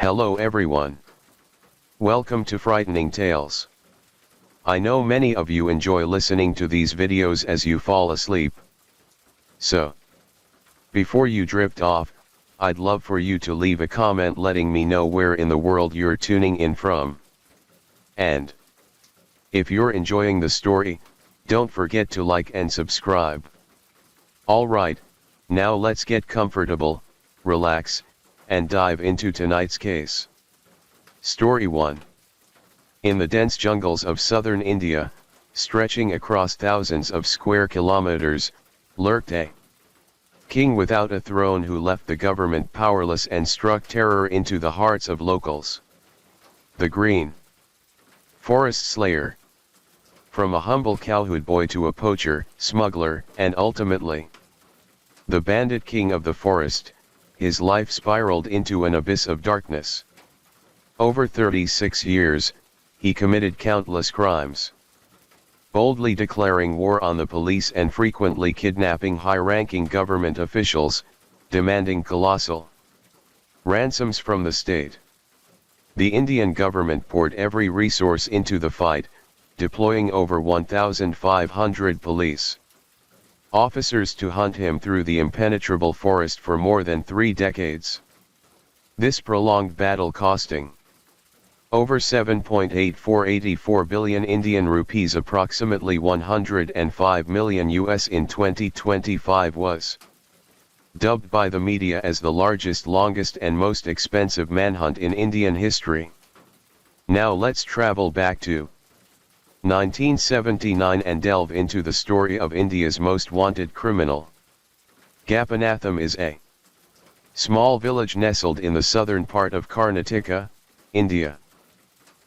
Hello everyone. Welcome to Frightening Tales. I know many of you enjoy listening to these videos as you fall asleep. So, before you drift off, I'd love for you to leave a comment letting me know where in the world you're tuning in from. And if you're enjoying the story, don't forget to like and subscribe. Alright, now let's get comfortable, relax, and dive into tonight's case. Story 1. In the dense jungles of southern India, stretching across thousands of square kilometers, lurked a king without a throne who left the government powerless and struck terror into the hearts of locals. The Green Forest Slayer. From a humble cowherd boy to a poacher, smuggler, and ultimately the bandit king of the forest, his life spiraled into an abyss of darkness. Over 36 years, he committed countless crimes, boldly declaring war on the police and frequently kidnapping high-ranking government officials, demanding colossal ransoms from the state. The Indian government poured every resource into the fight, deploying over 1,500 police officers to hunt him through the impenetrable forest for more than 3 decades. This prolonged battle costing over 7.84 billion Indian rupees, approximately 105 million US in 2025, was dubbed by the media as the largest, longest and most expensive manhunt in Indian history. Now let's travel back to 1979 and delve into the story of India's most wanted criminal. Gopinatham is a small village nestled in the southern part of Karnataka, India.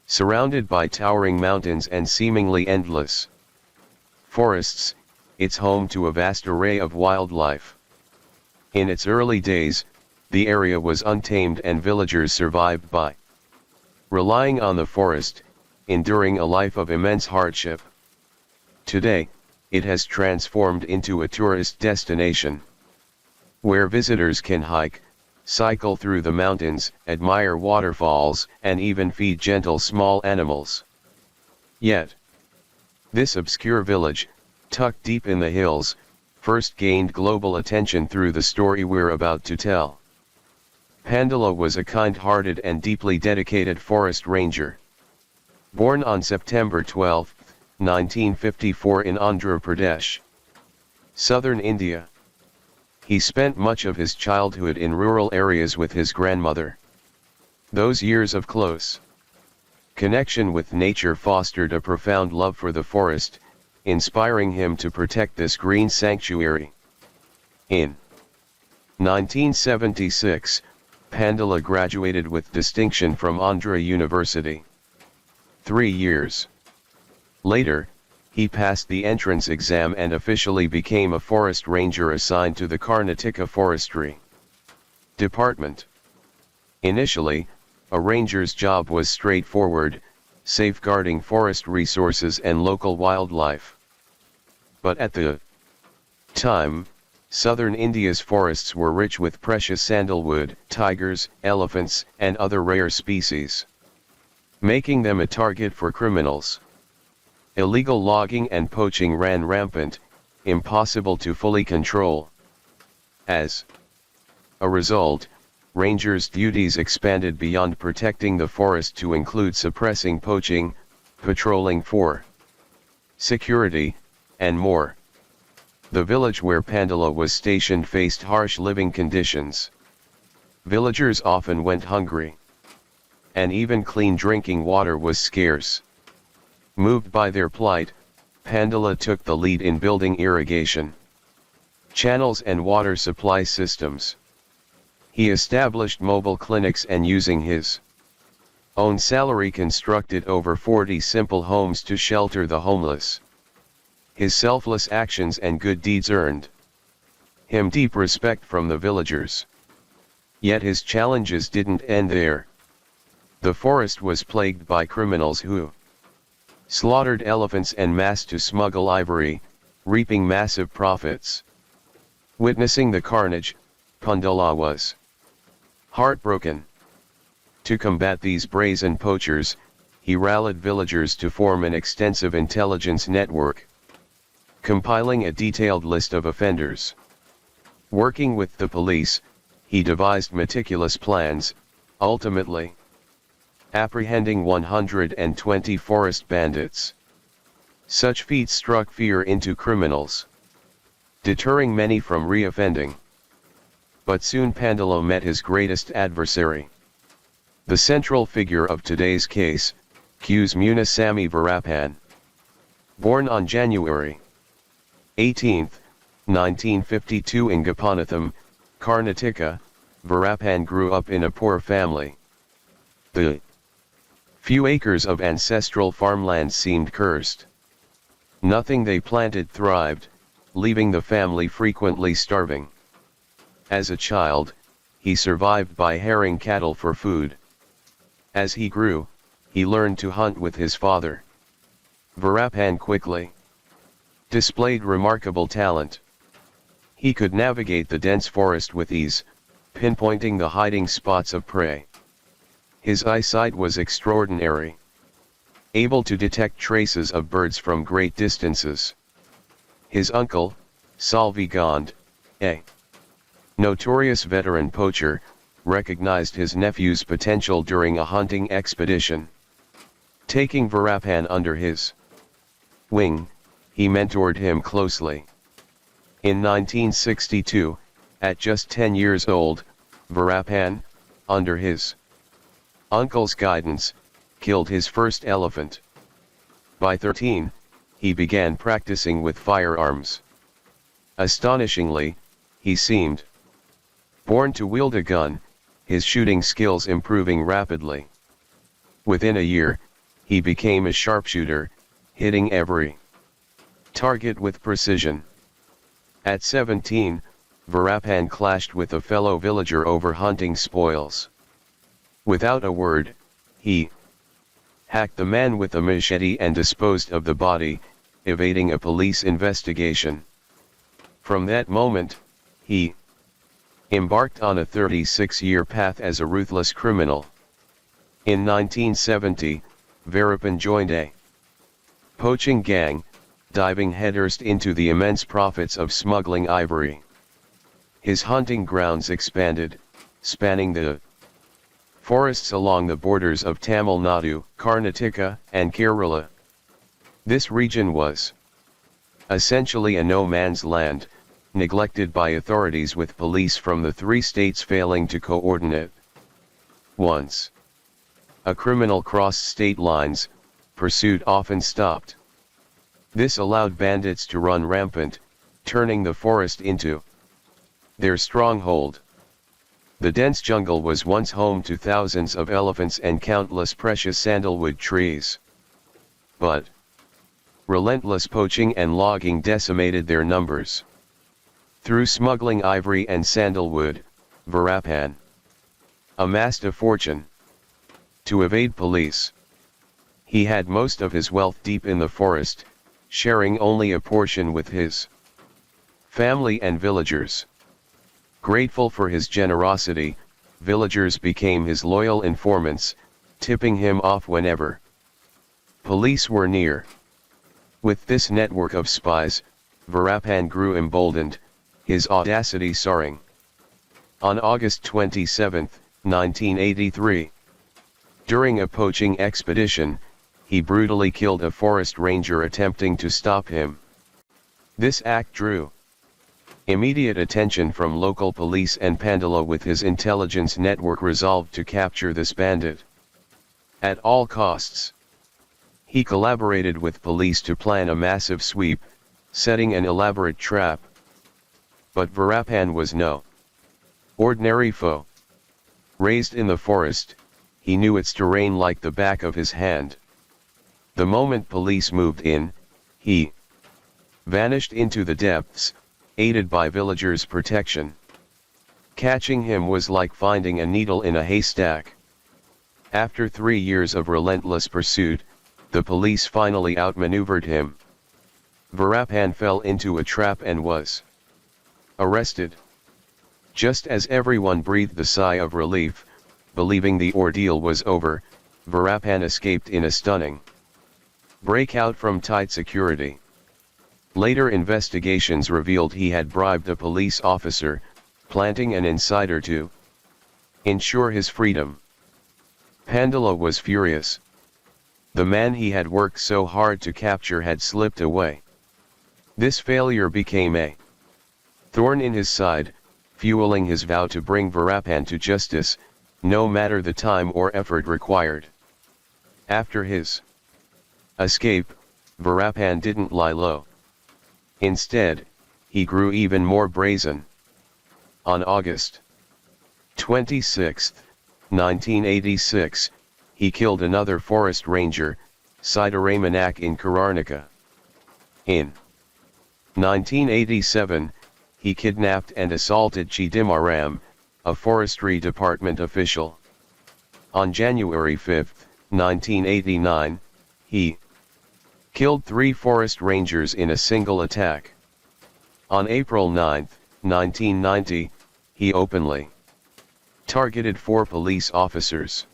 Surrounded by towering mountains and seemingly endless forests, it's home to a vast array of wildlife. In its early days, the area was untamed and villagers survived by relying on the forest, enduring a life of immense hardship. Today, it has transformed into a tourist destination, where visitors can hike, cycle through the mountains, admire waterfalls, and even feed gentle small animals. Yet, this obscure village, tucked deep in the hills, first gained global attention through the story we're about to tell. Pandala was a kind-hearted and deeply dedicated forest ranger. Born on September 12, 1954 in Andhra Pradesh, southern India, he spent much of his childhood in rural areas with his grandmother. Those years of close connection with nature fostered a profound love for the forest, inspiring him to protect this green sanctuary. In 1976, Pandala graduated with distinction from Andhra University. 3 years later, he passed the entrance exam and officially became a forest ranger assigned to the Karnataka Forestry Department. Initially, a ranger's job was straightforward, safeguarding forest resources and local wildlife. But at the time, southern India's forests were rich with precious sandalwood, tigers, elephants, and other rare species, making them a target for criminals. Illegal logging and poaching ran rampant, impossible to fully control. As a result, rangers' duties expanded beyond protecting the forest to include suppressing poaching, patrolling for security, and more. The village where Pandala was stationed faced harsh living conditions. Villagers often went hungry, and even clean drinking water was scarce. Moved by their plight, Pandala took the lead in building irrigation channels and water supply systems. He established mobile clinics and, using his own salary, constructed over 40 simple homes to shelter the homeless. His selfless actions and good deeds earned him deep respect from the villagers. Yet his challenges didn't end there. The forest was plagued by criminals who slaughtered elephants en masse to smuggle ivory, reaping massive profits. Witnessing the carnage, Pandala was heartbroken. To combat these brazen poachers, he rallied villagers to form an extensive intelligence network, compiling a detailed list of offenders. Working with the police, he devised meticulous plans, ultimately apprehending 120 forest bandits. Such feats struck fear into criminals, deterring many from re-offending. But soon Pandalo met his greatest adversary. The central figure of today's case, Q's Munasamy Varapan. Born on January 18, 1952 in Gapanatham, Karnataka, Varapan grew up in a poor family. The few acres of ancestral farmland seemed cursed. Nothing they planted thrived, leaving the family frequently starving. As a child, he survived by herring cattle for food. As he grew, he learned to hunt with his father. Varapan quickly displayed remarkable talent. He could navigate the dense forest with ease, pinpointing the hiding spots of prey. His eyesight was extraordinary, able to detect traces of birds from great distances. His uncle, Salvi Gond, a notorious veteran poacher, recognized his nephew's potential during a hunting expedition. Taking Varapan under his wing, he mentored him closely. In 1962, at just 10 years old, Varapan, under his uncle's guidance, killed his first elephant. By 13, he began practicing with firearms. Astonishingly, he seemed born to wield a gun, his shooting skills improving rapidly. Within a year, he became a sharpshooter, hitting every target with precision. At 17, Varapan clashed with a fellow villager over hunting spoils. Without a word, he hacked the man with a machete and disposed of the body, evading a police investigation. From that moment, he embarked on a 36-year path as a ruthless criminal. In 1970, Varapan joined a poaching gang, diving headfirst into the immense profits of smuggling ivory. His hunting grounds expanded, spanning the forests along the borders of Tamil Nadu, Karnataka, and Kerala. This region was essentially a no-man's land, neglected by authorities with police from the three states failing to coordinate. Once a criminal crossed state lines, pursuit often stopped. This allowed bandits to run rampant, turning the forest into their stronghold. The dense jungle was once home to thousands of elephants and countless precious sandalwood trees. But relentless poaching and logging decimated their numbers. Through smuggling ivory and sandalwood, Varapan amassed a fortune. To evade police, he had most of his wealth deep in the forest, sharing only a portion with his family and villagers. Grateful for his generosity, villagers became his loyal informants, tipping him off whenever police were near. With this network of spies, Varapan grew emboldened, his audacity soaring. On August 27, 1983, during a poaching expedition, he brutally killed a forest ranger attempting to stop him. This act drew immediate attention from local police, and Pandalo with his intelligence network resolved to capture this bandit at all costs. He collaborated with police to plan a massive sweep, setting an elaborate trap. But Varapan was no ordinary foe. Raised in the forest, he knew its terrain like the back of his hand. The moment police moved in, he vanished into the depths, aided by villagers' protection. Catching him was like finding a needle in a haystack. After 3 years of relentless pursuit, the police finally outmaneuvered him. Varapan fell into a trap and was arrested. Just as everyone breathed a sigh of relief, believing the ordeal was over, Varapan escaped in a stunning breakout from tight security. Later investigations revealed he had bribed a police officer, planting an insider to ensure his freedom. Pandala was furious. The man he had worked so hard to capture had slipped away. This failure became a thorn in his side, fueling his vow to bring Varapan to justice, no matter the time or effort required. After his escape, Varapan didn't lie low. Instead, he grew even more brazen. On August 26, 1986, he killed another forest ranger, Sidaramanak in Karnataka. In 1987, he kidnapped and assaulted Chidimaram, a forestry department official. On January 5, 1989, he killed 3 forest rangers in a single attack. On April 9, 1990, he openly targeted 4 police officers.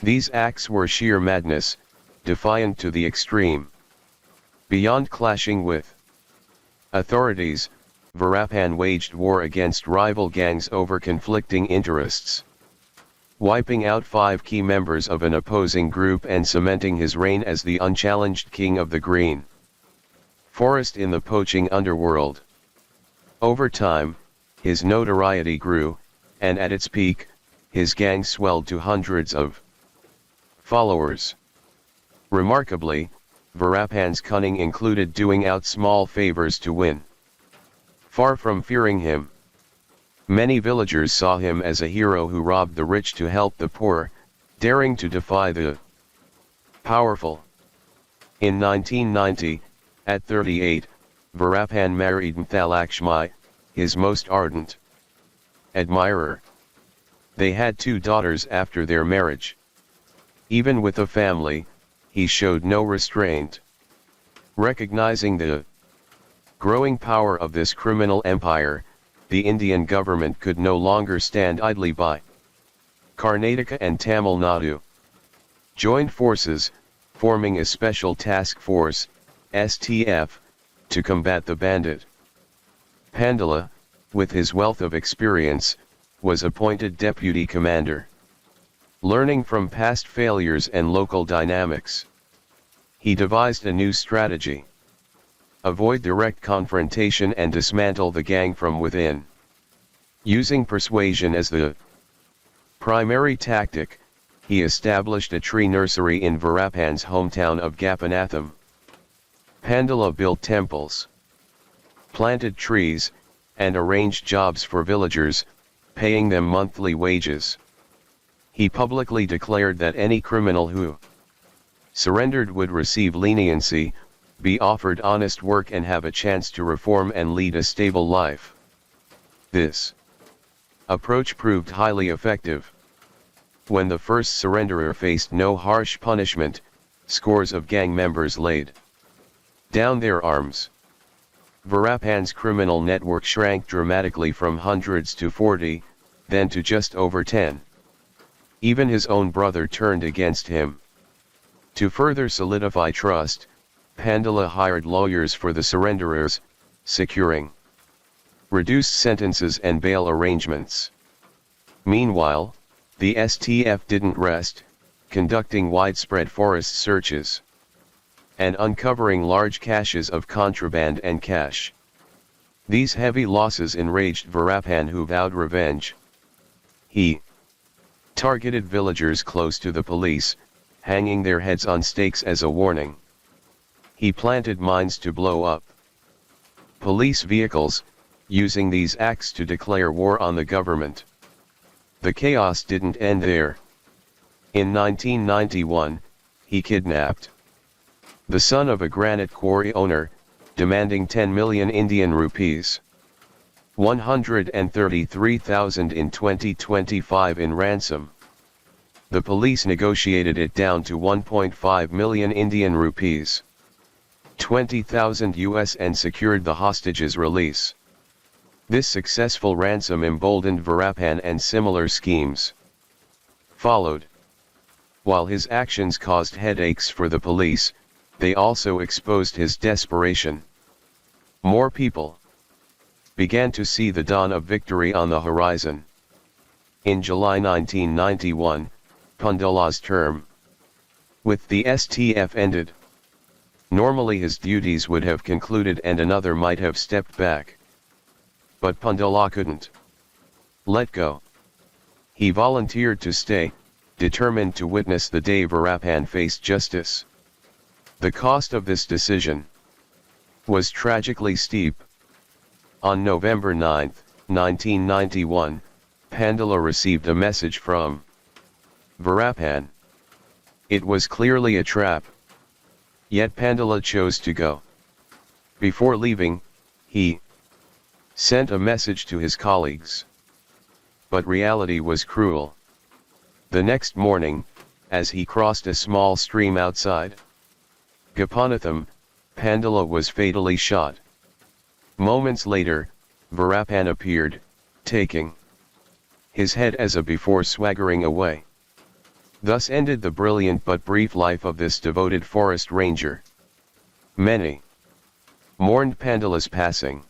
These acts were sheer madness, defiant to the extreme. Beyond clashing with authorities, Varapan waged war against rival gangs over conflicting interests, wiping out 5 key members of an opposing group and cementing his reign as the unchallenged king of the green forest in the poaching underworld. Over time, his notoriety grew, and at its peak, his gang swelled to hundreds of followers. Remarkably, Varapan's cunning included doing out small favors to win. Far from fearing him, many villagers saw him as a hero who robbed the rich to help the poor, daring to defy the powerful. In 1990, at 38, Varapan married Mthalakshmi, his most ardent admirer. They had 2 daughters after their marriage. Even with a family, he showed no restraint. Recognizing the growing power of this criminal empire, the Indian government could no longer stand idly by. Karnataka and Tamil Nadu joined forces, forming a special task force, STF, to combat the bandit. Pandala, with his wealth of experience, was appointed deputy commander. Learning from past failures and local dynamics, he devised a new strategy. Avoid direct confrontation and dismantle the gang from within. Using persuasion as the primary tactic, he established a tree nursery in Varapan's hometown of Gopinatham. Pandala built temples, planted trees, and arranged jobs for villagers, paying them monthly wages. He publicly declared that any criminal who surrendered would receive leniency, be offered honest work and have a chance to reform and lead a stable life. This approach proved highly effective. When the first surrenderer faced no harsh punishment, scores of gang members laid down their arms. Varapan's criminal network shrank dramatically from hundreds to 40, then to just over 10. Even his own brother turned against him. To further solidify trust, Pandala hired lawyers for the surrenderers, securing reduced sentences and bail arrangements. Meanwhile, the STF didn't rest, conducting widespread forest searches and uncovering large caches of contraband and cash. These heavy losses enraged Varapan, who vowed revenge. He targeted villagers close to the police, hanging their heads on stakes as a warning. He planted mines to blow up police vehicles, using these acts to declare war on the government. The chaos didn't end there. In 1991, he kidnapped the son of a granite quarry owner, demanding 10 million Indian rupees, 133,000 in 2025 in ransom. The police negotiated it down to 1.5 million Indian rupees, 20,000 US, and secured the hostage's release. This successful ransom emboldened Varapan and similar schemes. followed. While his actions caused headaches for the police, they also exposed his desperation. More people began to see the dawn of victory on the horizon. In July 1991, Pandola's term with the STF ended. Normally his duties would have concluded and another might have stepped back. But Pandola couldn't let go. He volunteered to stay, determined to witness the day Verapan faced justice. The cost of this decision was tragically steep. On November 9, 1991, Pandola received a message from Verapan. It was clearly a trap. Yet Pandola chose to go. Before leaving, he sent a message to his colleagues. But reality was cruel. The next morning, as he crossed a small stream outside Gopanatham, Pandola was fatally shot. Moments later, Verapan appeared, taking his head as a before swaggering away. Thus ended the brilliant but brief life of this devoted forest ranger. Many mourned Pandola's passing.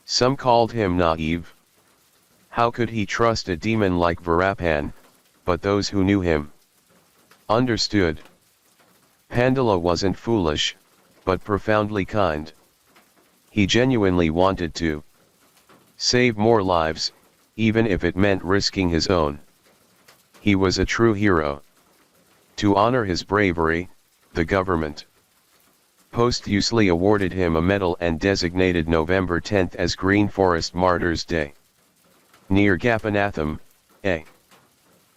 Some called him naive. How could he trust a demon like Verapan? But those who knew him understood. Pandola wasn't foolish, but profoundly kind. He genuinely wanted to save more lives, even if it meant risking his own. He was a true hero. To honor his bravery, the government posthumously awarded him a medal and designated November 10 as Green Forest Martyrs Day. Near Gopanatham, a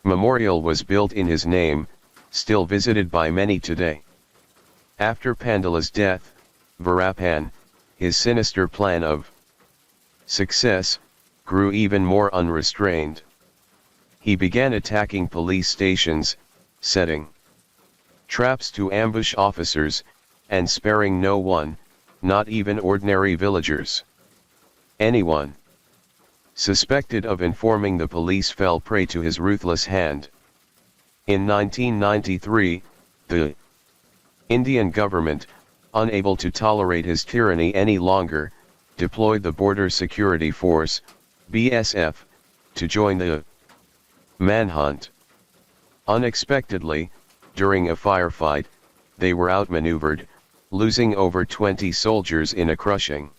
memorial was built in his name, still visited by many today. After Pandola's death, Verapan, his sinister plan of success, grew even more unrestrained. He began attacking police stations, setting traps to ambush officers, and sparing no one, not even ordinary villagers. Anyone suspected of informing the police fell prey to his ruthless hand. In 1993, the Indian government, unable to tolerate his tyranny any longer, deployed the Border Security Force, BSF, to join the manhunt. Unexpectedly, during a firefight, they were outmaneuvered, losing over 20 soldiers in a crushing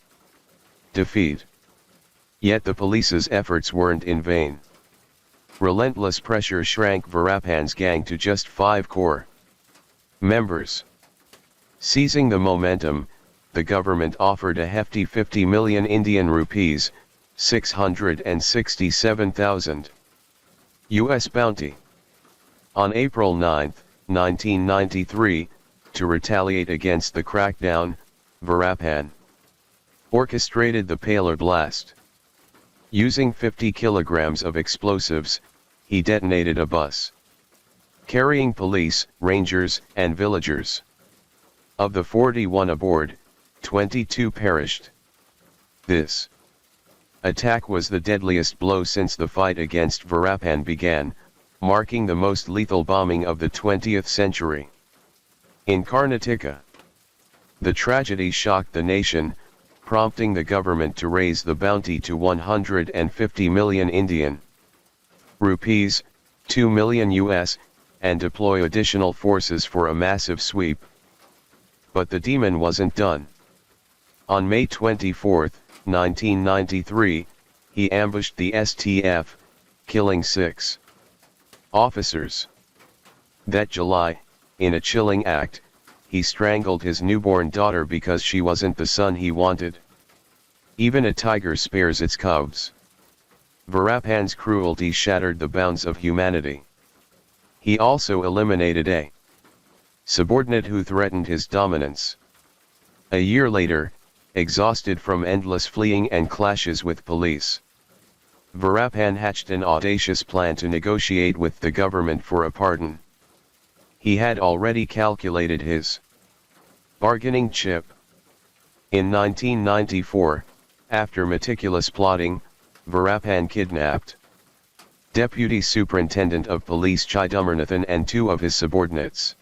defeat. Yet the police's efforts weren't in vain. Relentless pressure shrank Verapan's gang to just 5 core members. Seizing the momentum, the government offered a hefty 50 million Indian rupees, 667,000 US bounty. On April 9, 1993, to retaliate against the crackdown, Verapan orchestrated the Palar blast. Using 50 kilograms of explosives, he detonated a bus carrying police, rangers, and villagers. Of the 41 aboard, 22 perished. This attack was the deadliest blow since the fight against Verapan began, marking the most lethal bombing of the 20th century. In Karnataka, the tragedy shocked the nation, prompting the government to raise the bounty to 150 million Indian rupees, 2 million US, and deploy additional forces for a massive sweep. But the demon wasn't done. On May 24, 1993, he ambushed the STF, killing 6 officers. That July, in a chilling act, he strangled his newborn daughter because she wasn't the son he wanted. Even a tiger spares its cubs. Verapan's cruelty shattered the bounds of humanity. He also eliminated a subordinate who threatened his dominance. A year later, exhausted from endless fleeing and clashes with police, Verapan hatched an audacious plan to negotiate with the government for a pardon. He had already calculated his bargaining chip. In 1994, after meticulous plotting, Verapan kidnapped Deputy Superintendent of Police Chidamarnathan and two of his subordinates.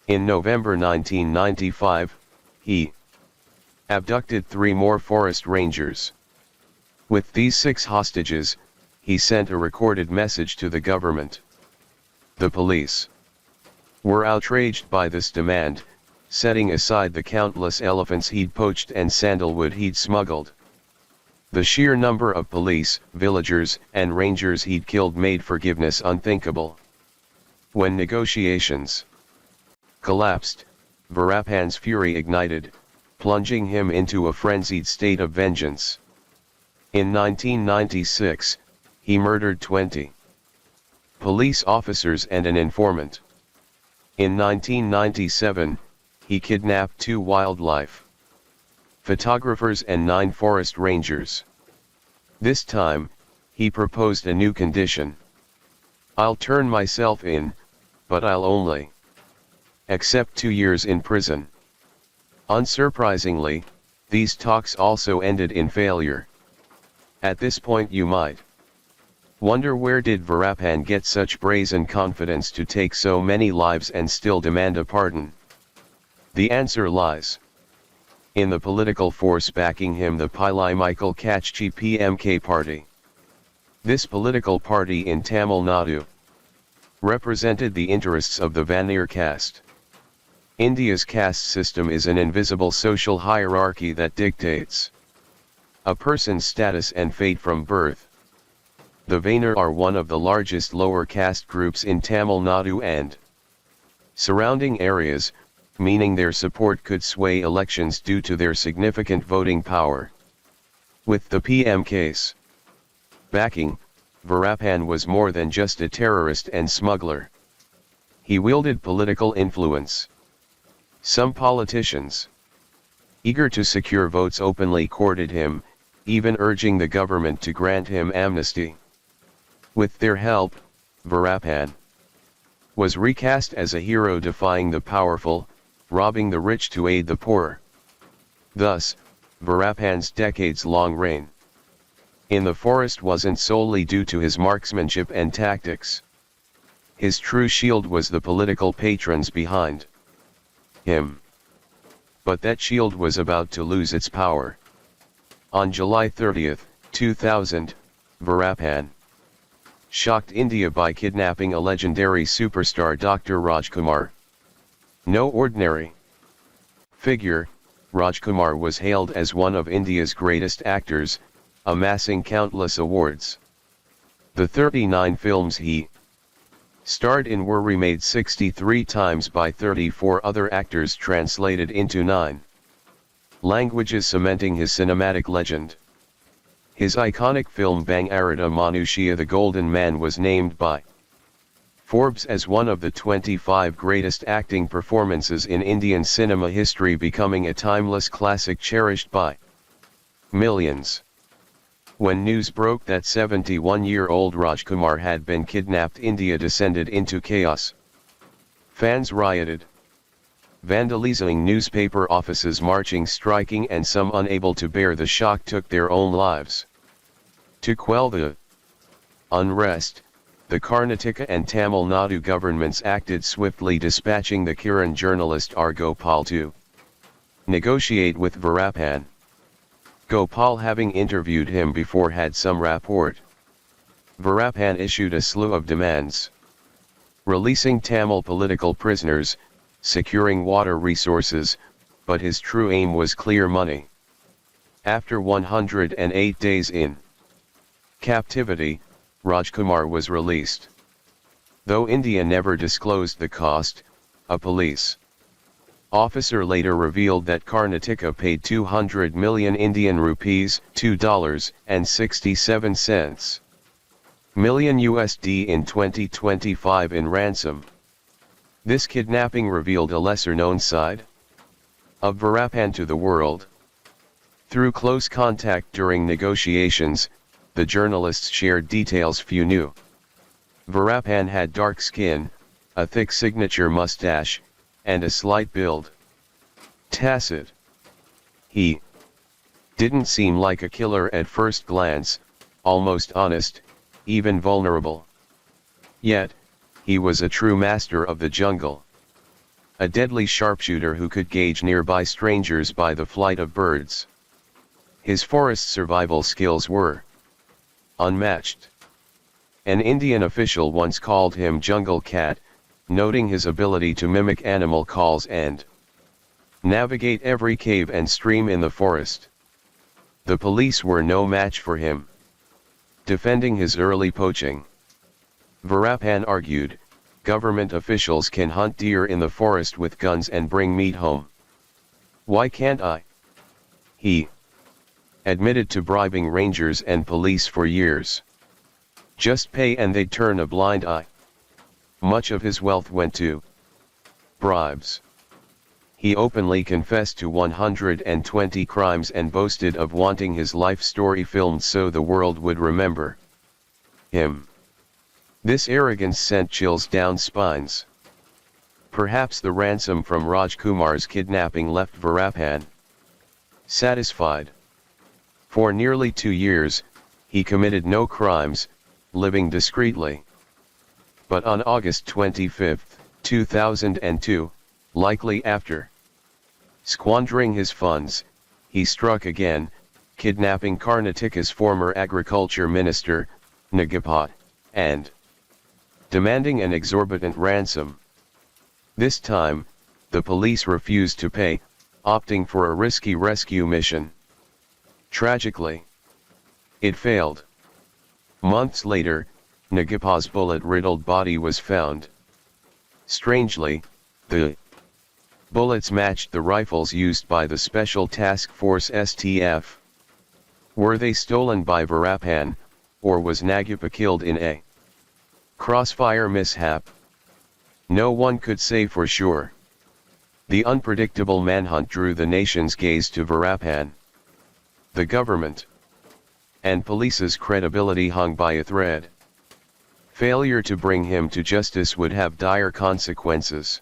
In November 1995, he abducted 3 more forest rangers. With these 6 hostages, he sent a recorded message to the government. The police were outraged by this demand, setting aside the countless elephants he'd poached and sandalwood he'd smuggled. The sheer number of police, villagers, and rangers he'd killed made forgiveness unthinkable. When negotiations collapsed, Varapan's fury ignited, plunging him into a frenzied state of vengeance. In 1996, he murdered 20 police officers and an informant. In 1997, he kidnapped 2 wildlife photographers and 9 forest rangers. This time, he proposed a new condition. I'll turn myself in, but I'll only accept 2 years in prison. Unsurprisingly, these talks also ended in failure. At this point you might wonder, where did Varapan get such brazen confidence to take so many lives and still demand a pardon? The answer lies in the political force backing him, the Pillai Michael Kachchi PMK party. This political party in Tamil Nadu represented the interests of the Vanir caste. India's caste system is an invisible social hierarchy that dictates a person's status and fate from birth. The Vanir are one of the largest lower caste groups in Tamil Nadu and surrounding areas, meaning their support could sway elections due to their significant voting power. With the PMK's backing, Varapan was more than just a terrorist and smuggler. He wielded political influence. Some politicians, eager to secure votes, openly courted him, even urging the government to grant him amnesty. With their help, Varapan was recast as a hero, defying the powerful, robbing the rich to aid the poor. Thus, Varapan's decades-long reign in the forest wasn't solely due to his marksmanship and tactics. His true shield was the political patrons behind him. But that shield was about to lose its power. On July 30, 2000, Varapan shocked India by kidnapping a legendary superstar, Dr. Rajkumar. No ordinary figure, Rajkumar was hailed as one of India's greatest actors, amassing countless awards. The 39 films he starred in were remade 63 times by 34 other actors, translated into 9 languages, cementing his cinematic legend. His iconic film Bangarata Manushya, The Golden Man, was named by Forbes as one of the 25 greatest acting performances in Indian cinema history, becoming a timeless classic cherished by millions. When news broke that 71-year-old Rajkumar had been kidnapped, India descended into chaos. Fans rioted, vandalizing newspaper offices, marching, striking, and some, unable to bear the shock, took their own lives. To quell the unrest, the Karnataka and Tamil Nadu governments acted swiftly, dispatching the Kiran journalist R. Gopal to negotiate with Varapan. Gopal, having interviewed him before, had some rapport. Varapan issued a slew of demands: releasing Tamil political prisoners, securing water resources, but his true aim was clear: money. After 108 days in captivity, Rajkumar was released. Though India never disclosed the cost, a police officer later revealed that Karnataka paid 200 million Indian rupees, $2.67 million USD in 2025 in ransom. This kidnapping revealed a lesser-known side of Varapan to the world. Through close contact during negotiations, the journalists shared details few knew. Varapan had dark skin, a thick signature mustache, and a slight build. Tacit. He didn't seem like a killer at first glance, almost honest, even vulnerable. Yet, he was a true master of the jungle. A deadly sharpshooter who could gauge nearby strangers by the flight of birds. His forest survival skills were unmatched. An Indian official once called him Jungle Cat, noting his ability to mimic animal calls and navigate every cave and stream in the forest. The police were no match for him. Defending his early poaching, Varapan argued, government officials can hunt deer in the forest with guns and bring meat home. Why can't I? He admitted to bribing rangers and police for years. Just pay and they'd turn a blind eye. Much of his wealth went to bribes. He openly confessed to 120 crimes and boasted of wanting his life story filmed so the world would remember him. This arrogance sent chills down spines. Perhaps the ransom from Raj Kumar's kidnapping left Varapan satisfied. For nearly 2 years, he committed no crimes, living discreetly. But on August 25, 2002, likely after squandering his funds, he struck again, kidnapping Karnataka's former agriculture minister, Nagapat, and demanding an exorbitant ransom. This time, the police refused to pay, opting for a risky rescue mission. Tragically, it failed. Months later, Nagapat's bullet-riddled body was found. Strangely, the bullets matched the rifles used by the Special Task Force STF. Were they stolen by Varapan, or was Nagapa killed in a crossfire mishap? No one could say for sure. The unpredictable manhunt drew the nation's gaze to Varapan. The government and police's credibility hung by a thread. Failure to bring him to justice would have dire consequences.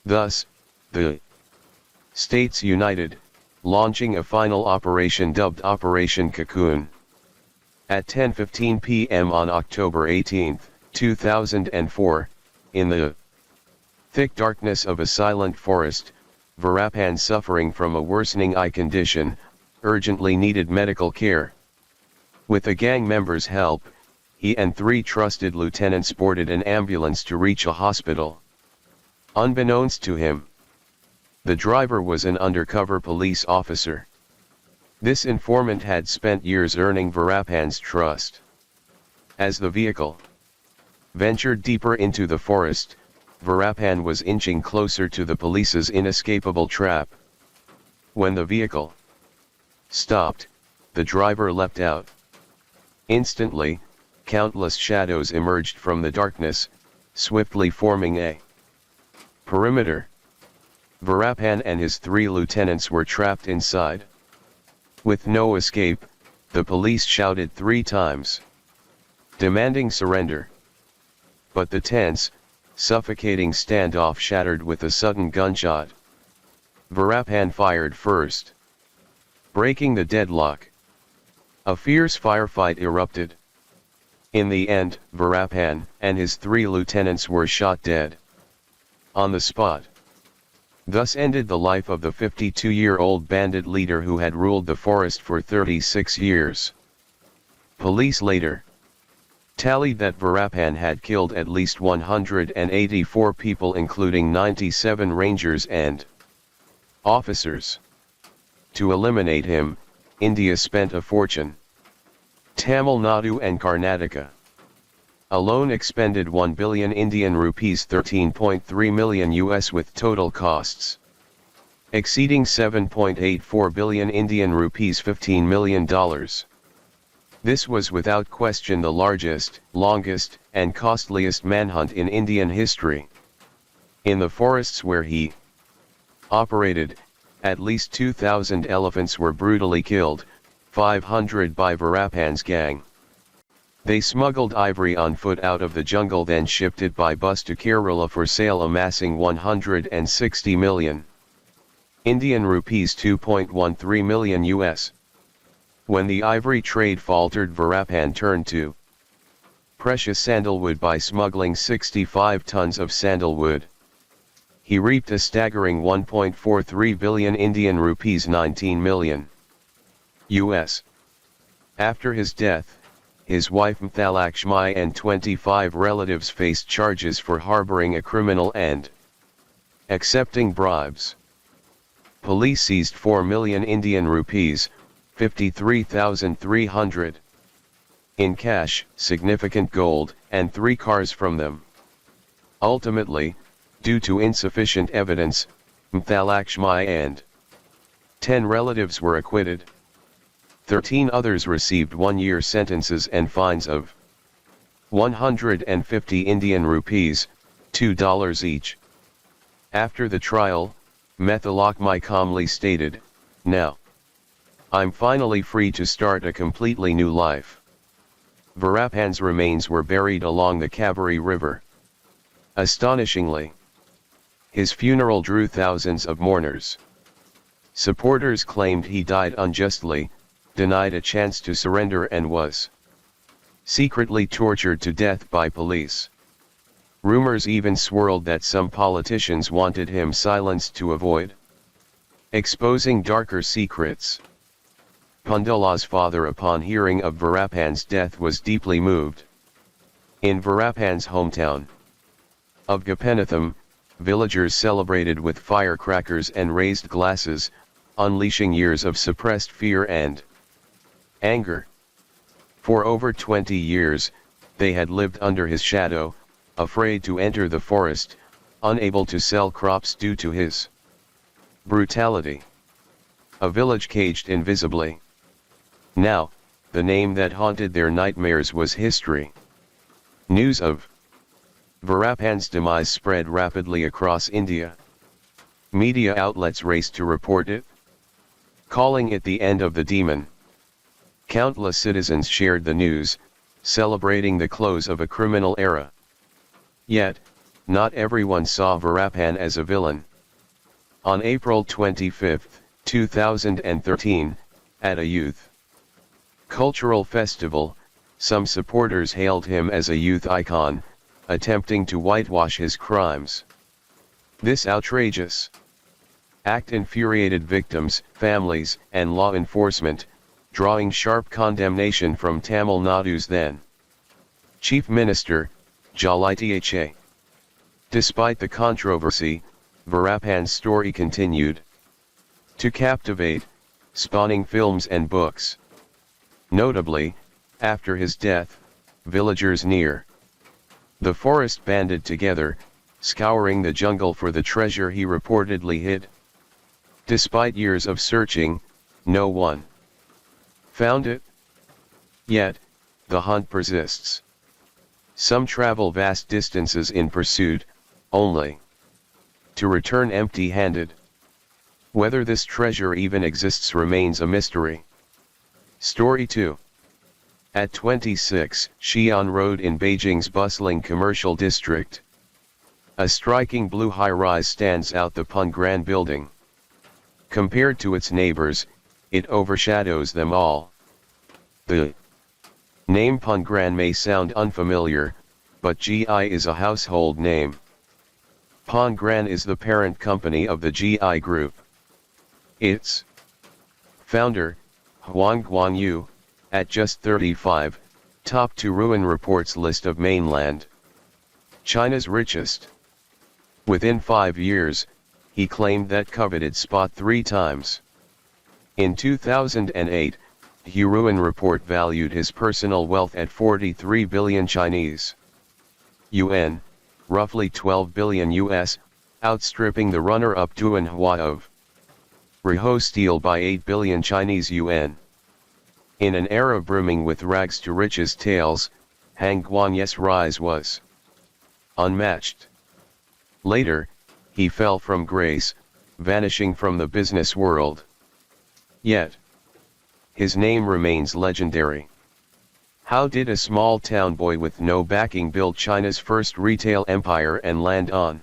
Thus, the states united, launching a final operation dubbed Operation Cocoon. At 10:15 p.m. on October 18, 2004, in the thick darkness of a silent forest, Varapan, suffering from a worsening eye condition, urgently needed medical care. With the gang members' help, he and 3 trusted lieutenants boarded an ambulance to reach a hospital. Unbeknownst to him, the driver was an undercover police officer. This informant had spent years earning Varapan's trust. As the vehicle ventured deeper into the forest, Varapan was inching closer to the police's inescapable trap. When the vehicle stopped, the driver leapt out. Instantly, countless shadows emerged from the darkness, swiftly forming a perimeter. Varapan and his 3 lieutenants were trapped inside. With no escape, the police shouted 3 times, demanding surrender. But the tense, suffocating standoff shattered with a sudden gunshot. Varapan fired first, breaking the deadlock. A fierce firefight erupted. In the end, Varapan and his 3 lieutenants were shot dead on the spot. Thus ended the life of the 52-year-old bandit leader who had ruled the forest for 36 years. Police later tallied that Varapan had killed at least 184 people, including 97 rangers and officers. To eliminate him, India spent a fortune. Tamil Nadu and Karnataka alone expended 1 billion Indian rupees, 13.3 million US, with total costs exceeding 7.84 billion Indian rupees, $15 million. This was without question the largest, longest, and costliest manhunt in Indian history. In the forests where he operated, at least 2,000 elephants were brutally killed, 500 by Varapan's gang. They smuggled ivory on foot out of the jungle, then shipped it by bus to Kerala for sale, amassing 160 million Indian rupees, 2.13 million US. When the ivory trade faltered, Varapan turned to precious sandalwood by smuggling 65 tons of sandalwood. He reaped a staggering 1.43 billion Indian rupees, 19 million US. After his death, his wife Mthalakshmi and 25 relatives faced charges for harboring a criminal and accepting bribes. Police seized 4 million Indian rupees, 53,300 in cash, significant gold, and 3 cars from them. Ultimately, due to insufficient evidence, Mthalakshmi and 10 relatives were acquitted. 13 others received 1-year sentences and fines of 150 Indian rupees, $2 each. After the trial, Mthalakshmi calmly stated, "Now, I'm finally free to start a completely new life." Virappan's remains were buried along the Kaveri River. Astonishingly, his funeral drew thousands of mourners. Supporters claimed he died unjustly, denied a chance to surrender, and was secretly tortured to death by police. Rumors even swirled that some politicians wanted him silenced to avoid exposing darker secrets. Pundola's father, upon hearing of Virappan's death, was deeply moved. In Virappan's hometown of Gopinatham, villagers celebrated with firecrackers and raised glasses, unleashing years of suppressed fear and anger. For over 20 years, they had lived under his shadow, afraid to enter the forest, unable to sell crops due to his brutality. A village caged invisibly. Now, the name that haunted their nightmares was history. News of Virappan's demise spread rapidly across India. Media outlets raced to report it, calling it the end of the demon. Countless citizens shared the news, celebrating the close of a criminal era. Yet, not everyone saw Virappan as a villain. On April 25, 2013, at a youth cultural festival, some supporters hailed him as a youth icon, attempting to whitewash his crimes. This outrageous act infuriated victims, families, and law enforcement, drawing sharp condemnation from Tamil Nadu's then Chief Minister, Jalitha. Despite the controversy, Virappan's story continued to captivate, spawning films and books. Notably, after his death, villagers near the forest banded together, scouring the jungle for the treasure he reportedly hid. Despite years of searching, no one found it. Yet, the hunt persists. Some travel vast distances in pursuit, only to return empty-handed. Whether this treasure even exists remains a mystery. Story 2. At 26 Xi'an Road in Beijing's bustling commercial district, a striking blue high-rise stands out, the Pengran building. Compared to its neighbors, it overshadows them all. The name Pengran may sound unfamiliar, but GI is a household name. Pengran is the parent company of the GI Group. Its founder, Huang Guangyu, at just 35, topped to Ruin Report's list of mainland China's richest. Within 5 years, he claimed that coveted spot 3 times. In 2008, Ruin Report valued his personal wealth at 43 billion Chinese yuan, roughly 12 billion US, outstripping the runner-up Tuanhua of Reho Steel by 8 billion Chinese yuan. In an era brimming with rags to riches tales, Han Guangye's rise was unmatched. Later, he fell from grace, vanishing from the business world. Yet, his name remains legendary. How did a small town boy with no backing build China's first retail empire and land on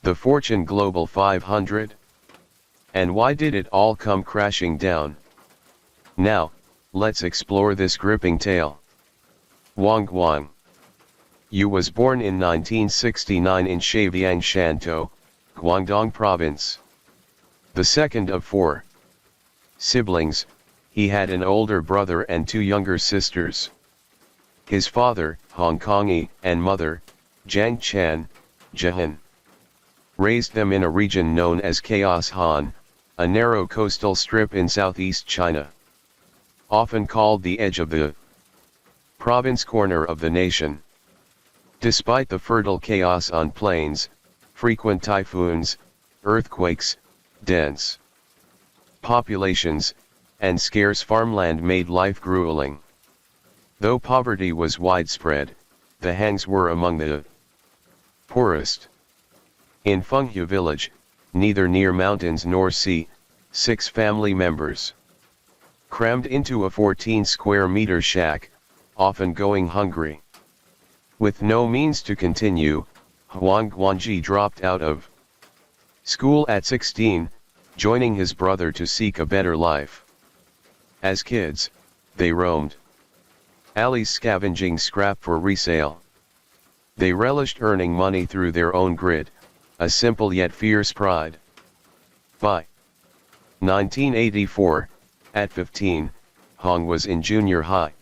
the Fortune Global 500? And why did it all come crashing down? Now, let's explore this gripping tale. Wang Guang. Yu was born in 1969 in Shavyang Shantou, Guangdong Province. The second of four siblings, he had an older brother and two younger sisters. His father, Hong Kongi, and mother, Jiang Chan, Jahan, raised them in a region known as Chaos Han, a narrow coastal strip in southeast China. Often called the edge of the province corner of the nation. Despite the fertile chaos on plains, frequent typhoons, earthquakes, dense populations, and scarce farmland made life grueling. Though poverty was widespread, the Hangs were among the poorest. In Fenghu village, neither near mountains nor sea, 6 family members crammed into a 14-square-meter shack, often going hungry. With no means to continue, Huang Guangji dropped out of school at 16, joining his brother to seek a better life. As kids, they roamed alleys scavenging scrap for resale. They relished earning money through their own grit, a simple yet fierce pride. By 1984, at 15, Hong was in junior high.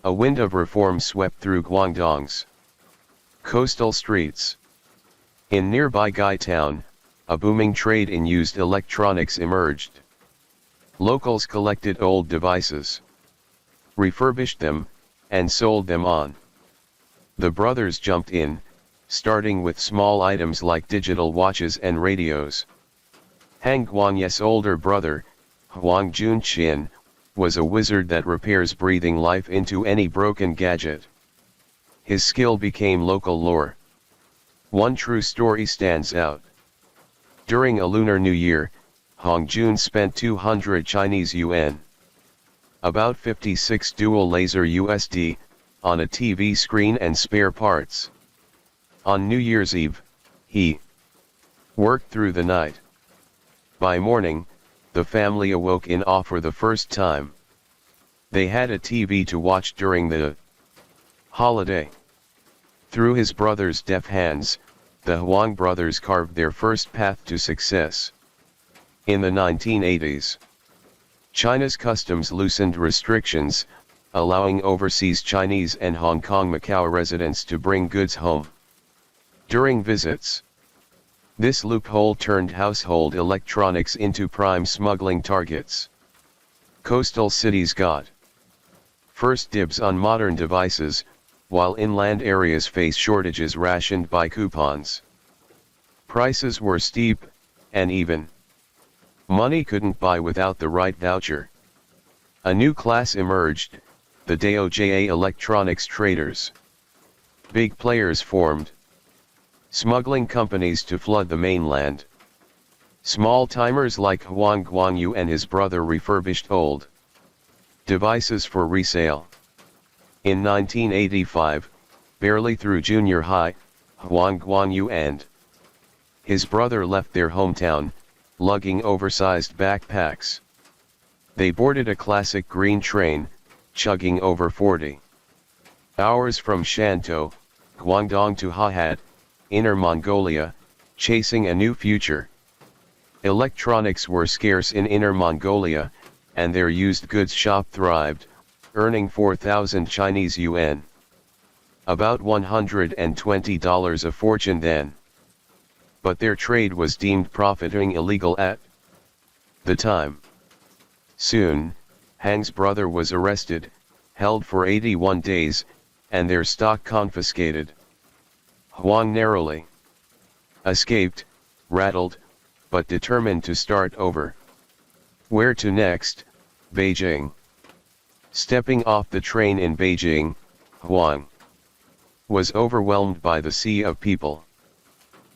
A wind of reform swept through Guangdong's coastal streets. In nearby Gai Town, a booming trade in used electronics emerged. Locals collected old devices, refurbished them, and sold them on. The brothers jumped in, starting with small items like digital watches and radios. Hang Guangye's older brother, Huang Junqian, was a wizard that repairs breathing life into any broken gadget. His skill became local lore. One true story stands out. During a Lunar New Year, Hong Jun spent 200 Chinese yuan, about 56 dual laser USD, on a TV screen and spare parts. On New Year's Eve, he worked through the night. By morning, the family awoke in awe for the first time. They had a TV to watch during the holiday. Through his brother's deft hands, the Huang brothers carved their first path to success. In the 1980s, China's customs loosened restrictions, allowing overseas Chinese and Hong Kong Macau residents to bring goods home during visits. This loophole turned household electronics into prime smuggling targets. Coastal cities got first dibs on modern devices, while inland areas face shortages rationed by coupons. Prices were steep, and even money couldn't buy without the right voucher. A new class emerged, the DOJA electronics traders. Big players formed, smuggling companies to flood the mainland. Small timers like Huang Guangyu and his brother refurbished old devices for resale. In 1985, barely through junior high, Huang Guangyu and his brother left their hometown, lugging oversized backpacks. They boarded a classic green train, chugging over 40 hours from Shantou, Guangdong to Hahat, Inner Mongolia, chasing a new future. Electronics were scarce in Inner Mongolia, and their used goods shop thrived, earning 4,000 Chinese yuan. About $120 a fortune then. But their trade was deemed profiting illegal at the time. Soon, Hang's brother was arrested, held for 81 days, and their stock confiscated. Huang narrowly escaped, rattled, but determined to start over. Where to next? Beijing. Stepping off the train in Beijing, Huang was overwhelmed by the sea of people.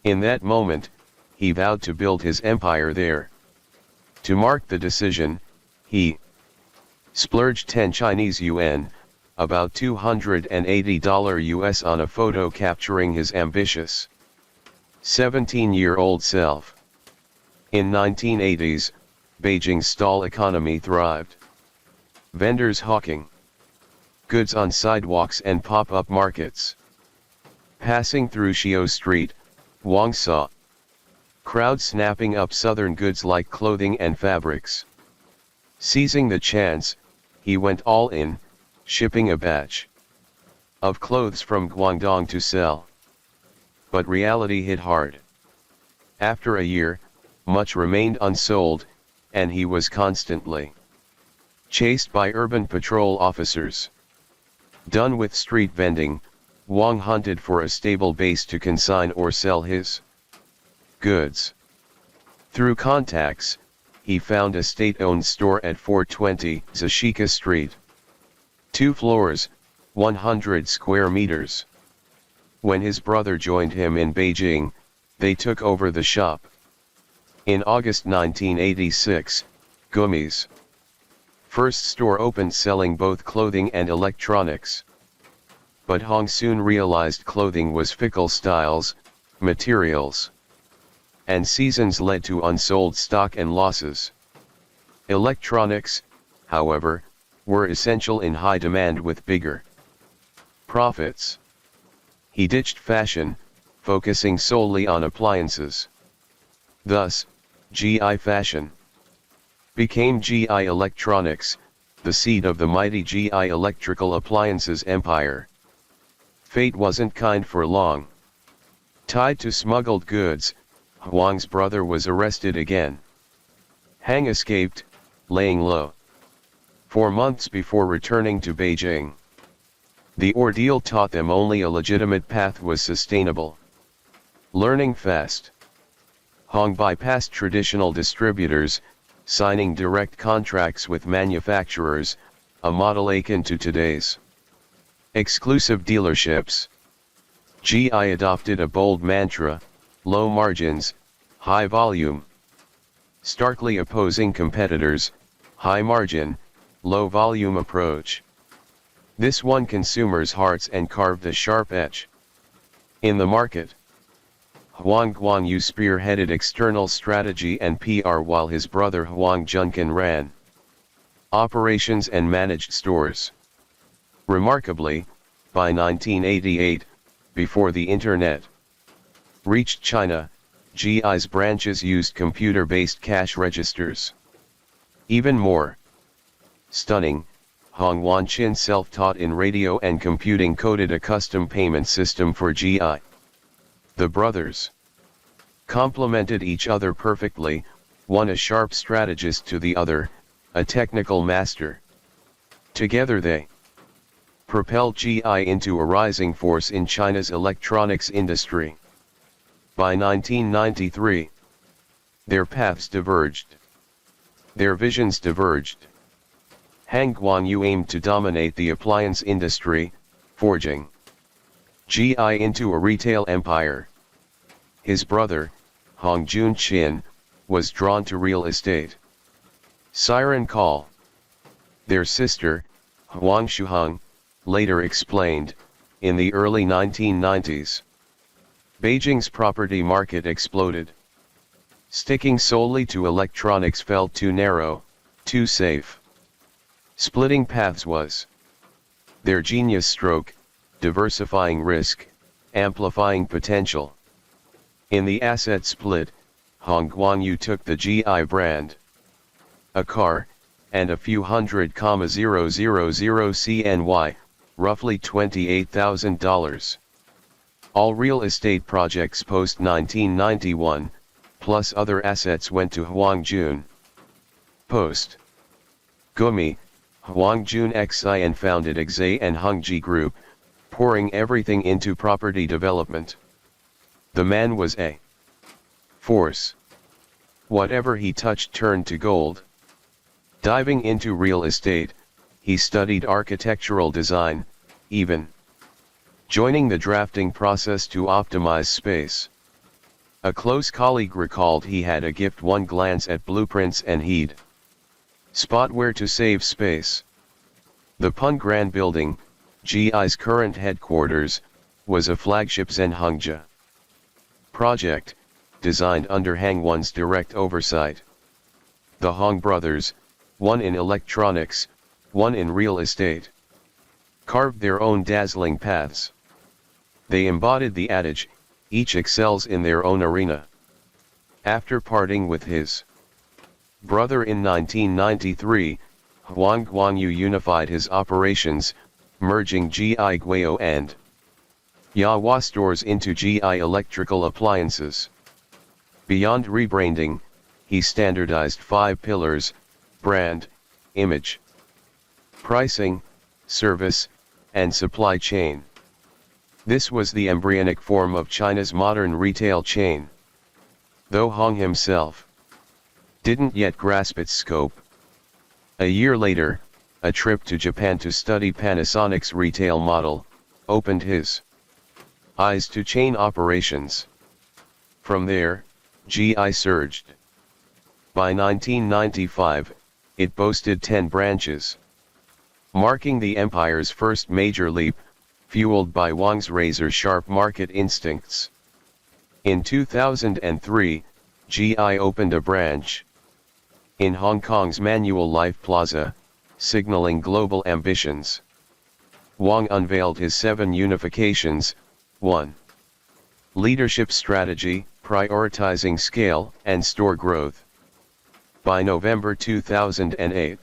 In that moment, he vowed to build his empire there. To mark the decision, he splurged 10 Chinese yuan, about $280 US, on a photo capturing his ambitious 17-year-old self. In 1980s, Beijing's stall economy thrived. Vendors hawking goods on sidewalks and pop-up markets. Passing through Xiao Street, Wang saw crowds snapping up southern goods like clothing and fabrics. Seizing the chance, he went all in, shipping a batch of clothes from Guangdong to sell. But reality hit hard. After a year, much remained unsold, and he was constantly chased by urban patrol officers. Done with street vending, Wang hunted for a stable base to consign or sell his goods. Through contacts, he found a state-owned store at 420 Zashika Street. 2 floors, 100 square meters. When his brother joined him in Beijing, they took over the shop. In August 1986, Gumi's first store opened selling both clothing and electronics. But Hong soon realized clothing was fickle styles, materials, and seasons led to unsold stock and losses. Electronics, however, were essential in high demand with bigger profits. He ditched fashion, focusing solely on appliances. Thus, GI Fashion became GI Electronics, the seed of the mighty GI Electrical Appliances empire. Fate wasn't kind for long. Tied to smuggled goods, Huang's brother was arrested again. Hang escaped, laying low for months before returning to Beijing. The ordeal taught them only a legitimate path was sustainable. Learning fast, Hong bypassed traditional distributors, signing direct contracts with manufacturers, a model akin to today's exclusive dealerships. GI adopted a bold mantra: low margins, high volume. Starkly opposing competitors' high margin, low volume approach. This won consumers' hearts and carved a sharp edge in the market. Huang Guangyu spearheaded external strategy and PR while his brother Huang Junkan ran operations and managed stores. Remarkably, by 1988, before the internet reached China, GI's branches used computer-based cash registers. Even more stunning, Hong Wanqin, self-taught in radio and computing, coded a custom payment system for GI. The brothers complemented each other perfectly, one a sharp strategist to the other, a technical master. Together they propelled GI into a rising force in China's electronics industry. By 1993, their paths diverged. Their visions diverged. Hang Guangyu aimed to dominate the appliance industry, forging GI into a retail empire. His brother, Hong Junqin, was drawn to real estate. Siren call. Their sister, Huang Shuheng, later explained, in the early 1990s, Beijing's property market exploded. Sticking solely to electronics felt too narrow, too safe. Splitting paths was their genius stroke, diversifying risk, amplifying potential. In the asset split, Hong Guangyu took the GI brand, a car, and a few hundred $0,000 CNY, roughly $28,000. All real estate projects post-1991, plus other assets went to Huang Jun. Post Gumi, Huang Jun XI founded Xi and Hengji Group, pouring everything into property development. The man was a force. Whatever he touched turned to gold. Diving into real estate, he studied architectural design, even joining the drafting process to optimize space. A close colleague recalled he had a gift: one glance at blueprints and he'd spot where to save space. The Pun Grand building, GI's current headquarters, was a flagship Zhenhengzhi project, designed under Hang One's direct oversight. The Hong brothers, one in electronics, one in real estate, carved their own dazzling paths. They embodied the adage, each excels in their own arena. After parting with his brother in 1993, Huang Guangyu unified his operations, merging GI Guiyou and Yahua stores into GI Electrical Appliances. Beyond rebranding, he standardized 5 pillars: brand, image, pricing, service, and supply chain. This was the embryonic form of China's modern retail chain. Though Hong himself didn't yet grasp its scope. A year later, a trip to Japan to study Panasonic's retail model opened his eyes to chain operations. From there, GI surged. By 1995, it boasted 10 branches, marking the empire's first major leap, fueled by Wang's razor-sharp market instincts. In 2003, GI opened a branch in Hong Kong's Manual Life Plaza, signaling global ambitions. Wang unveiled his 7 unifications. 1. Leadership strategy, prioritizing scale and store growth. By November 2008.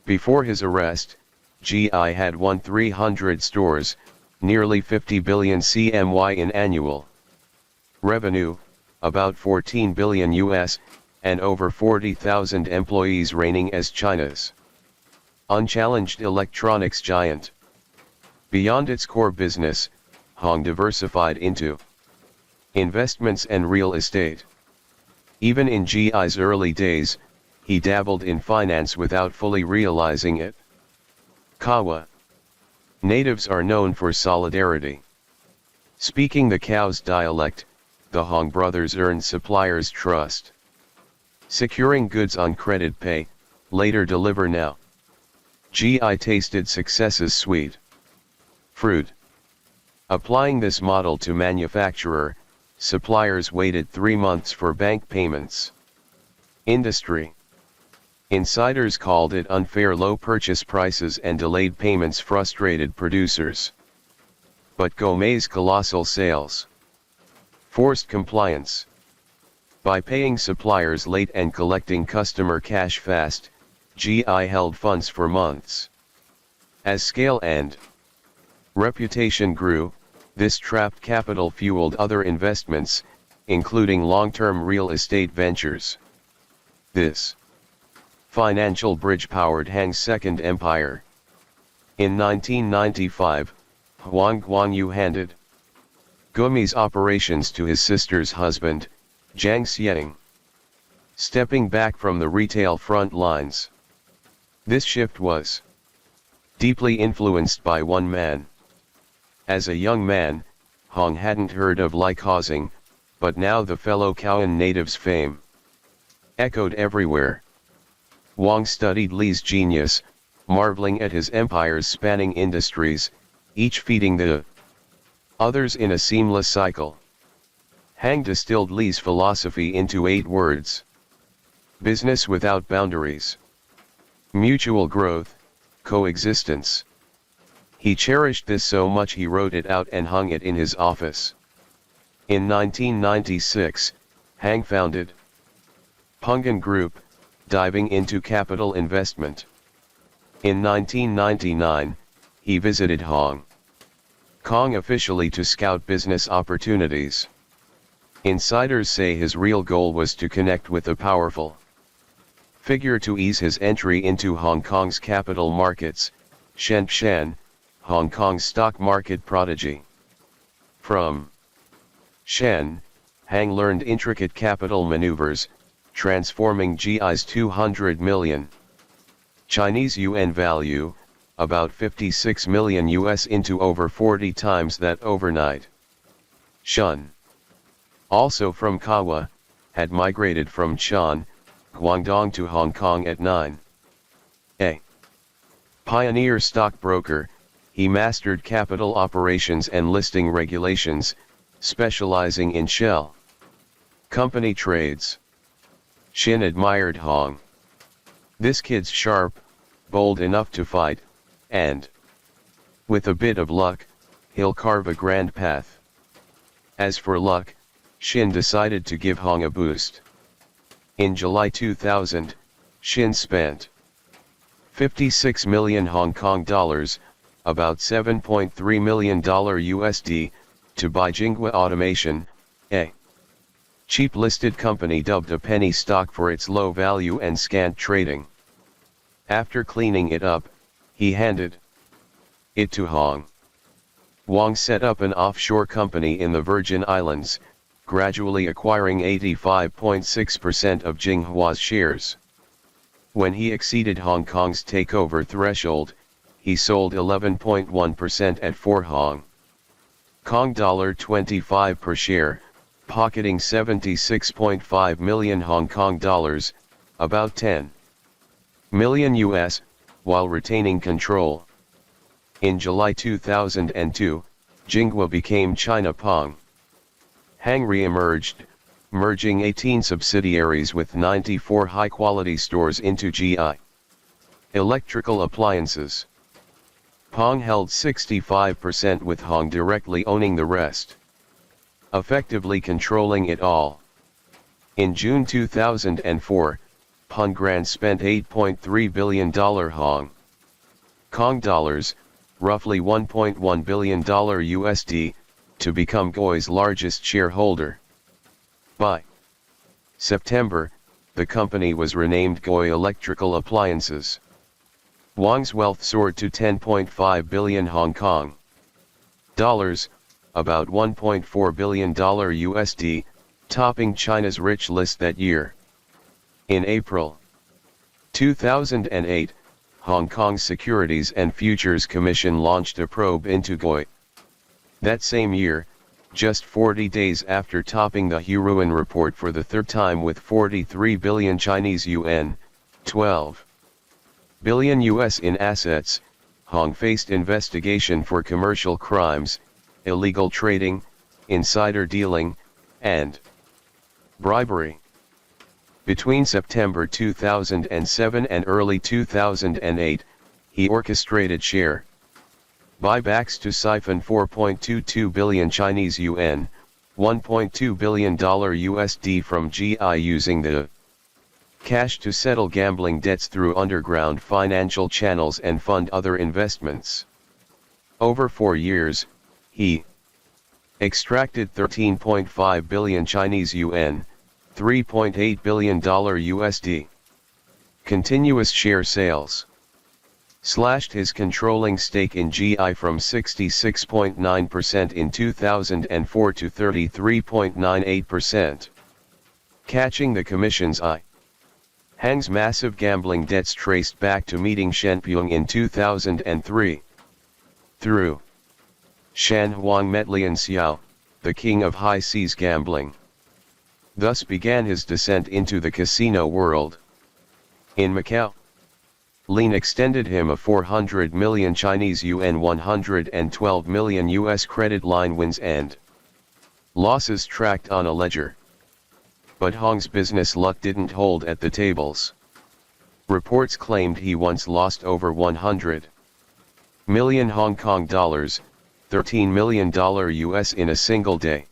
Before his arrest, GI had 300 stores, nearly 50 billion CNY in annual revenue, about 14 billion US, and over 40,000 employees, reigning as China's unchallenged electronics giant. Beyond its core business, Hong diversified into investments and real estate. Even in GI's early days, he dabbled in finance without fully realizing it. Kawa natives are known for solidarity. Speaking the Cow's dialect, the Hong brothers earned suppliers' trust. Securing goods on credit pay, later deliver now. GI tasted success's sweet fruit. Applying this model to manufacturer, suppliers waited 3 months for bank payments. Industry insiders called it unfair low purchase prices, and delayed payments frustrated producers. But Gourmet's colossal sales forced compliance. By paying suppliers late and collecting customer cash fast, GI held funds for months. As scale and reputation grew, this trapped capital fueled other investments, including long-term real estate ventures. This financial bridge powered Hang's second empire. In 1995, Huang Guangyu handed Gourmet's operations to his sister's husband, Zhang Xiang, stepping back from the retail front lines. This shift was deeply influenced by one man. As a young man, Hong hadn't heard of Li Causing, but now the fellow Cowan native's fame echoed everywhere. Wang studied Li's genius, marveling at his empire's spanning industries, each feeding the others in a seamless cycle. Hang distilled Li's philosophy into 8 words. Business without boundaries. Mutual growth, coexistence. He cherished this so much he wrote it out and hung it in his office. In 1996, Hang founded Pungan Group, diving into capital investment. In 1999, he visited Hong Kong officially to scout business opportunities. Insiders say his real goal was to connect with a powerful figure to ease his entry into Hong Kong's capital markets. Shenzhen, Hong Kong's stock market prodigy. From Shen, Hang learned intricate capital maneuvers, transforming GI's 200 million Chinese yuan value, about 56 million US, into over 40 times that overnight. Shun, also from Kawa, had migrated from Shan, Guangdong to Hong Kong at 9. A pioneer stockbroker, he mastered capital operations and listing regulations, specializing in shell company trades. Shin admired Hong. This kid's sharp, bold enough to fight, and with a bit of luck, he'll carve a grand path. As for luck, Shin decided to give Hong a boost. In July 2000, Shin spent 56 million Hong Kong dollars, about $7.3 million USD, to buy Jinghua Automation, a cheap listed company dubbed a penny stock for its low value and scant trading. After cleaning it up, he handed it to Hong. Wang set up an offshore company in the Virgin Islands, gradually acquiring 85.6% of Jinghua's shares. When he exceeded Hong Kong's takeover threshold, he sold 11.1% at 4 Hong Kong $25 per share, pocketing 76.5 million Hong Kong dollars, about 10 million US, while retaining control. In July 2002, Jinghua became China Peng Hang re-emerged, merging 18 subsidiaries with 94 high-quality stores into GI Electrical Appliances. Peng held 65% with Hong directly owning the rest, effectively controlling it all. In June 2004, Peng Grand spent $8.3 billion Hong Kong dollars, roughly $1.1 billion USD, to become Goi's largest shareholder. By September, the company was renamed Goi Electrical Appliances. Wang's wealth soared to 10.5 billion Hong Kong dollars, about $1.4 billion USD, topping China's rich list that year. In April 2008, Hong Kong's Securities and Futures Commission launched a probe into Goi. That same year, just 40 days after topping the Huruan report for the third time with 43 billion Chinese yuan, 12 billion US in assets, Hong faced investigation for commercial crimes, illegal trading, insider dealing, and bribery. Between September 2007 and early 2008, he orchestrated share buybacks to siphon 4.22 billion Chinese yuan, $1.2 billion USD from GI using the cash to settle gambling debts through underground financial channels and fund other investments. Over 4 years, he extracted 13.5 billion Chinese yuan, $3.8 billion USD. Continuous share sales slashed his controlling stake in GI from 66.9% in 2004 to 33.98%. Catching the Commission's eye, Hang's massive gambling debts traced back to meeting Shenpyong in 2003. Through Shan Huang met Lian Xiao, the king of high seas gambling. Thus began his descent into the casino world. In Macau, Lin extended him a 400 million Chinese yuan 112 million US credit line wins and losses tracked on a ledger. But Hong's business luck didn't hold at the tables. Reports claimed he once lost over 100 million Hong Kong dollars, $13 million US in a single day.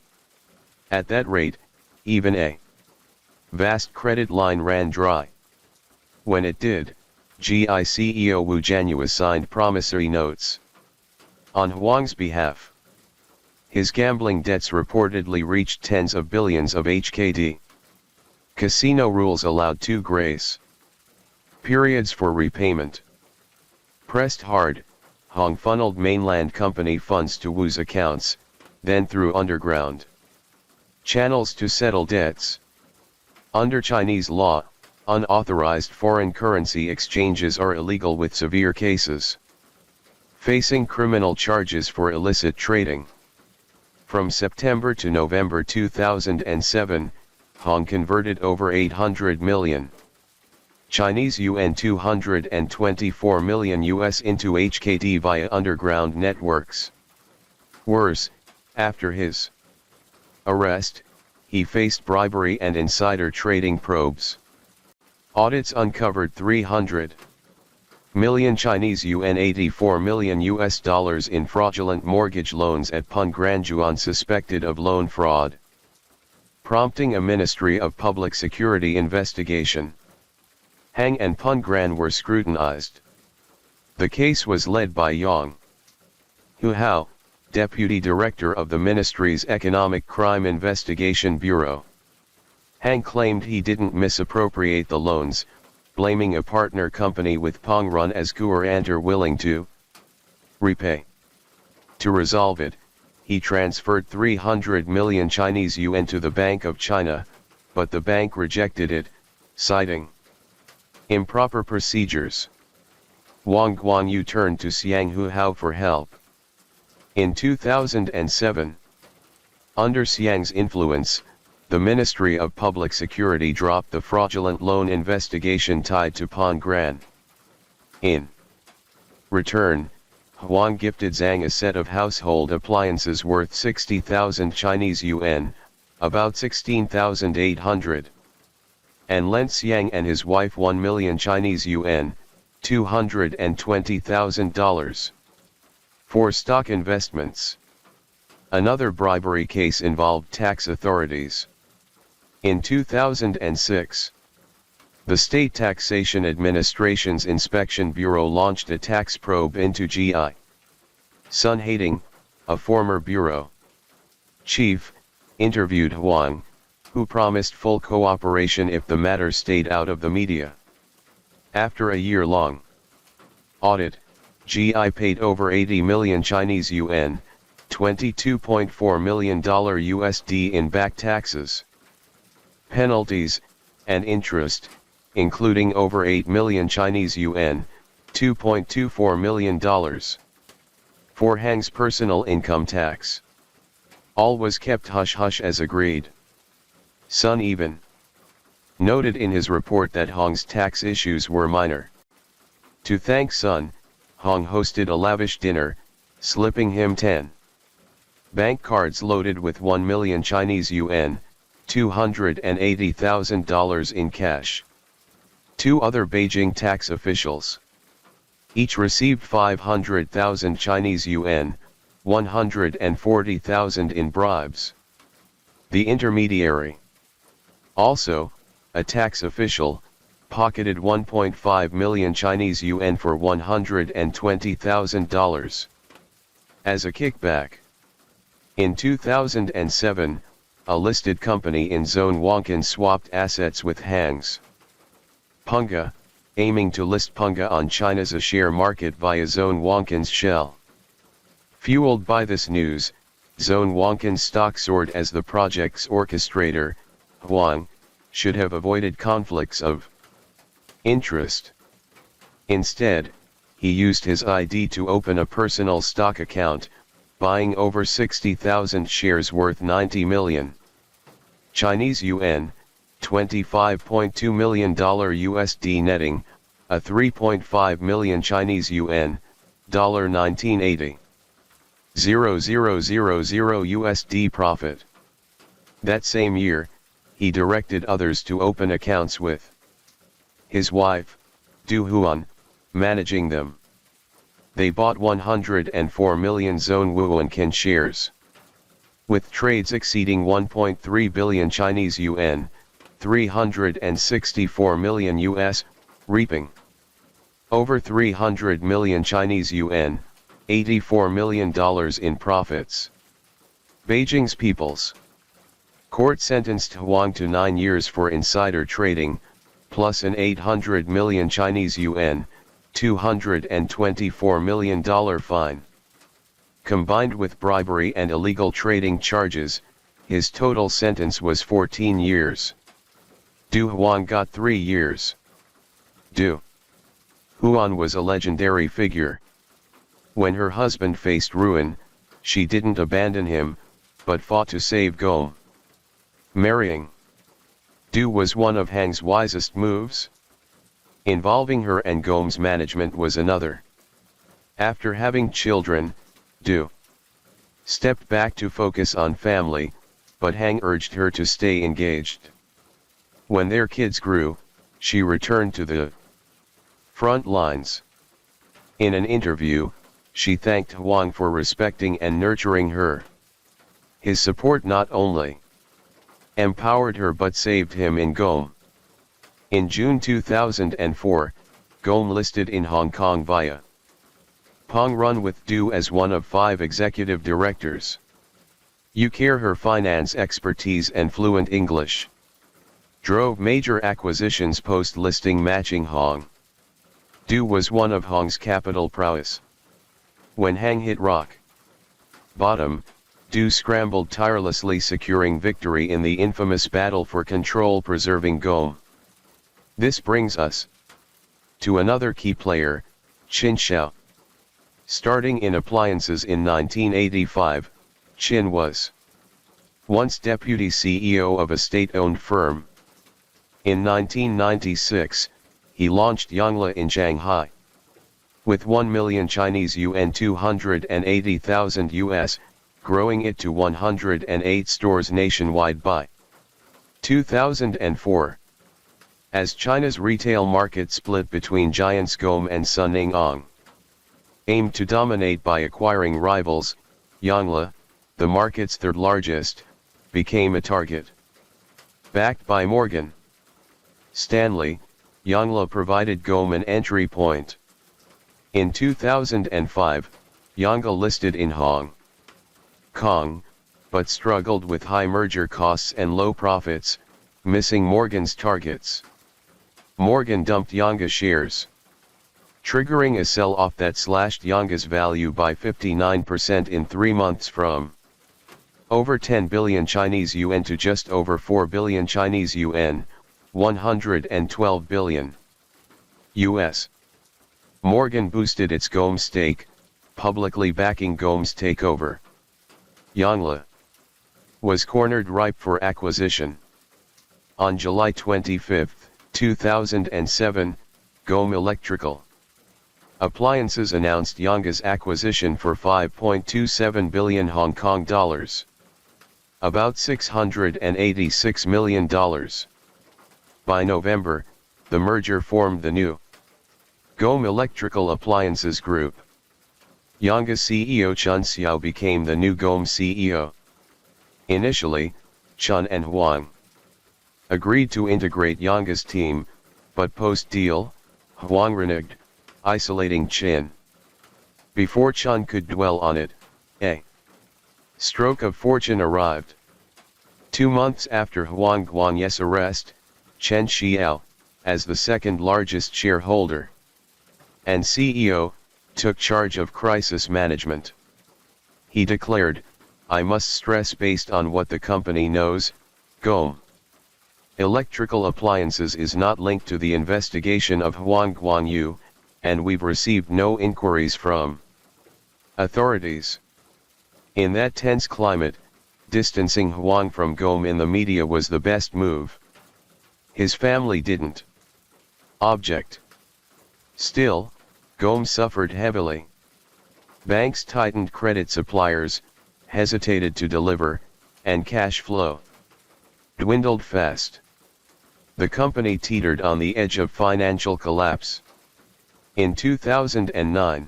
At that rate, even a vast credit line ran dry. When it did, GI CEO Wu Jianyue signed promissory notes on Huang's behalf. His gambling debts reportedly reached tens of billions of HKD. Casino rules allowed 2 grace periods for repayment. Pressed hard, Hong funneled mainland company funds to Wu's accounts, then through underground channels to settle debts. Under Chinese law, unauthorized foreign currency exchanges are illegal with severe cases facing criminal charges for illicit trading. From September to November 2007, Hong converted over 800 million Chinese yuan 224 million US into HKD via underground networks. Worse, after his arrest, he faced bribery and insider trading probes. Audits uncovered 300 million Chinese yuan 84 million US dollars in fraudulent mortgage loans at Peng Granjuan suspected of loan fraud, prompting a Ministry of Public Security investigation. Hang and Peng Gran were scrutinized. The case was led by Yang Hu Hao, Deputy Director of the Ministry's Economic Crime Investigation Bureau. Hang claimed he didn't misappropriate the loans, blaming a partner company with Peng Run as guarantor willing to repay. To resolve it, he transferred 300 million Chinese yuan to the Bank of China, but the bank rejected it, citing improper procedures. Wang Guangyu turned to Xiang Huhao for help. In 2007, under Xiang's influence, the Ministry of Public Security dropped the fraudulent loan investigation tied to Peng Gran. In return, Huang gifted Zhang a set of household appliances worth 60,000 Chinese yuan, about 16,800, and lent Xiang and his wife 1 million Chinese yuan, $220,000, for stock investments. Another bribery case involved tax authorities. In 2006, the State Taxation Administration's Inspection Bureau launched a tax probe into G.I. Sun Hating, a former bureau chief, interviewed Huang, who promised full cooperation if the matter stayed out of the media. After a year-long audit, G.I. paid over 80 million Chinese yuan, $22.4 million USD in back taxes, penalties, and interest, including over 8 million Chinese yuan, $2.24 million, for Hang's personal income tax. All was kept hush-hush as agreed. Sun even noted in his report that Hong's tax issues were minor. To thank Sun, Hong hosted a lavish dinner, slipping him 10 bank cards loaded with 1 million Chinese yuan, $280,000 in cash. Two other Beijing tax officials each received 500,000 Chinese yuan, 140,000 in bribes. The intermediary, also a tax official, pocketed 1.5 million Chinese yuan for $120,000 as a kickback. In 2007, a listed company in Zone Wonkin swapped assets with Hang's Punga, aiming to list Punga on China's A share market via Zone Wonkin's shell. Fueled by this news, Zone Wonkin's stock soared as the project's orchestrator, Huang, should have avoided conflicts of interest. Instead, he used his ID to open a personal stock account, buying over 60,000 shares worth 90 million Chinese yuan, $25.2 million USD netting, a 3.5 million Chinese yuan, $1980,000 USD profit. That same year, he directed others to open accounts with his wife, Du Huan, managing them. They bought 104 million Zone Wuankin shares, with trades exceeding 1.3 billion Chinese yuan, 364 million US, reaping over 300 million Chinese yuan, $84 million in profits. Beijing's People's Court sentenced Huang to 9 years for insider trading, plus an 800 million Chinese yuan, $224 million fine. Combined with bribery and illegal trading charges, his total sentence was 14 years. Du Huan got 3 years. Du Huan was a legendary figure. When her husband faced ruin, she didn't abandon him, but fought to save Gome. Marrying Du was one of Hang's wisest moves. Involving her and Gome's management was another. After having children, Du stepped back to focus on family, but Hang urged her to stay engaged. When their kids grew, she returned to the front lines. In an interview, she thanked Huang for respecting and nurturing her. His support not only empowered her but saved him in GOM. In June 2004, GOM listed in Hong Kong via Pong Run with Du as one of 5 executive directors. You care her finance expertise and fluent English drove major acquisitions post-listing matching Hong. Du was one of Hong's capital prowess. When Hang hit rock bottom, Du scrambled tirelessly securing victory in the infamous battle for control preserving GOM. This brings us to another key player, Qin Xiao. Starting in appliances in 1985, Qin was once deputy CEO of a state-owned firm. In 1996, he launched Yongla in Shanghai. With 1 million Chinese yuan $280,000 US, growing it to 108 stores nationwide by 2004. As China's retail market split between giants GOM and Sunningong aimed to dominate by acquiring rivals, Yongla, the market's third largest, became a target. Backed by Morgan Stanley, Yongla provided GOM an entry point. In 2005, Yongla listed in Hong Kong, but struggled with high merger costs and low profits, missing Morgan's targets. Morgan dumped Yongla shares, triggering a sell-off that slashed Yongla's value by 59% in 3 months from over 10 billion Chinese yuan to just over 4 billion Chinese yuan, 112 billion US. Morgan boosted its GOM stake, publicly backing GOM's takeover. Yongla was cornered ripe for acquisition. On July 25, 2007, GOM Electrical Appliances announced Yongla's acquisition for 5.27 billion Hong Kong dollars. About $686 million. By November, the merger formed the new GOM Electrical Appliances Group. Yongla CEO Chen Xiao became the new GOM CEO. Initially, Chen and Huang agreed to integrate Yongla's team, but post-deal, Huang reneged, isolating Chen. Before Chen could dwell on it, a stroke of fortune arrived. 2 months after Huang Guangye's arrest, Chen Xiao, as the second largest shareholder and CEO, took charge of crisis management. He declared, "I must stress based on what the company knows, GOM Electrical Appliances is not linked to the investigation of Huang Guangyu, and we've received no inquiries from authorities." In that tense climate, distancing Huang from GOM in the media was the best move. His family didn't object. Still, GOM suffered heavily. Banks tightened credit, suppliers hesitated to deliver, and cash flow dwindled fast. The company teetered on the edge of financial collapse. In 2009,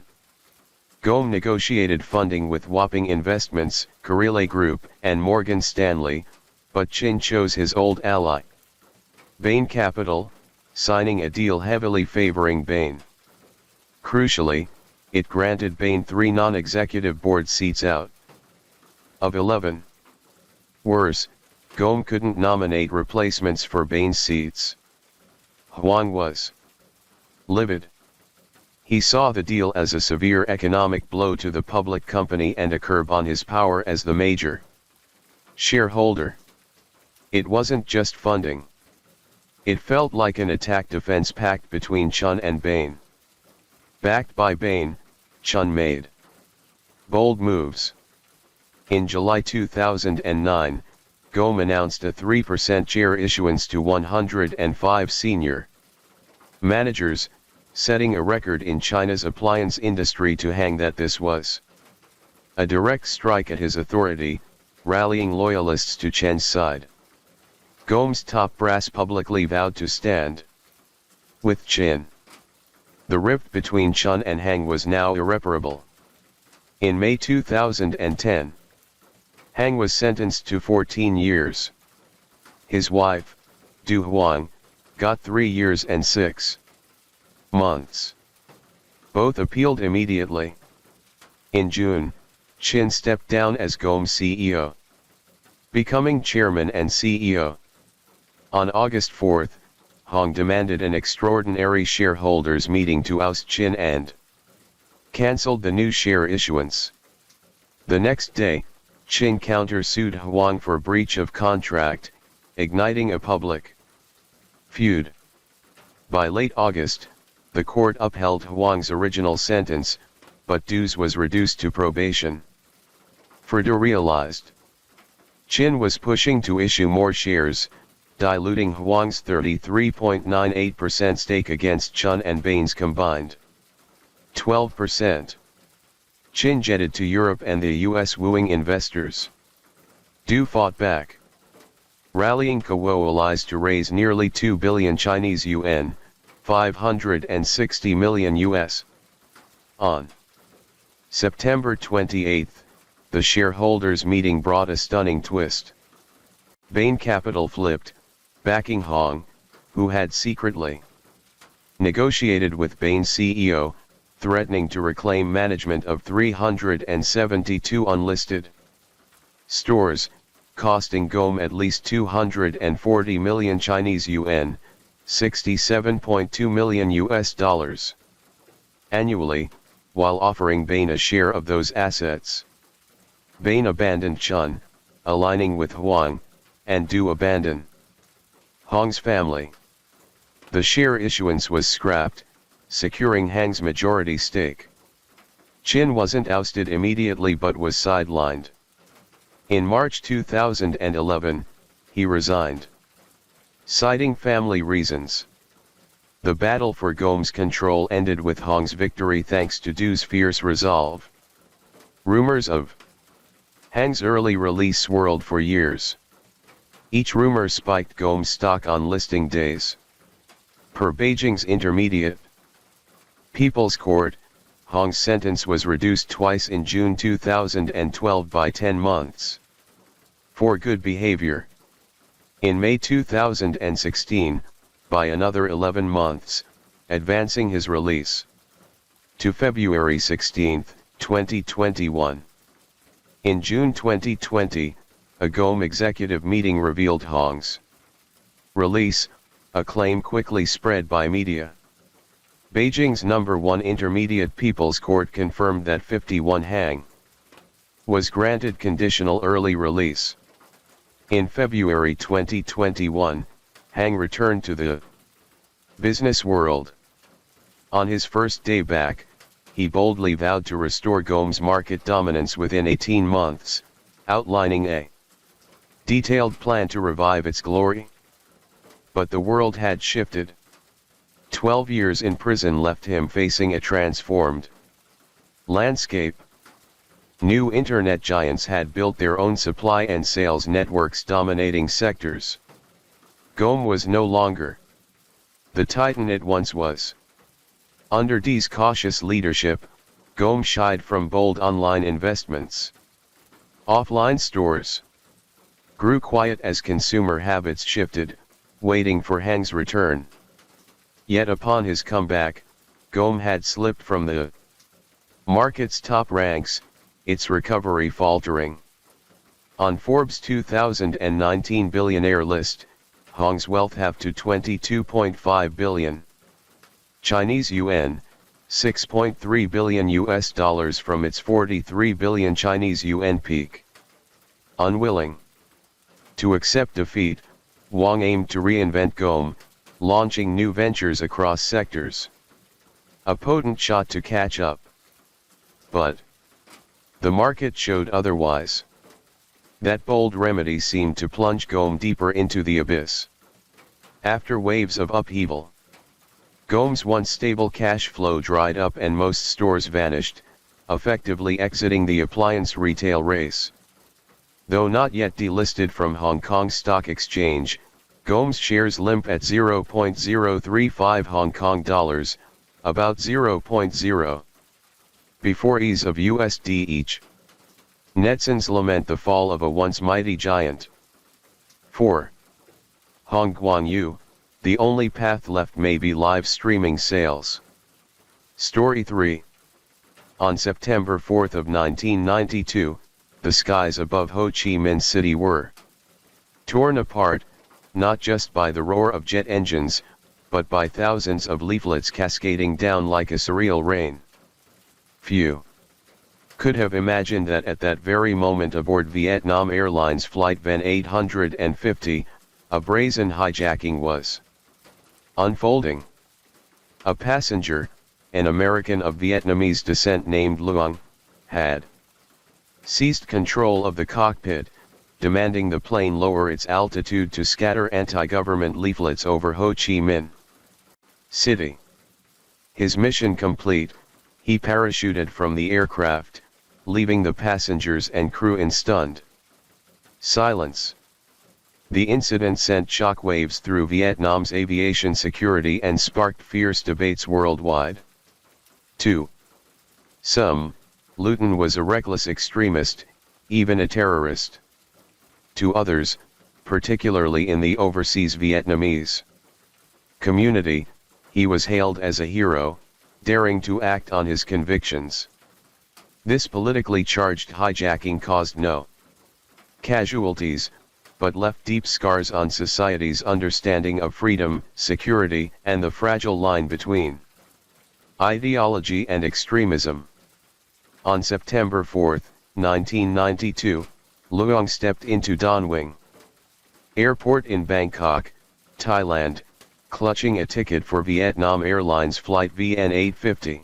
GOM negotiated funding with Wapping Investments, Carille Group, and Morgan Stanley, but Qin chose his old ally, Bain Capital, signing a deal heavily favoring Bain. Crucially, it granted Bain 3 non-executive board seats out of 11. Worse, GOM couldn't nominate replacements for Bain's seats. Huang was livid. He saw the deal as a severe economic blow to the public company and a curb on his power as the major shareholder. It wasn't just funding. It felt like an attack defense pact between Chen and Bain. Backed by Bain, Chen made bold moves. In July 2009, GOM announced a 3% share issuance to 105 senior managers, setting a record in China's appliance industry to Hang that this was a direct strike at his authority, rallying loyalists to Chen's side. GOM's top brass publicly vowed to stand with Chen. The rift between Chun and Hang was now irreparable. In May 2010, Hang was sentenced to 14 years. His wife, Du Huang, got 3 years and 6 months. Both appealed immediately. In June, Chin stepped down as GOM's CEO, becoming chairman and CEO. On August 4, Hong demanded an extraordinary shareholders meeting to oust Chin and cancelled the new share issuance. The next day, Chin countersued Huang for breach of contract, igniting a public feud. By late August, the court upheld Huang's original sentence, but Du's was reduced to probation. Further realized, Chin was pushing to issue more shares, diluting Huang's 33.98% stake against Chun and Bain's combined 12%. Chin jetted to Europe and the US wooing investors. Du fought back, rallying coalitions to raise nearly 2 billion Chinese yuan, 560 million US. On September 28, the shareholders' meeting brought a stunning twist. Bain Capital flipped, backing Hong, who had secretly negotiated with Bain's CEO, threatening to reclaim management of 372 unlisted stores, costing GOM at least 240 million Chinese yuan, $67.2 million US dollars annually, while offering Bain a share of those assets. Bain abandoned Chun, aligning with Huang, and Du abandoned Hong's family. The share issuance was scrapped, securing Hang's majority stake. Chin wasn't ousted immediately but was sidelined. In March 2011, he resigned, citing family reasons. The battle for GOM's control ended with Hong's victory thanks to Du's fierce resolve. Rumors of Hang's early release swirled for years. Each rumor spiked GOM's stock on listing days. Per Beijing's Intermediate People's Court, Hong's sentence was reduced twice in June 2012 by 10 months for good behavior. In May 2016, by another 11 months, advancing his release to February 16, 2021. In June 2020, a GOM executive meeting revealed Hong's release, a claim quickly spread by media. Beijing's #1 Intermediate People's Court confirmed that 51 Hang was granted conditional early release. In February 2021, Hang returned to the business world. On his first day back, he boldly vowed to restore GOM's market dominance within 18 months, outlining a detailed plan to revive its glory. But the world had shifted. 12 years in prison left him facing a transformed landscape. New internet giants had built their own supply and sales networks dominating sectors. GOM was no longer the titan it once was. Under D's cautious leadership, GOM shied from bold online investments. Offline stores grew quiet as consumer habits shifted, waiting for Hang's return. Yet upon his comeback, GOM had slipped from the market's top ranks, its recovery faltering. On Forbes' 2019 billionaire list, Hong's wealth halved to 22.5 billion Chinese yuan, $6.3 billion US dollars from its 43 billion Chinese yuan peak. Unwilling to accept defeat, Wang aimed to reinvent GOM, launching new ventures across sectors. A potent shot to catch up. But the market showed otherwise. That bold remedy seemed to plunge GOM deeper into the abyss. After waves of upheaval, GOM's once stable cash flow dried up and most stores vanished, effectively exiting the appliance retail race. Though not yet delisted from Hong Kong Stock Exchange, GOM's shares limp at 0.035 Hong Kong dollars, about 0.0. Before of USD each. Netizens lament the fall of a once mighty giant. 4. Hongguan the only path left may be live streaming sales. Story 3. On September 4 of 1992, the skies above Ho Chi Minh City were torn apart, not just by the roar of jet engines, but by thousands of leaflets cascading down like a surreal rain. Few could have imagined that at that very moment aboard Vietnam Airlines Flight VN 850, a brazen hijacking was unfolding. A passenger, an American of Vietnamese descent named Luong, had seized control of the cockpit, demanding the plane lower its altitude to scatter anti-government leaflets over Ho Chi Minh City. His mission complete, he parachuted from the aircraft, leaving the passengers and crew in stunned silence. The incident sent shockwaves through Vietnam's aviation security and sparked fierce debates worldwide. 2. Some, Luton was a reckless extremist, even a terrorist. To others, particularly in the overseas Vietnamese community, he was hailed as a hero, daring to act on his convictions. This politically charged hijacking caused no casualties, but left deep scars on society's understanding of freedom, security, and the fragile line between ideology and extremism. On September 4, 1992, Luong stepped into Don Mueang Airport in Bangkok, Thailand, clutching a ticket for Vietnam Airlines Flight VN 850.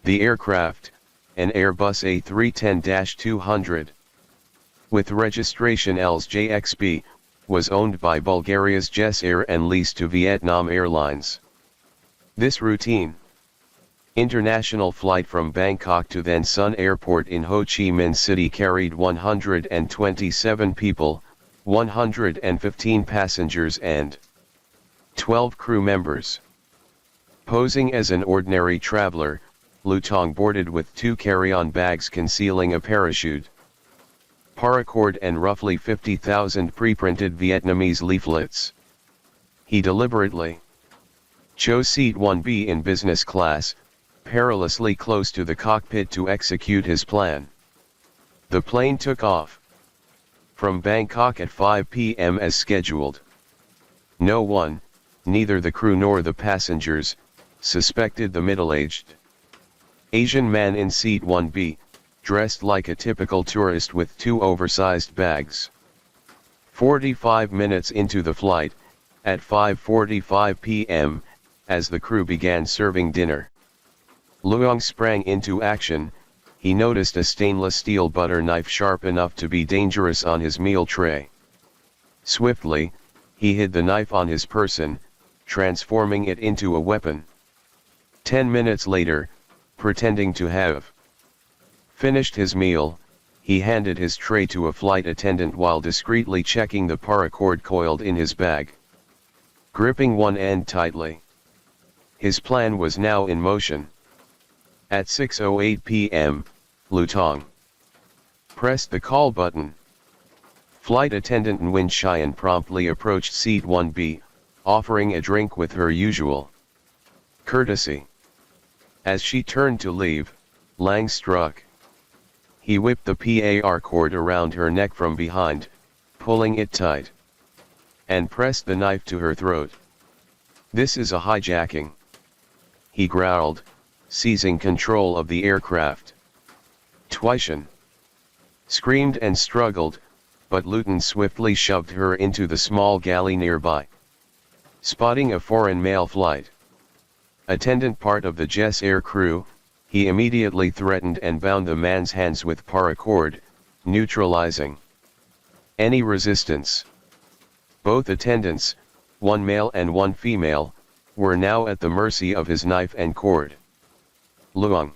The aircraft, an Airbus A310-200, with registration LSJXB, was owned by Bulgaria's Jes Air and leased to Vietnam Airlines. This routine international flight from Bangkok to then Sun Airport in Ho Chi Minh City carried 127 people, 115 passengers and 12 crew members. Posing as an ordinary traveler, Luong boarded with 2 carry-on bags concealing a parachute, paracord and roughly 50,000 pre-printed Vietnamese leaflets. He deliberately chose seat 1B in business class, perilously close to the cockpit to execute his plan. The plane took off from Bangkok at 5 p.m. as scheduled. No one, neither the crew nor the passengers, suspected the middle-aged Asian man in seat 1B, dressed like a typical tourist with 2 oversized bags. 45 minutes into the flight, at 5:45 p.m., as the crew began serving dinner, Luong sprang into action. He noticed a stainless steel butter knife sharp enough to be dangerous on his meal tray. Swiftly, he hid the knife on his person, transforming it into a weapon. 10 minutes later, pretending to have finished his meal, he handed his tray to a flight attendant while discreetly checking the paracord coiled in his bag, gripping one end tightly. His plan was now in motion. At 6:08 p.m., Luong pressed the call button. Flight attendant Nguyen Chien promptly approached seat 1B, offering a drink with her usual courtesy. As she turned to leave, Lang struck. He whipped the PAR cord around her neck from behind, pulling it tight, and pressed the knife to her throat. "This is a hijacking," he growled, seizing control of the aircraft. Twishan screamed and struggled, but Luton swiftly shoved her into the small galley nearby. Spotting a foreign mail flight attendant part of the Jes Air crew, he immediately threatened and bound the man's hands with paracord, neutralizing any resistance. Both attendants, one male and one female, were now at the mercy of his knife and cord. Luong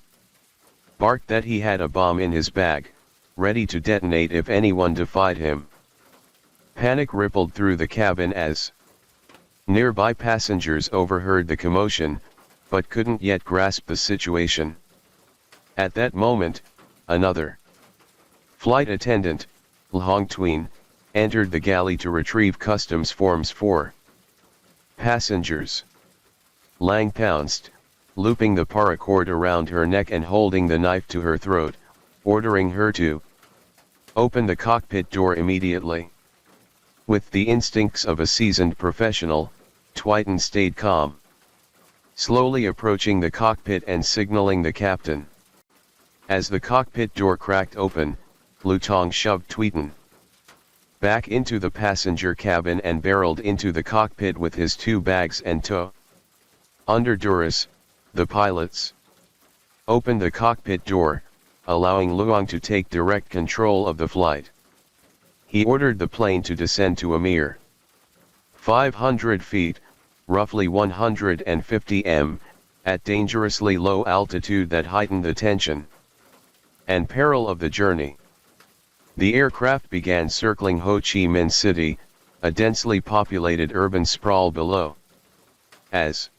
barked that he had a bomb in his bag, ready to detonate if anyone defied him. Panic rippled through the cabin as nearby passengers overheard the commotion, but couldn't yet grasp the situation. At that moment, another flight attendant, Long Tween, entered the galley to retrieve customs forms for passengers. Lang pounced, looping the paracord around her neck and holding the knife to her throat, ordering her to open the cockpit door immediately. With the instincts of a seasoned professional, Twyton stayed calm, slowly approaching the cockpit and signaling the captain. As the cockpit door cracked open, Lutong shoved Twyton back into the passenger cabin and barreled into the cockpit with his 2 bags and tow. Under duress, the pilots opened the cockpit door, allowing Luong to take direct control of the flight. He ordered the plane to descend to a mere 500 feet, roughly 150 m, at dangerously low altitude that heightened the tension and peril of the journey. The aircraft began circling Ho Chi Minh City, a densely populated urban sprawl below. As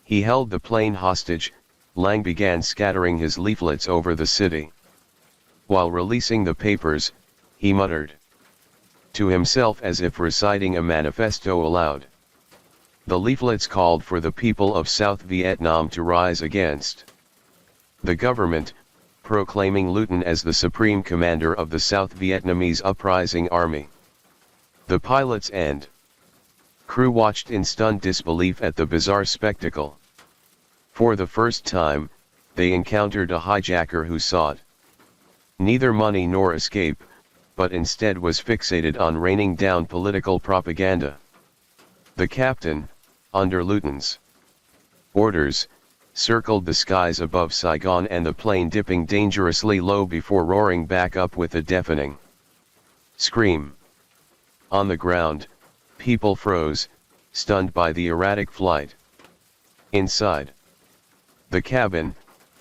he held the plane hostage, Lang began scattering his leaflets over the city. While releasing the papers, he muttered to himself as if reciting a manifesto aloud. The leaflets called for the people of South Vietnam to rise against the government, proclaiming Luton as the supreme commander of the South Vietnamese uprising army. The pilots and crew watched in stunned disbelief at the bizarre spectacle. For the first time, they encountered a hijacker who sought neither money nor escape, but instead was fixated on raining down political propaganda. The captain, under Luton's orders, circled the skies above Saigon and the plane dipping dangerously low before roaring back up with a deafening scream. On the ground, people froze, stunned by the erratic flight. Inside the cabin,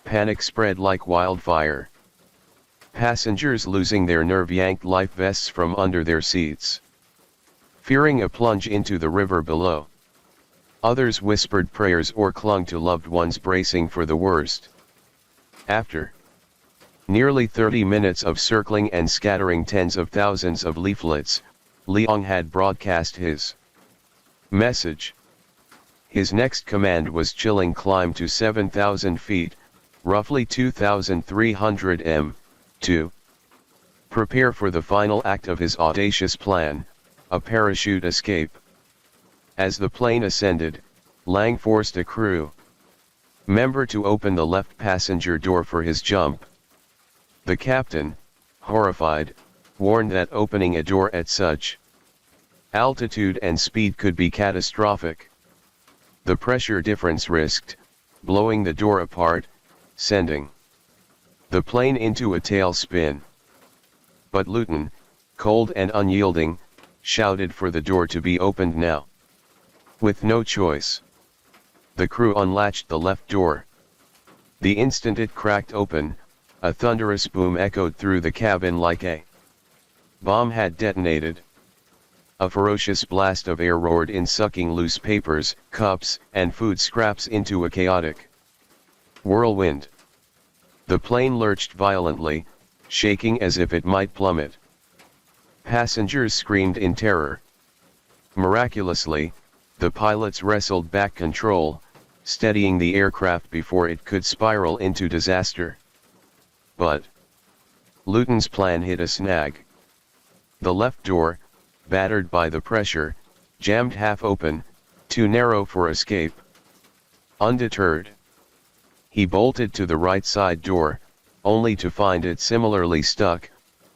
panic spread like wildfire. Passengers losing their nerve yanked life vests from under their seats, fearing a plunge into the river below. Others whispered prayers or clung to loved ones bracing for the worst. After nearly 30 minutes of circling and scattering tens of thousands of leaflets, Leong had broadcast his message. His next command was chilling climb to 7,000 feet, roughly 2,300 m, to prepare for the final act of his audacious plan, a parachute escape. As the plane ascended, Lang forced a crew member to open the left passenger door for his jump. The captain, horrified, warned that opening a door at such altitude and speed could be catastrophic. The pressure difference risked blowing the door apart, sending the plane into a tailspin. But Luton, cold and unyielding, shouted for the door to be opened now. With no choice, the crew unlatched the left door. The instant it cracked open, a thunderous boom echoed through the cabin like a bomb had detonated. A ferocious blast of air roared in, sucking loose papers, cups, and food scraps into a chaotic whirlwind. The plane lurched violently, shaking as if it might plummet. Passengers screamed in terror. Miraculously, the pilots wrestled back control, steadying the aircraft before it could spiral into disaster. But Luton's plan hit a snag. The left door, battered by the pressure, jammed half open, too narrow for escape. Undeterred, he bolted to the right side door, only to find it similarly stuck,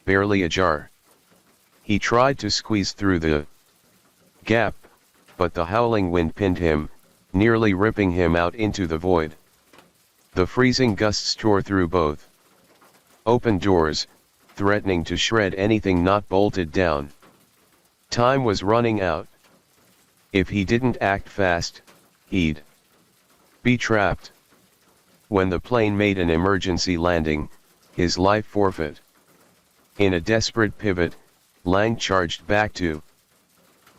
barely ajar. He tried to squeeze through the gap, but the howling wind pinned him, nearly ripping him out into the void. The freezing gusts tore through both open doors, threatening to shred anything not bolted down. Time was running out. If he didn't act fast, he'd be trapped. When the plane made an emergency landing, his life forfeit. In a desperate pivot, Lang charged back to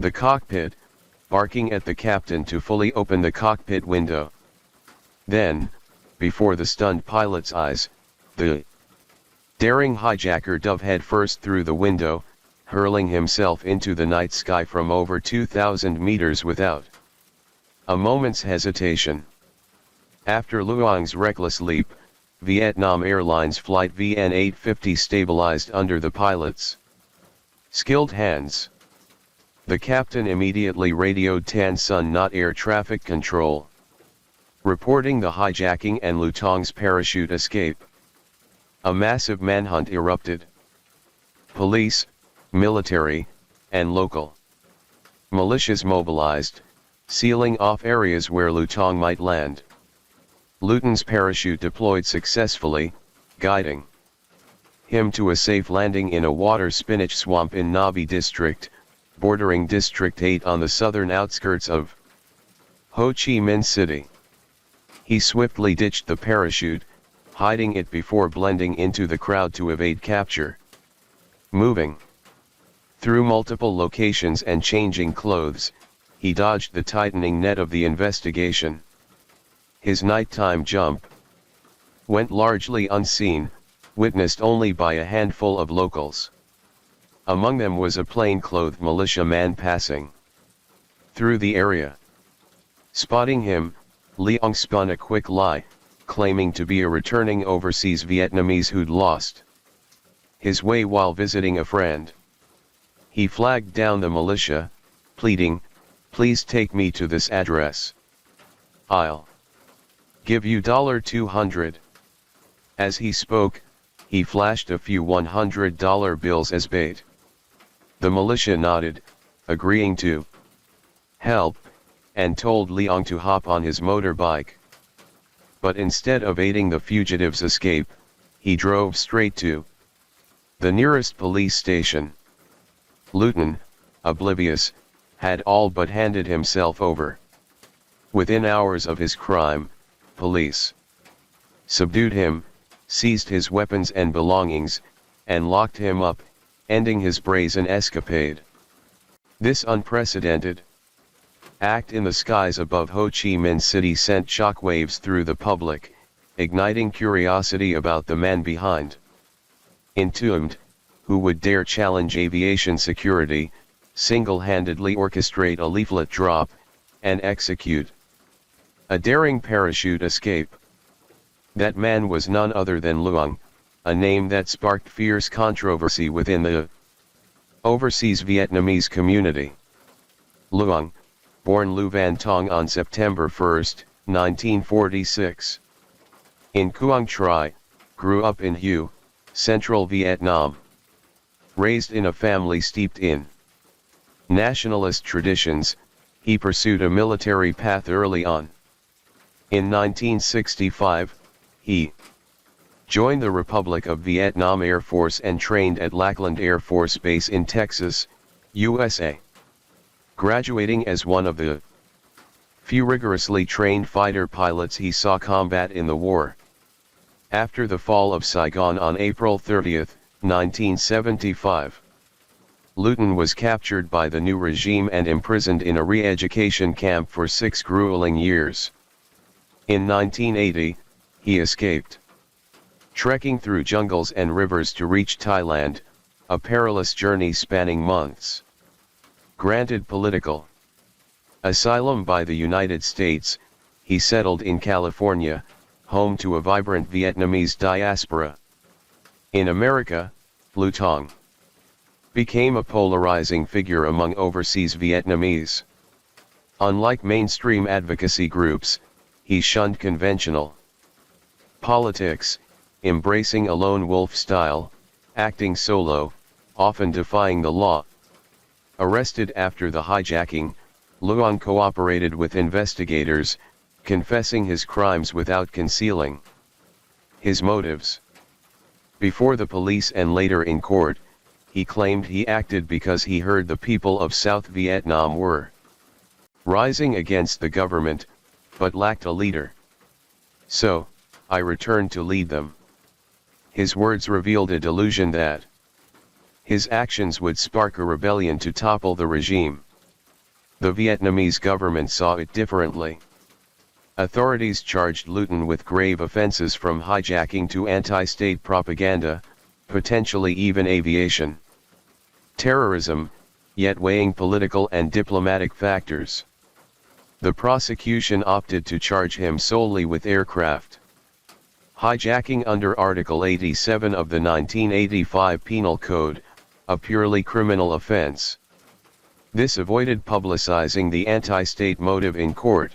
the cockpit, barking at the captain to fully open the cockpit window. Then, before the stunned pilot's eyes, the daring hijacker dove headfirst through the window, hurling himself into the night sky from over 2,000 meters without a moment's hesitation. After Luang's reckless leap, Vietnam Airlines Flight VN850 stabilized under the pilot's skilled hands. The captain immediately radioed Tan Son Not Air Traffic Control, reporting the hijacking and Lutong's parachute escape. A massive manhunt erupted. Police, military, and local militias mobilized, sealing off areas where Lutong might land. Luton's parachute deployed successfully, guiding him to a safe landing in a water spinach swamp in Nha District, bordering District 8 on the southern outskirts of Ho Chi Minh City. He swiftly ditched the parachute, hiding it before blending into the crowd to evade capture. Moving through multiple locations and changing clothes, he dodged the tightening net of the investigation. His nighttime jump went largely unseen, witnessed only by a handful of locals. Among them was a plainclothed militiaman passing through the area. Spotting him, Leong spun a quick lie, claiming to be a returning overseas Vietnamese who'd lost his way while visiting a friend. He flagged down the militia, pleading, "Please take me to this address. I'll give you $200. As he spoke, he flashed a few $100 bills as bait. The militia nodded, agreeing to help, and told Leong to hop on his motorbike. But instead of aiding the fugitive's escape, he drove straight to the nearest police station. Luton, oblivious, had all but handed himself over. Within hours of his crime, police subdued him, seized his weapons and belongings, and locked him up, ending his brazen escapade. This unprecedented act in the skies above Ho Chi Minh City sent shockwaves through the public, igniting curiosity about the man behind. Entombed, who would dare challenge aviation security, single-handedly orchestrate a leaflet drop, and execute a daring parachute escape? That man was none other than Luong, a name that sparked fierce controversy within the overseas Vietnamese community. Luong, born Lu Van Tong on September 1, 1946. In Quang Tri, grew up in Hue, Central Vietnam. Raised in a family steeped in nationalist traditions, he pursued a military path early on. In 1965, he joined the Republic of Vietnam Air Force and trained at Lackland Air Force Base in Texas, USA. Graduating as one of the few rigorously trained fighter pilots he saw combat in the war. After the fall of Saigon on April 30, 1975, Luton was captured by the new regime and imprisoned in a re-education camp for 6 grueling years. In 1980, he escaped, trekking through jungles and rivers to reach Thailand, a perilous journey spanning months. Granted political asylum by the United States, he settled in California, home to a vibrant Vietnamese diaspora. In America, Lutong became a polarizing figure among overseas Vietnamese. Unlike mainstream advocacy groups, he shunned conventional politics, embracing a lone wolf style, acting solo, often defying the law. Arrested after the hijacking, Luong cooperated with investigators, confessing his crimes without concealing his motives. Before the police and later in court, he claimed he acted because he heard the people of South Vietnam were rising against the government, but lacked a leader. So, I returned to lead them. His words revealed a delusion that his actions would spark a rebellion to topple the regime. The Vietnamese government saw it differently. Authorities charged Luton with grave offenses from hijacking to anti-state propaganda, potentially even aviation terrorism, yet weighing political and diplomatic factors. The prosecution opted to charge him solely with aircraft hijacking under Article 87 of the 1985 Penal Code, a purely criminal offense. This avoided publicizing the anti-state motive in court.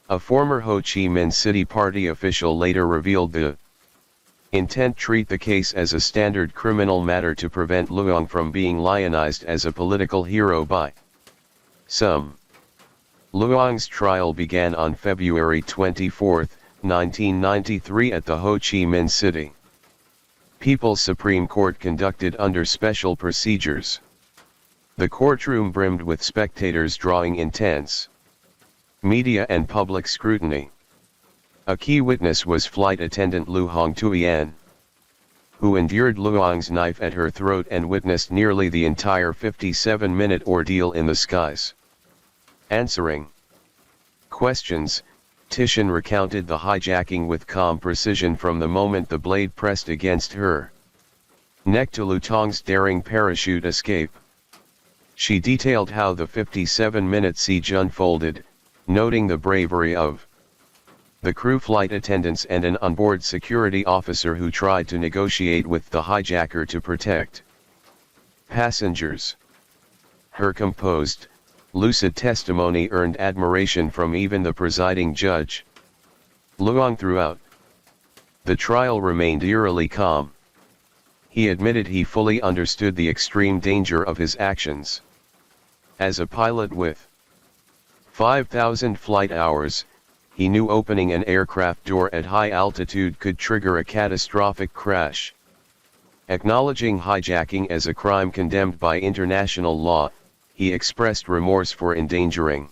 A former Ho Chi Minh City Party official later revealed the intent treat the case as a standard criminal matter to prevent Luong from being lionized as a political hero by some. Luong's trial began on February 24, 1993 at the Ho Chi Minh City People's Supreme Court conducted under special procedures. The courtroom brimmed with spectators drawing intense media and public scrutiny. A key witness was flight attendant Lu Hong Tuyen, who endured Luong's knife at her throat and witnessed nearly the entire 57-minute ordeal in the skies. Answering questions, Tishan recounted the hijacking with calm precision from the moment the blade pressed against her neck to Lutong's daring parachute escape. She detailed how the 57-minute siege unfolded, noting the bravery of the crew flight attendants and an onboard security officer who tried to negotiate with the hijacker to protect passengers. Her composed, lucid testimony earned admiration from even the presiding judge. Luong throughout the trial remained eerily calm. He admitted he fully understood the extreme danger of his actions. As a pilot with 5,000 flight hours, he knew opening an aircraft door at high altitude could trigger a catastrophic crash. Acknowledging hijacking as a crime condemned by international law, he expressed remorse for endangering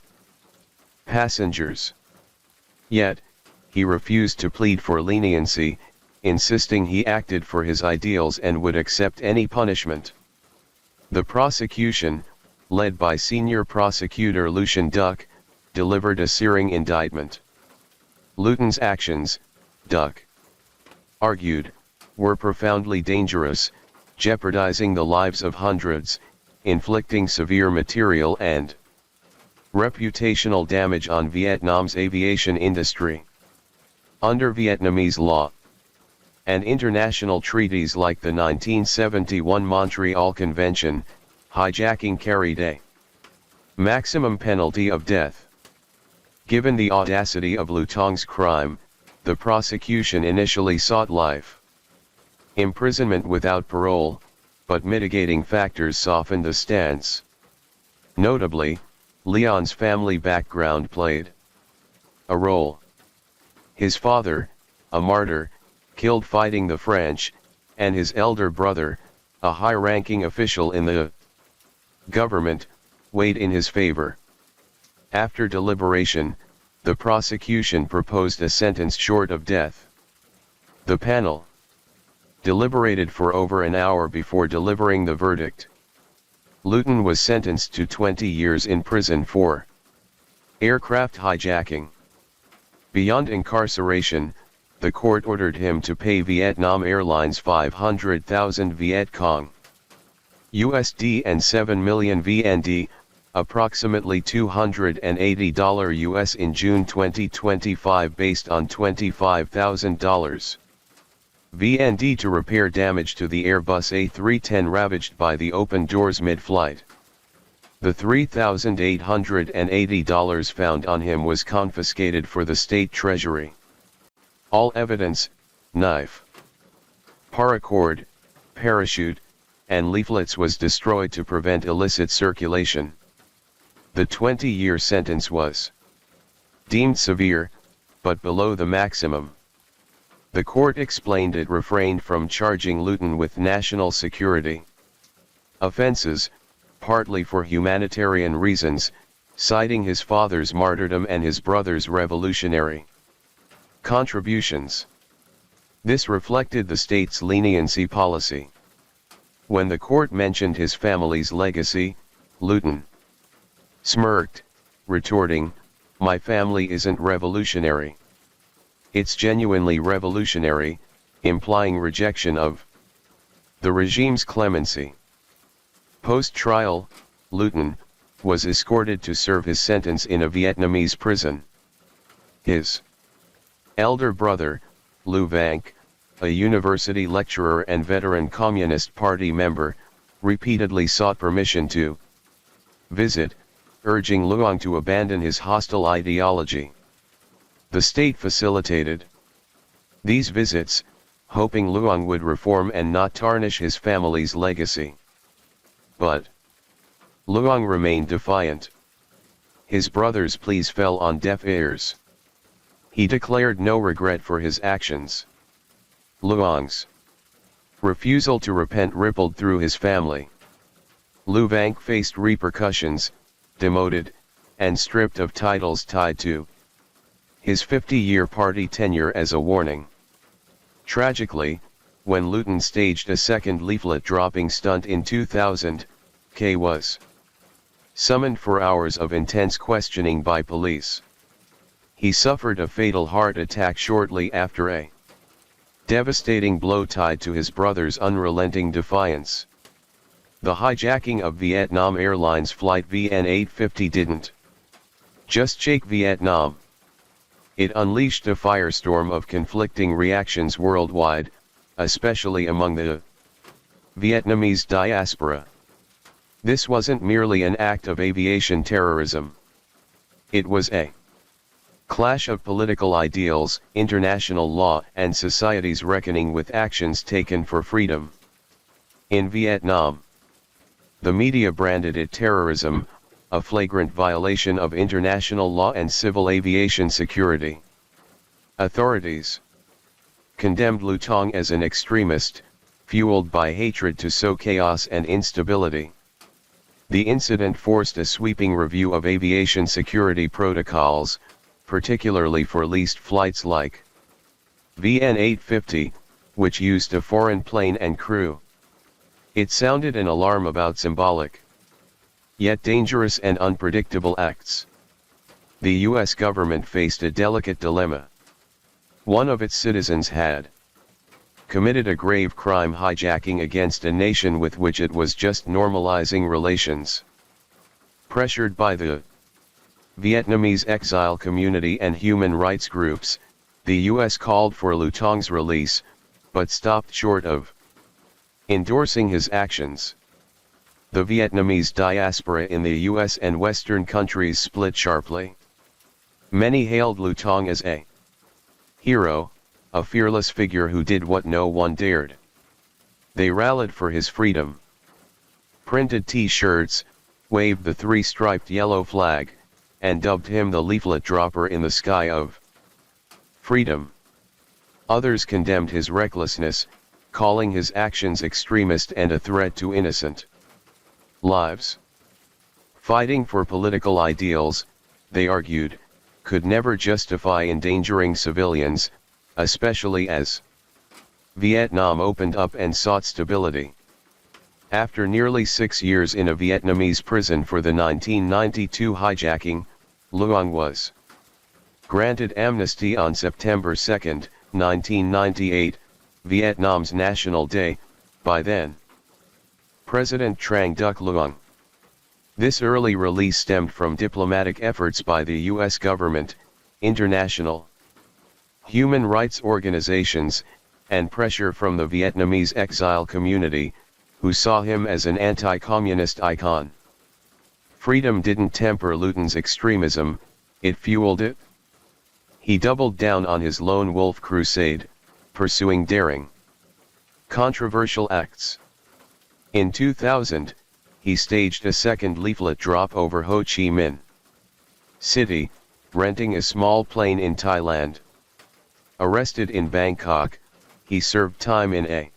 passengers. Yet, he refused to plead for leniency, insisting he acted for his ideals and would accept any punishment. The prosecution, led by senior prosecutor Lucian Duck, delivered a searing indictment. Luton's actions, Duck argued, were profoundly dangerous, jeopardizing the lives of hundreds, inflicting severe material and reputational damage on Vietnam's aviation industry. Under Vietnamese law and international treaties like the 1971 Montreal Convention, hijacking carried a maximum penalty of death. Given the audacity of Lutong's crime, the prosecution initially sought life imprisonment without parole, but mitigating factors softened the stance. Notably, Leon's family background played a role. His father, a martyr, killed fighting the French, and his elder brother, a high-ranking official in the government, weighed in his favor. After deliberation, the prosecution proposed a sentence short of death. The panel deliberated for over an hour before delivering the verdict. Luton was sentenced to 20 years in prison for aircraft hijacking. Beyond incarceration, the court ordered him to pay Vietnam Airlines 500,000 Viet Cong USD and 7 million VND, approximately $280 US in June 2025 based on $25,000 VND to repair damage to the Airbus A310 ravaged by the open doors mid-flight. The $3,880 found on him was confiscated for the state treasury. All evidence, knife, paracord, parachute, and leaflets was destroyed to prevent illicit circulation. The 20-year sentence was deemed severe, but below the maximum. The court explained it refrained from charging Luton with national security offenses, partly for humanitarian reasons, citing his father's martyrdom and his brother's revolutionary contributions. This reflected the state's leniency policy. When the court mentioned his family's legacy, Luton smirked, retorting, "My family isn't revolutionary. It's genuinely revolutionary," implying rejection of the regime's clemency. Post-trial, Luton was escorted to serve his sentence in a Vietnamese prison. His elder brother, Lu Vanc, a university lecturer and veteran Communist Party member, repeatedly sought permission to visit, urging Luong to abandon his hostile ideology. The state facilitated these visits, hoping Luong would reform and not tarnish his family's legacy. But Luong remained defiant. His brother's pleas fell on deaf ears. He declared no regret for his actions. Luong's refusal to repent rippled through his family. Lu Vanc faced repercussions, demoted, and stripped of titles tied to his 50-year party tenure as a warning. Tragically, when Luton staged a second leaflet-dropping stunt in 2000, K was summoned for hours of intense questioning by police. He suffered a fatal heart attack shortly after a devastating blow tied to his brother's unrelenting defiance. The hijacking of Vietnam Airlines flight VN850 didn't just shake Vietnam. It unleashed a firestorm of conflicting reactions worldwide, especially among the Vietnamese diaspora. This wasn't merely an act of aviation terrorism. It was a clash of political ideals, international law, and society's reckoning with actions taken for freedom. In Vietnam, the media branded it terrorism, a flagrant violation of international law and civil aviation security. Authorities condemned Lu Tong as an extremist, fueled by hatred to sow chaos and instability. The incident forced a sweeping review of aviation security protocols, particularly for leased flights like VN850, which used a foreign plane and crew. It sounded an alarm about symbolic, yet dangerous and unpredictable acts. The US government faced a delicate dilemma. One of its citizens had committed a grave crime, hijacking against a nation with which it was just normalizing relations. Pressured by the Vietnamese exile community and human rights groups, the US called for Lu Tong's release, but stopped short of endorsing his actions. The Vietnamese diaspora in the US and Western countries split sharply. Many hailed Lu Tong as a hero, a fearless figure who did what no one dared. They rallied for his freedom, printed T-shirts, waved the three-striped yellow flag, and dubbed him the leaflet dropper in the sky of freedom. Others condemned his recklessness, calling his actions extremist and a threat to innocent lives. Fighting for political ideals, they argued, could never justify endangering civilians, especially as Vietnam opened up and sought stability. After nearly 6 years in a Vietnamese prison for the 1992 hijacking, Luong was granted amnesty on September 2, 1998, Vietnam's National Day, by then President Trang Duc Luong. This early release stemmed from diplomatic efforts by the US government, international human rights organizations, and pressure from the Vietnamese exile community, who saw him as an anti-communist icon. Freedom didn't temper Luton's extremism, it fueled it. He doubled down on his lone wolf crusade, pursuing daring, controversial acts. In 2000, he staged a second leaflet drop over Ho Chi Minh City, renting a small plane in Thailand. Arrested in Bangkok, he served time in a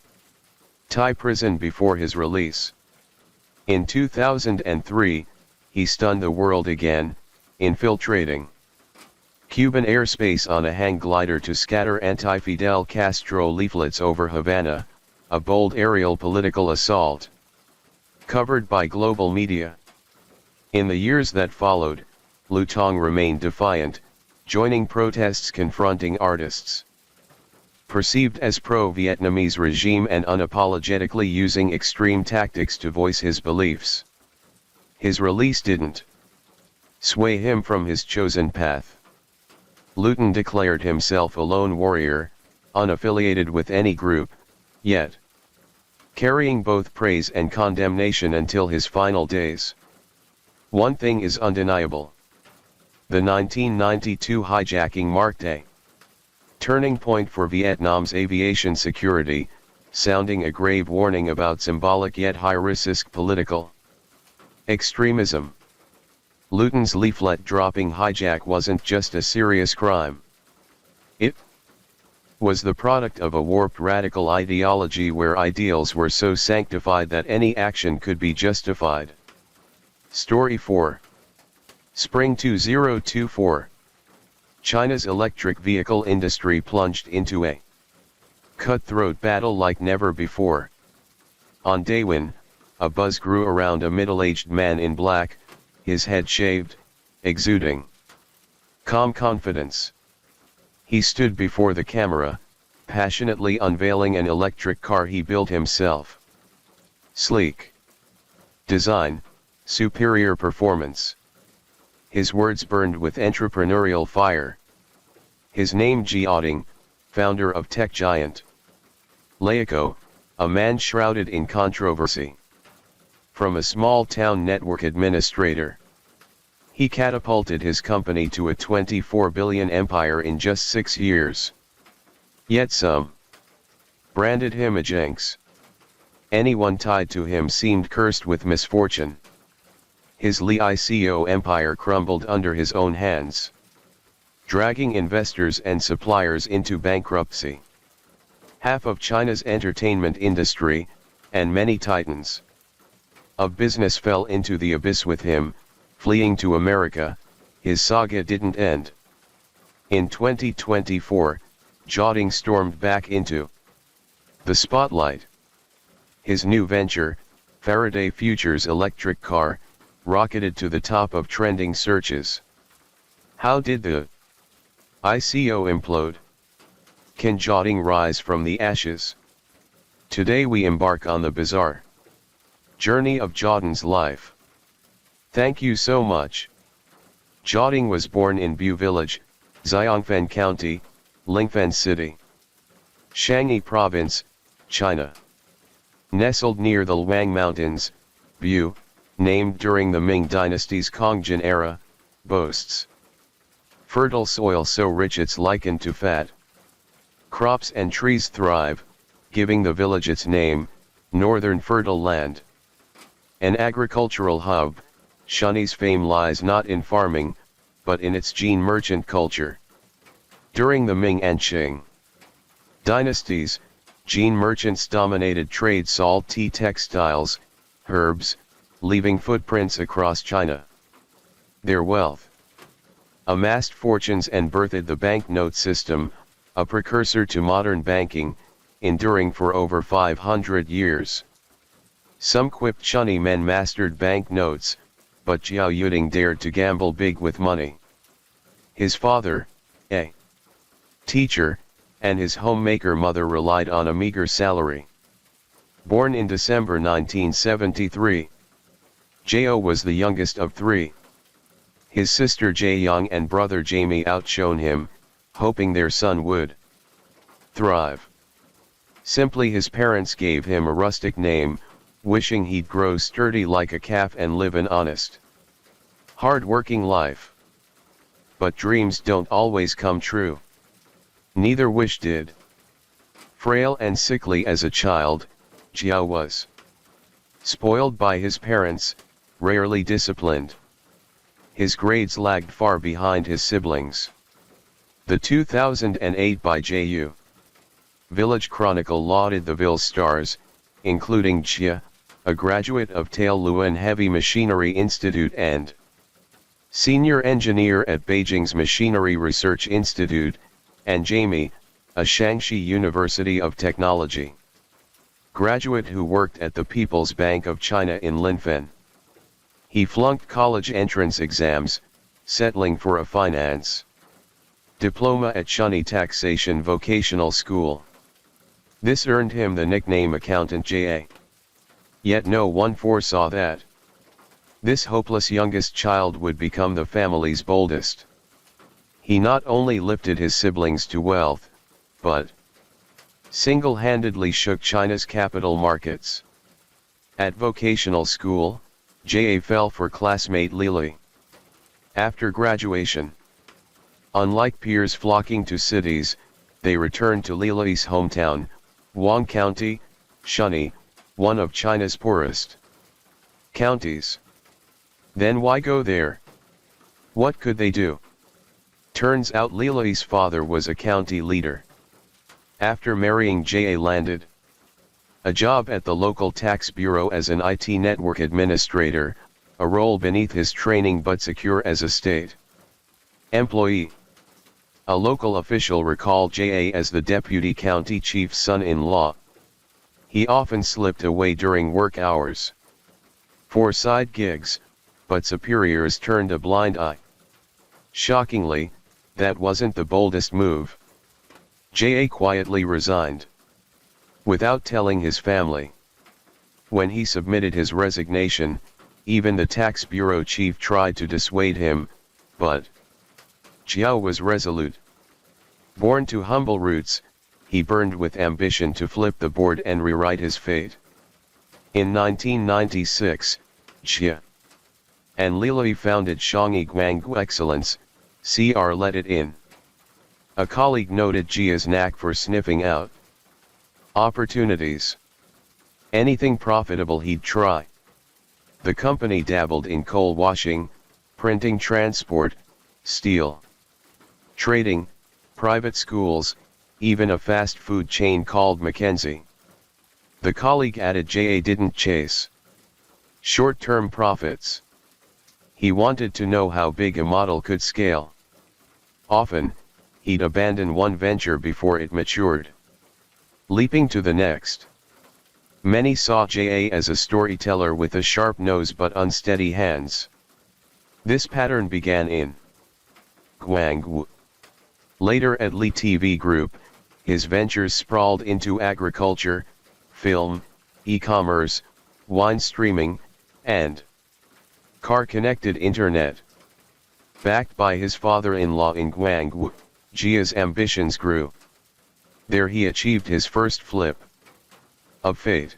Thai prison before his release. In 2003, he stunned the world again, infiltrating Cuban airspace on a hang glider to scatter anti-Fidel Castro leaflets over Havana, a bold aerial political assault covered by global media. In the years that followed, Lutong remained defiant, joining protests confronting artists. Perceived as pro-Vietnamese regime and unapologetically using extreme tactics to voice his beliefs. His release didn't sway him from his chosen path. Lutong declared himself a lone warrior, unaffiliated with any group, yet carrying both praise and condemnation until his final days. One thing is undeniable. The 1992 hijacking marked a turning point for Vietnam's aviation security, sounding a grave warning about symbolic yet high-risk political extremism. Lutong's leaflet-dropping hijack wasn't just a serious crime. It was the product of a warped radical ideology where ideals were so sanctified that any action could be justified. Story 4. Spring 2024. China's electric vehicle industry plunged into a cutthroat battle like never before. On day one, a buzz grew around a middle-aged man in black, his head shaved, exuding calm confidence. He stood before the camera, passionately unveiling an electric car he built himself. Sleek design, superior performance. His words burned with entrepreneurial fire. His name Jiaoding, founder of tech giant Leico, a man shrouded in controversy. From a small-town network administrator, he catapulted his company to a 24 billion empire in just 6 years. Yet some branded him a jinx. Anyone tied to him seemed cursed with misfortune. His Leico empire crumbled under his own hands, dragging investors and suppliers into bankruptcy. Half of China's entertainment industry, and many titans of business fell into the abyss with him. Fleeing to America, his saga didn't end. In 2024, Jiaoding stormed back into the spotlight. His new venture, Faraday Future's electric car, rocketed to the top of trending searches. How did the ICO implode? Can Jiaoding rise from the ashes? Today we embark on the bizarre journey of Jiaoding's life. Thank you so much. Jiaoding was born in Bu Village, Xiongfen County, Lingfen City, Shanghai Province, China. Nestled near the Luang Mountains, Bu, named during the Ming Dynasty's Kongjin era, boasts fertile soil so rich it's likened to fat. Crops and trees thrive, giving the village its name, Northern Fertile Land. An agricultural hub, Shunyi's fame lies not in farming, but in its gene merchant culture. During the Ming and Qing dynasties, gene merchants dominated trade salty textiles, herbs, leaving footprints across China. Their wealth amassed fortunes and birthed the banknote system, a precursor to modern banking, enduring for over 500 years. Some quipped Shunyi men mastered banknotes, but Jiao Yuding dared to gamble big with money. His father, a teacher, and his homemaker mother relied on a meager salary. Born in December 1973, Jiao was the youngest of 3. His sister Jaeyang and brother Jamie outshone him, hoping their son would thrive. Simply his parents gave him a rustic name, wishing he'd grow sturdy like a calf and live an honest, hard-working life. But dreams don't always come true. Neither wish did. Frail and sickly as a child, Jiao was spoiled by his parents, rarely disciplined. His grades lagged far behind his siblings. The 2008 by J.U. Village Chronicle lauded the Ville stars, including Jia, a graduate of Tail Luan Heavy Machinery Institute and senior engineer at Beijing's Machinery Research Institute, and Jamie, a Shaanxi University of Technology graduate who worked at the People's Bank of China in Linfen. He flunked college entrance exams, settling for a finance diploma at Shunny Taxation Vocational School. This earned him the nickname Accountant J.A. Yet no one foresaw that this hopeless youngest child would become the family's boldest. He not only lifted his siblings to wealth, but single-handedly shook China's capital markets. At vocational school, J.A. fell for classmate Lili. After graduation, unlike peers flocking to cities, they returned to Lili's hometown, Wang County, Shunny, one of China's poorest counties. Then why go there? What could they do? Turns out Lili's father was a county leader. After marrying J.A. landed a job at the local tax bureau as an IT network administrator, a role beneath his training but secure as a state employee. A local official recalled J.A. as the deputy county chief's son-in-law. He often slipped away during work hours for side gigs, but superiors turned a blind eye. Shockingly, that wasn't the boldest move. J.A. quietly resigned without telling his family. When he submitted his resignation, even the tax bureau chief tried to dissuade him, but Chiao was resolute. Born to humble roots, he burned with ambition to flip the board and rewrite his fate. In 1996, Chia and Lili founded Shangyi Guanggu Excellence, CR Let It In. A colleague noted Jia's knack for sniffing out opportunities. Anything profitable he'd try. The company dabbled in coal washing, printing, transport, steel trading, private schools, even a fast food chain called Mackenzie. The colleague added J.A. didn't chase short-term profits. He wanted to know how big a model could scale. Often, he'd abandon one venture before it matured, leaping to the next. Many saw J.A. as a storyteller with a sharp nose but unsteady hands. This pattern began in Guangwu. Later at Li TV Group, his ventures sprawled into agriculture, film, e-commerce, wine streaming, and car-connected internet. Backed by his father-in-law in Guangwu, Jia's ambitions grew. There he achieved his first flip of fate.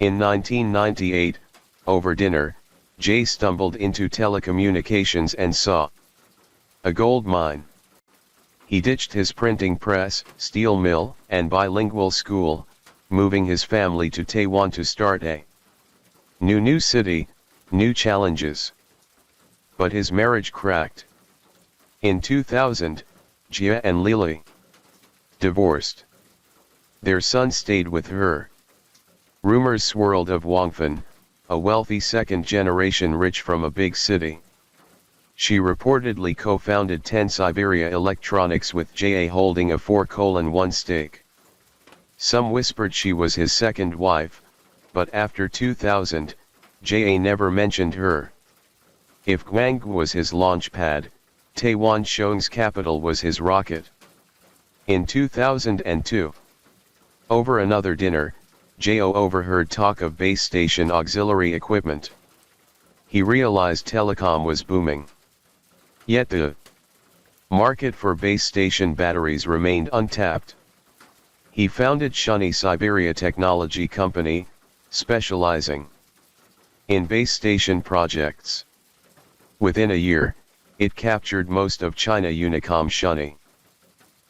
In 1998, over dinner, Jay stumbled into telecommunications and saw a gold mine. He ditched his printing press, steel mill, and bilingual school, moving his family to Taiwan to start a new city, new challenges. But his marriage cracked. In 2000, Jia and Lili divorced. Their son stayed with her. Rumors swirled of Wangfan, a wealthy second-generation rich from a big city. She reportedly co-founded 10 Siberia Electronics with J.A. holding a 4:1 stake. Some whispered she was his second wife, but after 2000, J.A. never mentioned her. If Guanggu was his launch pad, Taiwan Shang's capital was his rocket. In 2002, over another dinner, J.O. overheard talk of base station auxiliary equipment. He realized telecom was booming. Yet the market for base station batteries remained untapped. He founded Shunny Siberia Technology Company, specializing in base station projects. Within a year, it captured most of China Unicom Shunny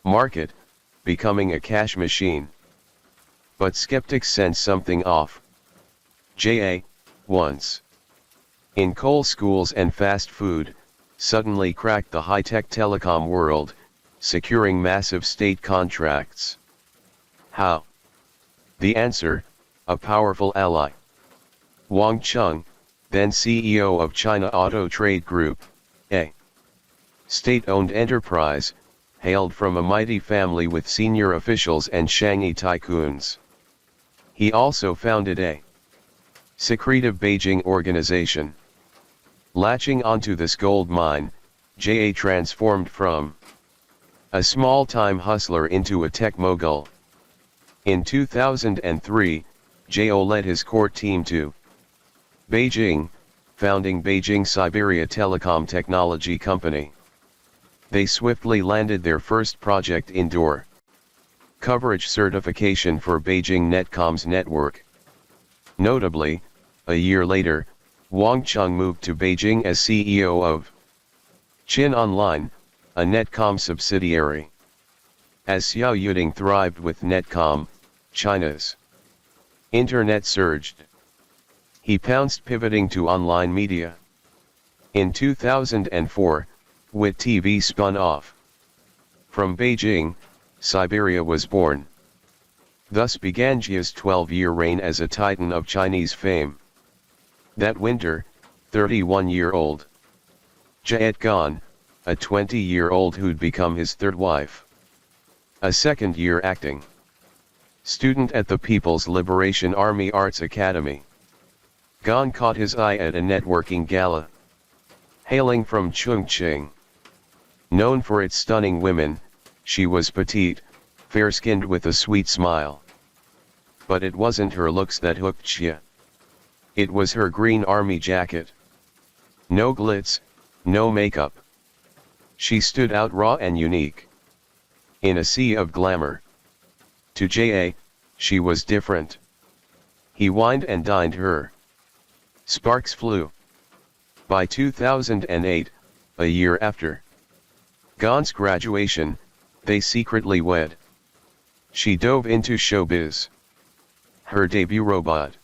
market, becoming a cash machine. But skeptics sensed something off. J.A., once in coal schools and fast food, suddenly cracked the high-tech telecom world, securing massive state contracts. How? The answer, a powerful ally. Wang Cheng, then CEO of China Auto Trade Group, a state-owned enterprise, hailed from a mighty family with senior officials and Shangyi tycoons. He also founded a secretive Beijing organization, Latching onto this gold mine, Ja transformed from a small-time hustler into a tech mogul. In 2003, Jo led his core team to Beijing, founding Beijing Siberia Telecom Technology Company. They swiftly landed their first project indoor coverage certification for Beijing Netcom's network. Notably, a year later, Wang Chung moved to Beijing as CEO of Qin Online, a Netcom subsidiary. As Xiao Yuding thrived with Netcom, China's internet surged. He pounced, pivoting to online media. In 2004, WIT TV spun off. From Beijing, Siberia was born. Thus began Jia's 12-year reign as a titan of Chinese fame. That winter, 31-year-old Jia had gone, a 20-year-old who'd become his third wife. A second-year acting student at the People's Liberation Army Arts Academy. Gan caught his eye at a networking gala. Hailing from Chongqing. Known for its stunning women, she was petite, fair-skinned with a sweet smile. But it wasn't her looks that hooked Xia. It was her green army jacket. No glitz, no makeup. She stood out raw and unique. In a sea of glamour. To Ja, she was different. He wined and dined her. Sparks flew. By 2008, a year after Gan's graduation, they secretly wed. She dove into showbiz. Her debut Robot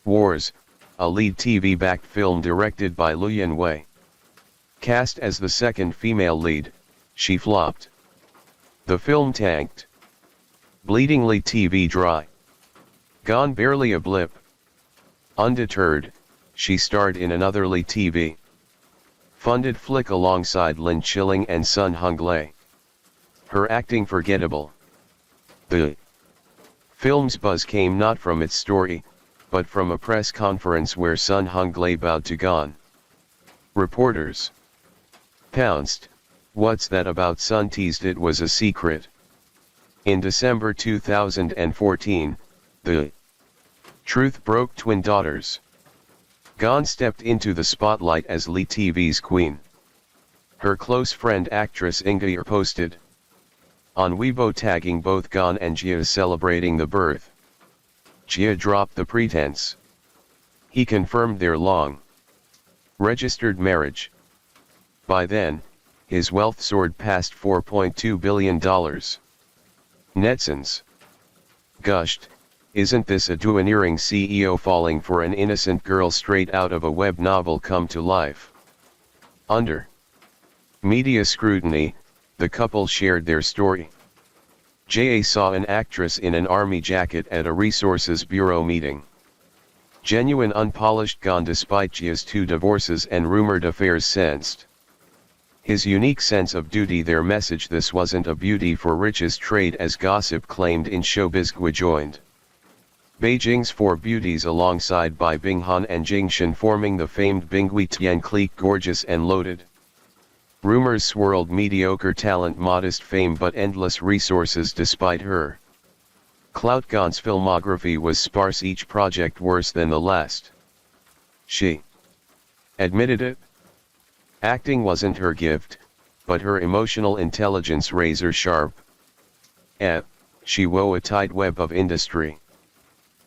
Wars, a lead TV-backed film directed by Liu Yanwei. Cast as the second female lead, she flopped. The film tanked. Bleedingly TV dry. Gone barely a blip. Undeterred, she starred in another Li TV funded flick alongside Lin Chiling and Sun Honglei. Her acting forgettable. The film's buzz came not from its story, but from a press conference where Sun Honglei bowed to Gan. Reporters pounced. What's that about? Sun teased it was a secret. In December 2014, the truth broke. Twin daughters. Gan stepped into the spotlight as Li TV's queen. Her close friend actress Inga posted on Weibo tagging both Gan and Jia celebrating the birth. Jia dropped the pretense. He confirmed their long registered marriage. By then, his wealth soared past $4.2 billion. Netizens gushed, "Isn't this a domineering CEO falling for an innocent girl straight out of a web novel come to life?" Under media scrutiny, the couple shared their story. Ja saw an actress in an army jacket at a resources bureau meeting. Genuine unpolished Gan despite Jia's 2 divorces and rumored affairs sensed. His unique sense of duty. Their message: this wasn't a beauty for riches trade as gossip claimed in showbiz. Gui joined Beijing's 4 beauties alongside Bai Binghan and Jingshan, forming the famed Bingui Tian clique. Gorgeous and loaded. Rumors swirled: mediocre talent, modest fame, but endless resources despite her clout. Gan's filmography was sparse, each project worse than the last. She admitted it. Acting wasn't her gift, but her emotional intelligence razor sharp. She wove a tight web of industry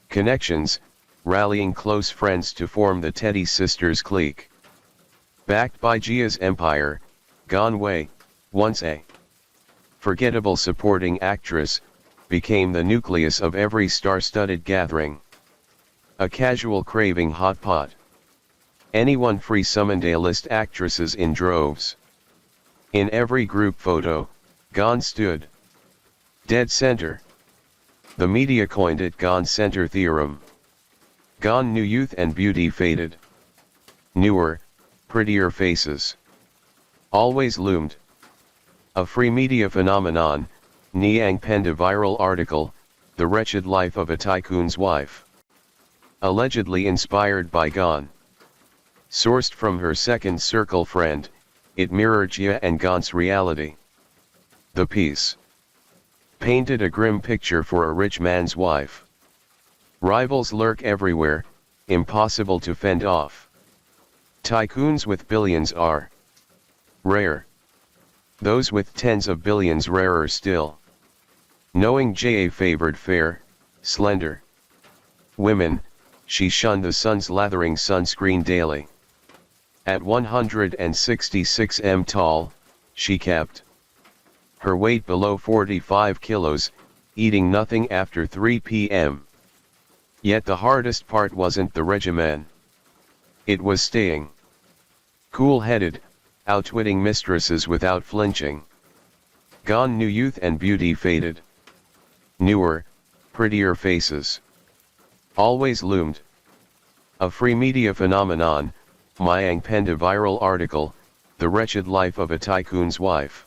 connections, rallying close friends to form the Teddy Sisters clique. Backed by Jia's empire, Gan Wei, once a forgettable supporting actress, became the nucleus of every star-studded gathering. A casual craving hot pot. Anyone free summoned A-list actresses in droves. In every group photo, Gan stood dead center. The media coined it Gan Center Theorem. Gan knew youth and beauty faded. Newer, prettier faces always loomed. A free media phenomenon. Niang penned a viral article, "The Wretched Life of a Tycoon's Wife." Allegedly inspired by Gan. Sourced from her second circle friend, it mirrored Jia and Gon's reality. The piece painted a grim picture for a rich man's wife. Rivals lurk everywhere, impossible to fend off. Tycoons with billions are rare. Those with tens of billions rarer still. Knowing J.A. favored fair, slender women, she shunned the sun's lathering sunscreen daily. At 166 m tall, she kept her weight below 45 kilos, eating nothing after 3 p.m. Yet the hardest part wasn't the regimen. It was staying cool-headed, outwitting mistresses without flinching. Gone new youth and beauty faded. Newer, prettier faces always loomed. A free media phenomenon, Mayang penned a viral article, The Wretched Life of a Tycoon's Wife.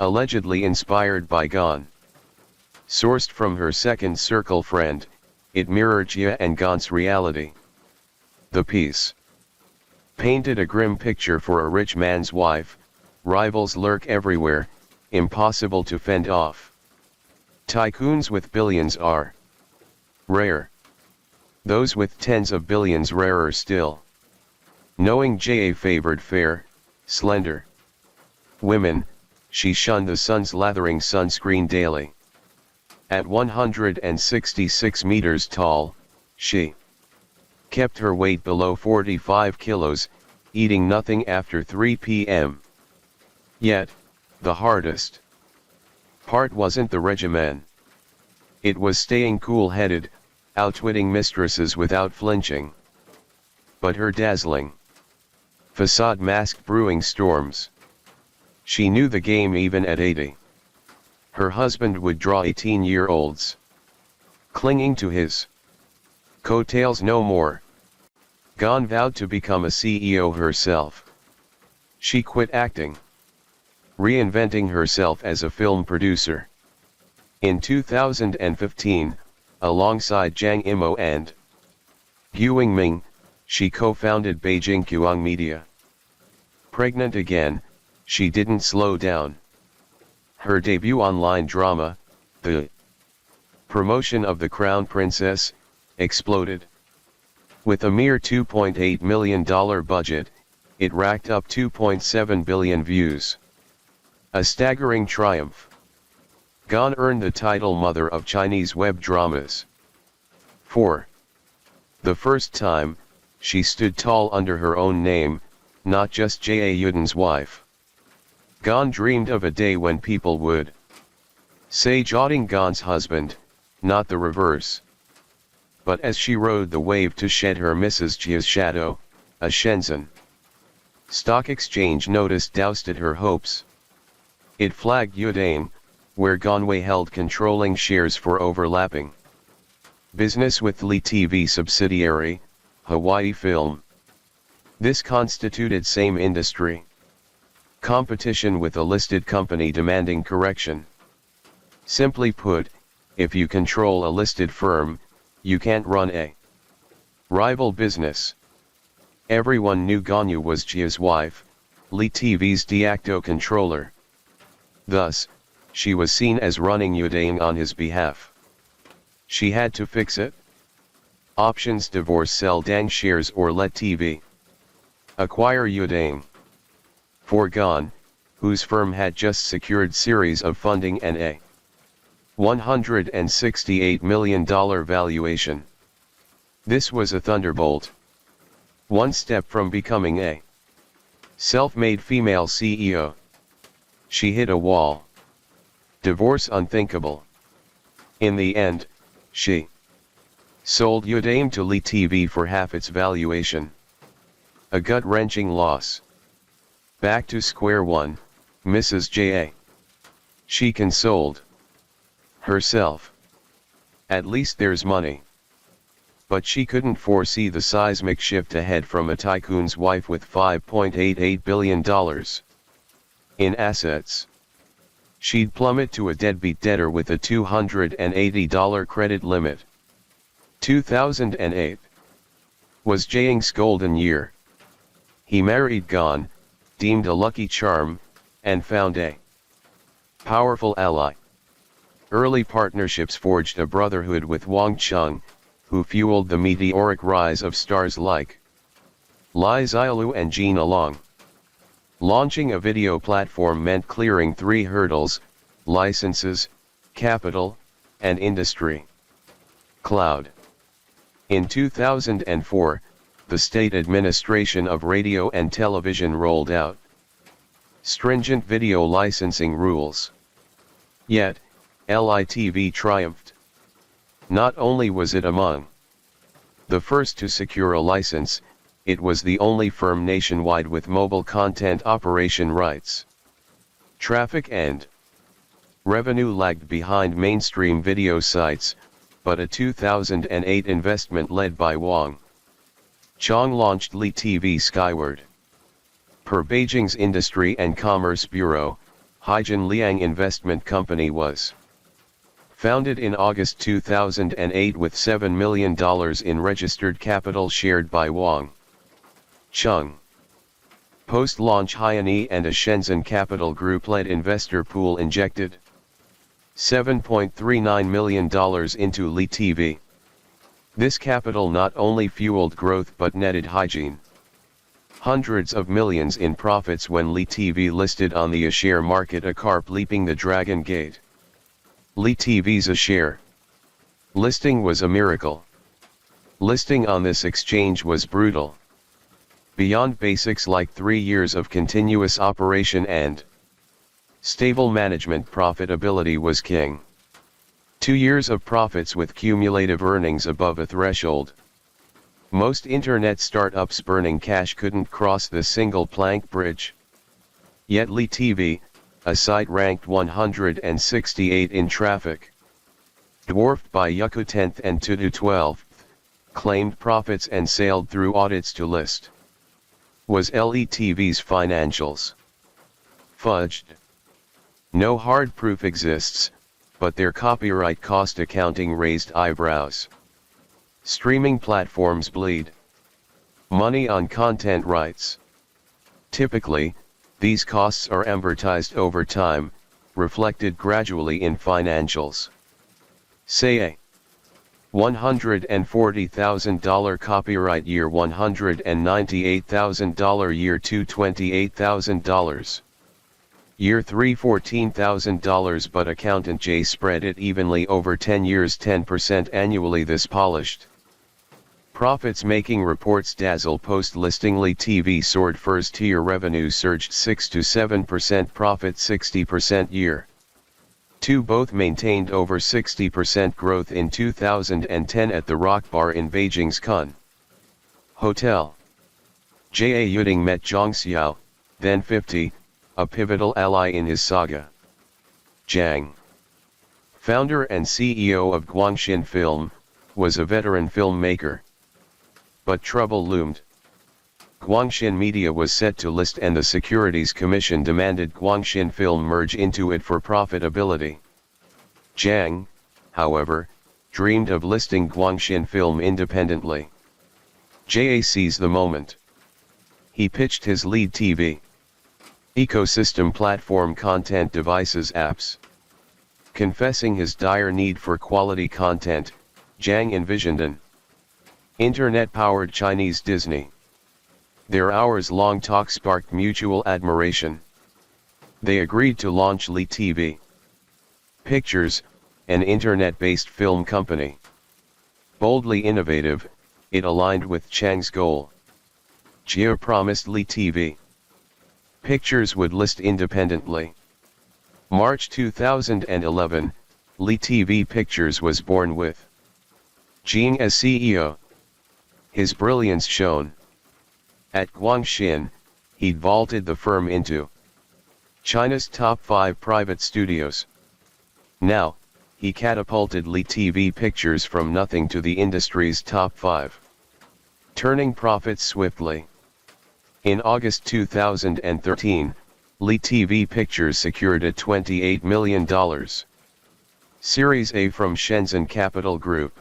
Allegedly inspired by Gon. Sourced from her second circle friend, it mirrored Jia and Gon's reality. The piece painted a grim picture for a rich man's wife, rivals lurk everywhere, impossible to fend off. Tycoons with billions are rare. Those with tens of billions rarer still. Knowing J.A. favored fair, slender women, she shunned the sun's lathering sunscreen daily. At 166 meters tall, she kept her weight below 45 kilos, eating nothing after 3 p.m. Yet, the hardest part wasn't the regimen. It was staying cool-headed, outwitting mistresses without flinching. But her dazzling facade masked brewing storms. She knew the game even at 80. Her husband would draw 18-year-olds clinging to his coattails no more. Gon vowed to become a CEO herself. She quit acting, reinventing herself as a film producer. In 2015, alongside Zhang Yimou and Hu Wingming, she co-founded Beijing Kuang Media. Pregnant again, she didn't slow down. Her debut online drama, The Promotion of the Crown Princess, exploded. With a mere $2.8 million budget, it racked up 2.7 billion views. A staggering triumph. Gon earned the title Mother of Chinese web dramas. For the first time, she stood tall under her own name, not just J.A. Yuden's wife. Gon dreamed of a day when people would say Jiating Gon's husband, not the reverse. But as she rode the wave to shed her Mrs. Jia's shadow, a Shenzhen stock exchange notice doused her hopes. It flagged Yudane, where Gonwei held controlling shares for overlapping business with Li TV subsidiary, Hawaii Film. This constituted same industry competition with a listed company demanding correction. Simply put, if you control a listed firm, you can't run a rival business. Everyone knew Ganyu was Jia's wife, Li TV's de facto controller. Thus, she was seen as running Yudane on his behalf. She had to fix it. Options: divorce, sell Dang shares, or let TV acquire Yudane. For Gon, whose firm had just secured series of funding and a $168 million valuation. This was a thunderbolt. One step from becoming a self-made female CEO. She hit a wall. Divorce unthinkable. In the end, she sold Yudane to Li TV for half its valuation. A gut-wrenching loss. Back to square one, Mrs. J.A. She consoled herself. At least there's money. But she couldn't foresee the seismic shift ahead from a tycoon's wife with $5.88 billion in assets. She'd plummet to a deadbeat debtor with a $280 credit limit. 2008 was Jiang's golden year. He married Gan, deemed a lucky charm, and found a powerful ally. Early partnerships forged a brotherhood with Wang Chung, who fueled the meteoric rise of stars like Li Xiaolu and Gina Long. Launching a video platform meant clearing three hurdles: licenses, capital, and industry. Cloud. In 2004, the State Administration of Radio and Television rolled out stringent video licensing rules. Yet, LITV triumphed. Not only was it among the first to secure a license, it was the only firm nationwide with mobile content operation rights. Traffic and revenue lagged behind mainstream video sites, but a 2008 investment led by Wang Chong launched LiTV skyward. Per Beijing's Industry and Commerce Bureau, Haijin Liang Investment Company was founded in August 2008 with $7 million in registered capital shared by Wang Chung. Post-launch Haiyan and a Shenzhen Capital Group-led investor pool injected $7.39 million into LiTV. This capital not only fueled growth but netted Haijin hundreds of millions in profits when LiTV listed on the A-share market, a carp leaping the Dragon Gate. LiTV's A-share listing was a miracle. Listing on this exchange was brutal. Beyond basics like 3 years of continuous operation and stable management, profitability was king. 2 years of profits with cumulative earnings above a threshold. Most internet startups burning cash couldn't cross the single plank bridge. Yet LiTV, a site ranked 168 in traffic, dwarfed by Youku 10th and Tudu 12th, claimed profits and sailed through audits to list. Was LiTV's financials fudged? No hard proof exists, but their copyright cost accounting raised eyebrows. Streaming platforms bleed money on content rights. Typically, these costs are amortized over time, reflected gradually in financials. Say a $140,000 copyright year, $198,000 year 2, $28,000. Year 3, $14,000, but accountant J spread it evenly over 10 years, 10% annually. This polished profits making reports dazzle. Post-listing LiTV soared. First-tier revenue surged 6 to 7%, profit 60% year 2. Both maintained over 60% growth in 2010 at the Rock Bar in Beijing's Kun Hotel. Jia Yuding met Zhang Xiao, then 50, a pivotal ally in his saga. Zhang, founder and CEO of Guangxin Film, was a veteran filmmaker. But trouble loomed. Guangxin Media was set to list and the Securities Commission demanded Guangxin Film merge into it for profitability. Zhang, however, dreamed of listing Guangxin Film independently. Jia seized the moment. He pitched his LiTV ecosystem platform, content devices, apps. Confessing his dire need for quality content, Zhang envisioned an internet-powered Chinese Disney. Their hours-long talk sparked mutual admiration. They agreed to launch LiTV Pictures, an internet-based film company. Boldly innovative, it aligned with Chang's goal. Jia promised LiTV Pictures would list independently. March 2011, LiTV Pictures was born with Jing as CEO. His brilliance shone. At Guangxin, he'd vaulted the firm into China's top 5 private studios. Now, he catapulted LiTV Pictures from nothing to the industry's top 5, turning profits swiftly. In August 2013, LiTV Pictures secured a $28 million Series A from Shenzhen Capital Group.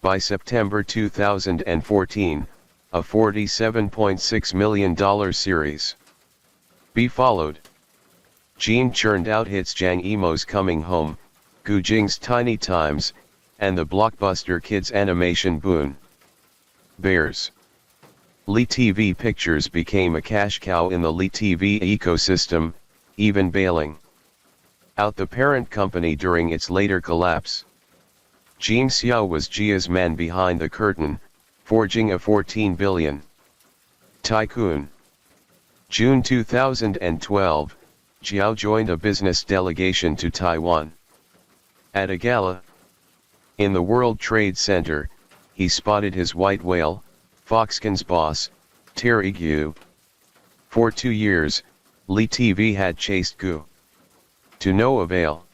By September 2014, a $47.6 million series. B followed. Gene churned out hits Jang Emo's Coming Home, Gu Jing's Tiny Times, and the blockbuster kids animation Boon Bears. Lee TV Pictures became a cash cow in the Lee TV ecosystem, even bailing out the parent company during its later collapse. Gene Xiao was Jia's man behind the curtain, forging a 14 billion tycoon. June 2012, Jiao joined a business delegation to Taiwan. At a gala in the World Trade Center, he spotted his white whale, Foxconn's boss, Terry Gu. For 2 years, Lee TV had chased Gu to no avail.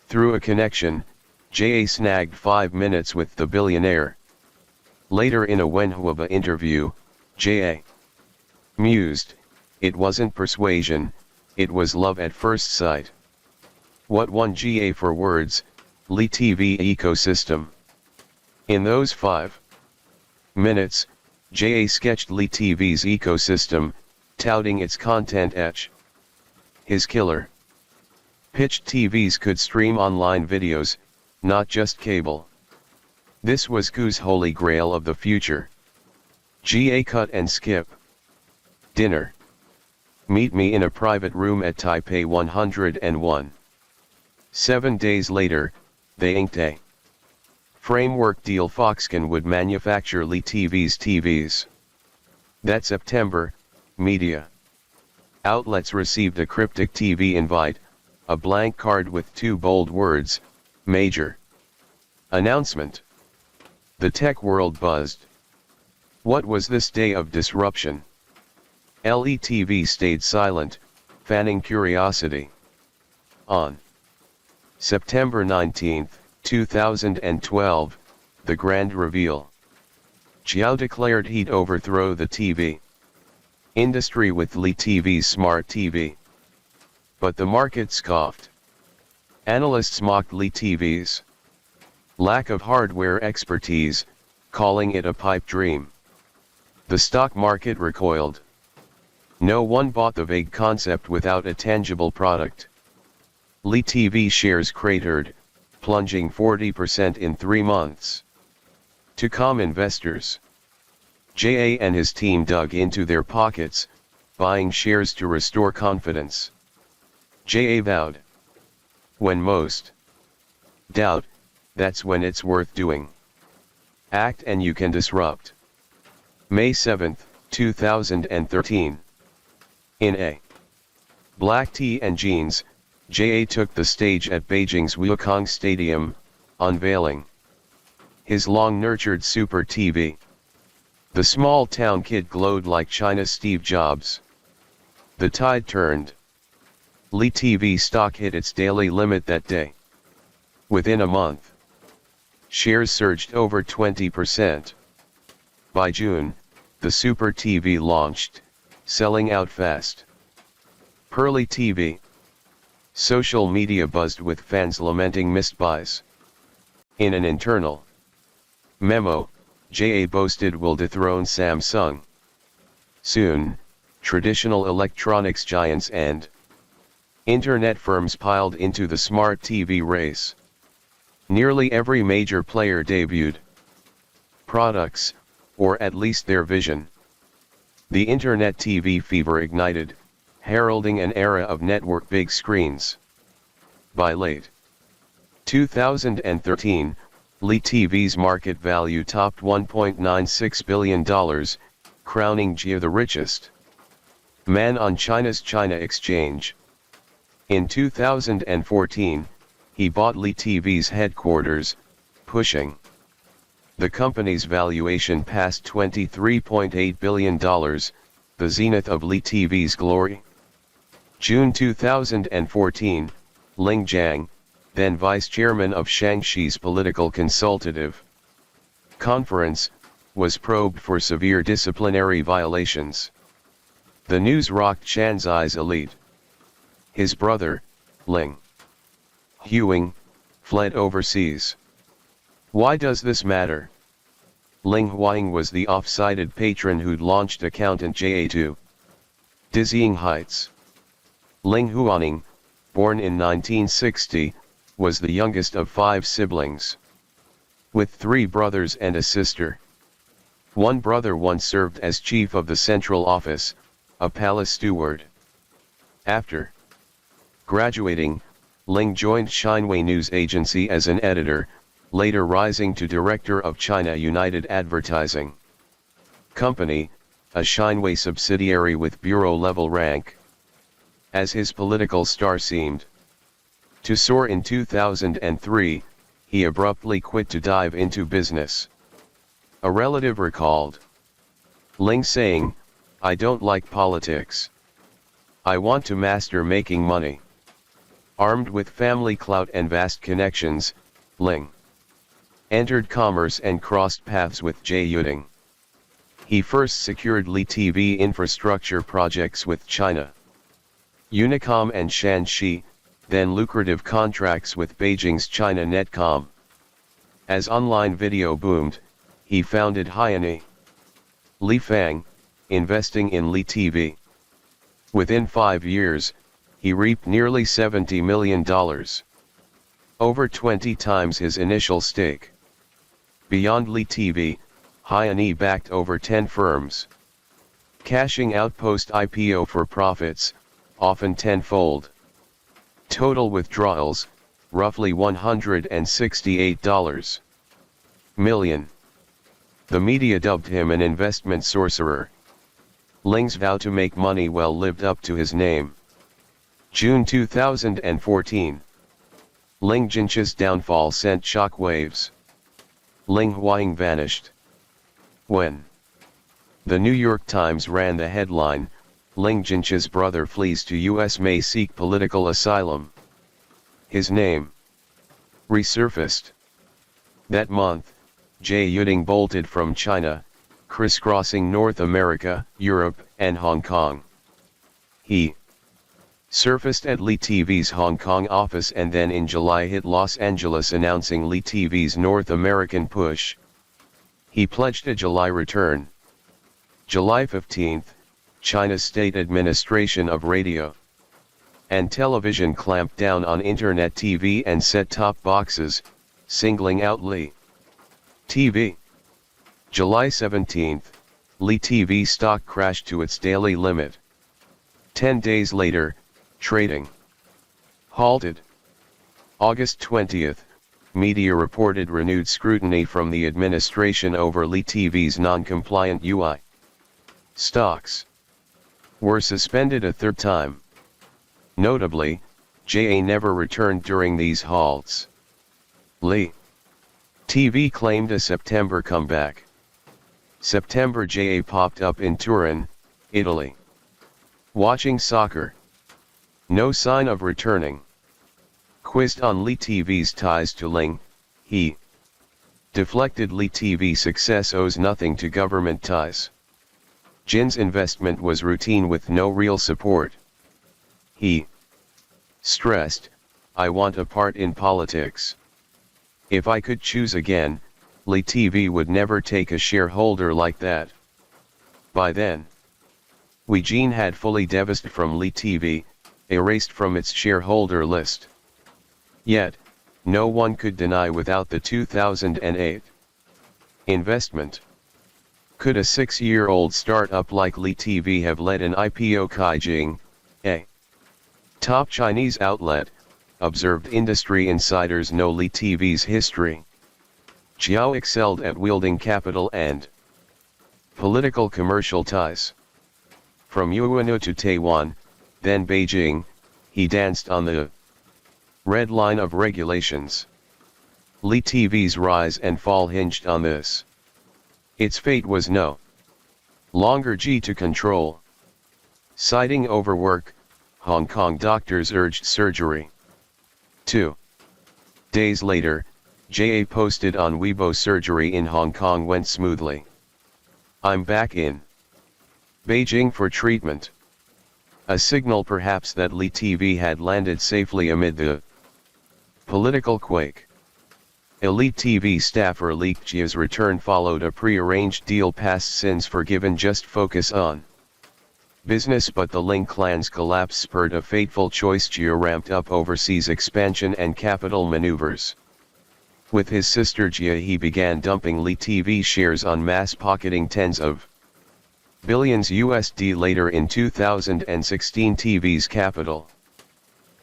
Through a connection, JA snagged 5 minutes with the billionaire. Later in a Wenhua interview, JA mused, "It wasn't persuasion, it was love at first sight." What won GA for words? Lee TV ecosystem. In those 5 minutes, JA sketched Lee TV's ecosystem, touting its content edge. His killer pitched TVs could stream online videos, not just cable. This was Gu's holy grail of the future. GA cut and skip. Dinner. Meet me in a private room at Taipei 101. 7 days later, they inked a framework deal. Foxconn would manufacture Lee TV's TVs. That September, media outlets received a cryptic TV invite, a blank card with 2 bold words, "Major announcement." The tech world buzzed. What was this day of disruption? LETV stayed silent, fanning curiosity. On September 19, 2012, the grand reveal. Jiao declared he'd overthrow the TV industry with Lee TV's smart TV. But the market scoffed. Analysts mocked Lee TV's lack of hardware expertise, calling it a pipe dream. The stock market recoiled. No one bought the vague concept without a tangible product. Lee TV shares cratered, plunging 40% in 3 months. To calm investors, JA and his team dug into their pockets, buying shares to restore confidence. JA vowed, "When most doubt, that's when it's worth doing. Act and you can disrupt." May 7, 2013. In a black tee and jeans, JA took the stage at Beijing's Wukong Stadium, unveiling his long-nurtured Super TV. The small-town kid glowed like China's Steve Jobs. The tide turned. Lee TV stock hit its daily limit that day. Within a month, shares surged over 20%. By June, the Super TV launched, selling out fast. Pearly TV. Social media buzzed with fans lamenting missed buys. In an internal memo, JA boasted will dethrone Samsung. Soon, traditional electronics giants and internet firms piled into the smart TV race. Nearly every major player debuted products, or at least their vision. The internet TV fever ignited, heralding an era of network big screens. By late 2013, Lee TV's market value topped $1.96 billion, crowning Jia the richest man on China's China exchange. In 2014, he bought Lee TV's headquarters, pushing the company's valuation past $23.8 billion, the zenith of Lee TV's glory. June 2014, Ling Jiang, then vice chairman of Shaanxi's political consultative conference, was probed for severe disciplinary violations. The news rocked Shanzai's elite. His brother, Ling Huing, fled overseas. Why does this matter? Ling Huaying was the off-sided patron who'd launched accountant JA to dizzying heights. Ling Huaning, born in 1960, was the youngest of 5 siblings. With 3 brothers and a sister. One brother once served as chief of the central office, a palace steward. After graduating, Ling joined Xinhui News Agency as an editor, later rising to director of China United Advertising Company, a Xinhui subsidiary with bureau-level rank. As his political star seemed to soar in 2003, he abruptly quit to dive into business. A relative recalled Ling saying, "I don't like politics. I want to master making money." Armed with family clout and vast connections, Ling entered commerce and crossed paths with Jie Yuting. He first secured Li TV infrastructure projects with China Unicom and Shanxi, then lucrative contracts with Beijing's China Netcom. As online video boomed, he founded Hyani Li Fang, investing in Li TV. Within 5 years, he reaped nearly $70 million. Over 20 times his initial stake. Beyond Li TV, Hyani backed over 10 firms. Cashing out post-IPO for profits, often tenfold. Total withdrawals, roughly $168 million. The media dubbed him an investment sorcerer. Ling's vow to make money well lived up to his name. June 2014. Ling Jinqi's downfall sent shockwaves. Ling Huaying vanished. When the New York Times ran the headline, Ling Jinqi's brother flees to US may seek political asylum, his name resurfaced. That month, Jie Yuting bolted from China, crisscrossing North America, Europe, and Hong Kong. He surfaced at Li TV's Hong Kong office and then in July hit Los Angeles announcing Li TV's North American push. He pledged a July return. July 15, China's State Administration of Radio and Television clamped down on Internet TV and set-top boxes, singling out Li TV. July 17, Li TV stock crashed to its daily limit. 10 days later, trading halted. August 20, media reported renewed scrutiny from the administration over Li TV's non-compliant UI. Stocks were suspended a third time. Notably, JA never returned during these halts. Li TV claimed a September comeback. September JA popped up in Turin, Italy. Watching soccer. No sign of returning. Quizzed on Li TV's ties to Ling, he deflected Li TV success owes nothing to government ties. Jin's investment was routine with no real support. He stressed, "I want a part in politics. If I could choose again, Li TV would never take a shareholder like that." By then, Jin had fully divested from Li TV, erased from its shareholder list. Yet, no one could deny without the 2008 investment. Could a 6-year-old startup like Li TV have led an IPO? Caijing, a top Chinese outlet, observed industry insiders know Li TV's history. Jiao excelled at wielding capital and political commercial ties. From Yuan to Taiwan, then Beijing, he danced on the red line of regulations. Li TV's rise and fall hinged on this. Its fate was no longer G to control. Citing overwork, Hong Kong doctors urged surgery. 2 days later, JA posted on Weibo surgery in Hong Kong went smoothly. I'm back in Beijing for treatment. A signal perhaps that Li TV had landed safely amid the political quake. Elite TV staffer leaked Jia's return followed a pre-arranged deal past sins forgiven just focus on business, but the Ling clan's collapse spurred a fateful choice. Jia ramped up overseas expansion and capital maneuvers. With his sister Jia he began dumping Li TV shares en masse, pocketing tens of billions USD. Later in 2016 TV's capital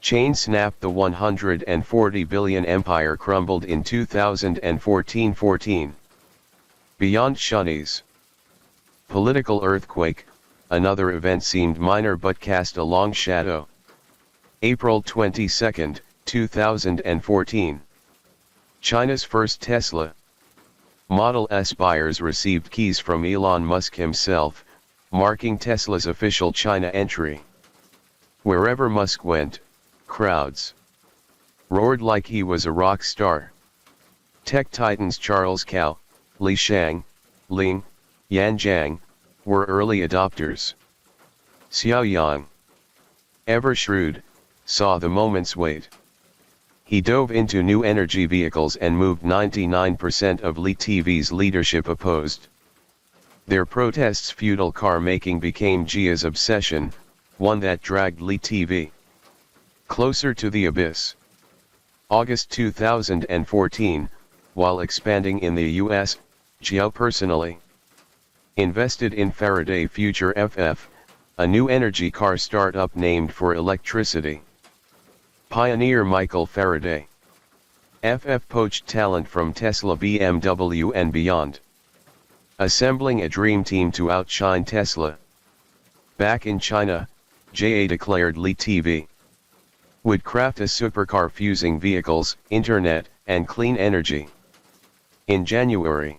chain snapped. The 140 billion empire crumbled in 2014. Beyond Shani's political earthquake, another event seemed minor but cast a long shadow. April 22, 2014. China's first Tesla Model S buyers received keys from Elon Musk himself, marking Tesla's official China entry. Wherever Musk went, crowds roared like he was a rock star. Tech titans Charles Cao, Li Shang, Ling, Yan Zhang were early adopters. Xiao Yang, ever shrewd, saw the moment's wait. He dove into new energy vehicles and moved. 99% of Li TV's leadership opposed their protests. Feudal car making became Jia's obsession, one that dragged Li TV closer to the abyss. August 2014, while expanding in the US, Jia personally invested in Faraday Future FF, a new energy car startup named for electricity. Pioneer Michael Faraday. FF poached talent from Tesla, BMW and beyond, assembling a dream team to outshine Tesla. Back in China, JA declared Li TV would craft a supercar fusing vehicles, internet, and clean energy. In January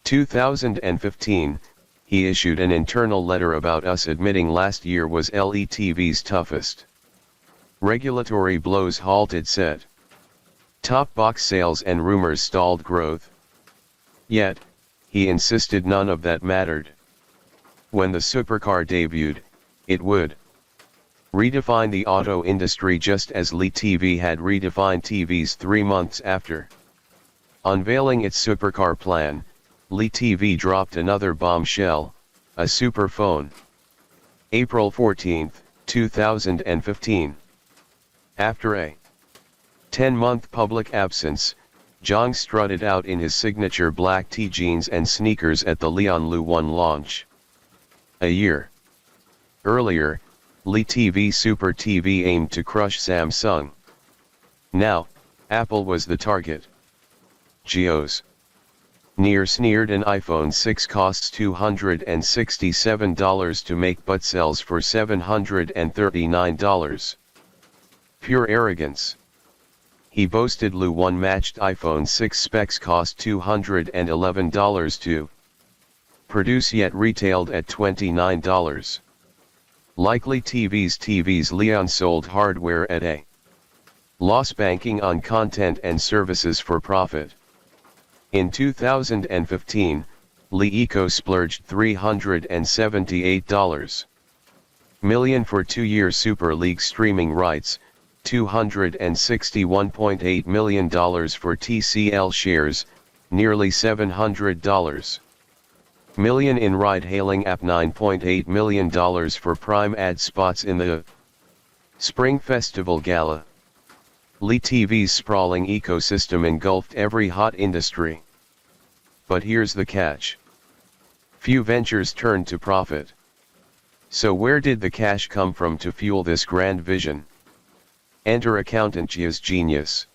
2015, he issued an internal letter about us, admitting last year was LE TV's toughest. Regulatory blows halted set top box sales and rumors stalled growth. Yet, he insisted none of that mattered. When the supercar debuted, it would redefine the auto industry just as Li TV had redefined TVs 3 months after unveiling its supercar plan. Li TV dropped another bombshell, a superphone. April 14, 2015. After a 10-month public absence, Zhang strutted out in his signature black tee jeans and sneakers at the Lianlu 1 launch. A year earlier, Li TV Super TV aimed to crush Samsung. Now, Apple was the target. Jia's near sneered an iPhone 6 costs $267 to make but sells for $739. Pure arrogance. He boasted Lu 1 matched iPhone 6 specs cost $211 to produce yet retailed at $29. Likely TV's Leon sold hardware at a loss, banking on content and services for profit. In 2015, Li Eco splurged $378 million for 2-year Super League streaming rights, $261.8 million for TCL shares, nearly $700 million in ride-hailing app, $9.8 million for Prime ad spots in the Spring Festival Gala. Li TV's sprawling ecosystem engulfed every hot industry. But here's the catch. Few ventures turned to profit. So where did the cash come from to fuel this grand vision? Enter accountant Jia's genius.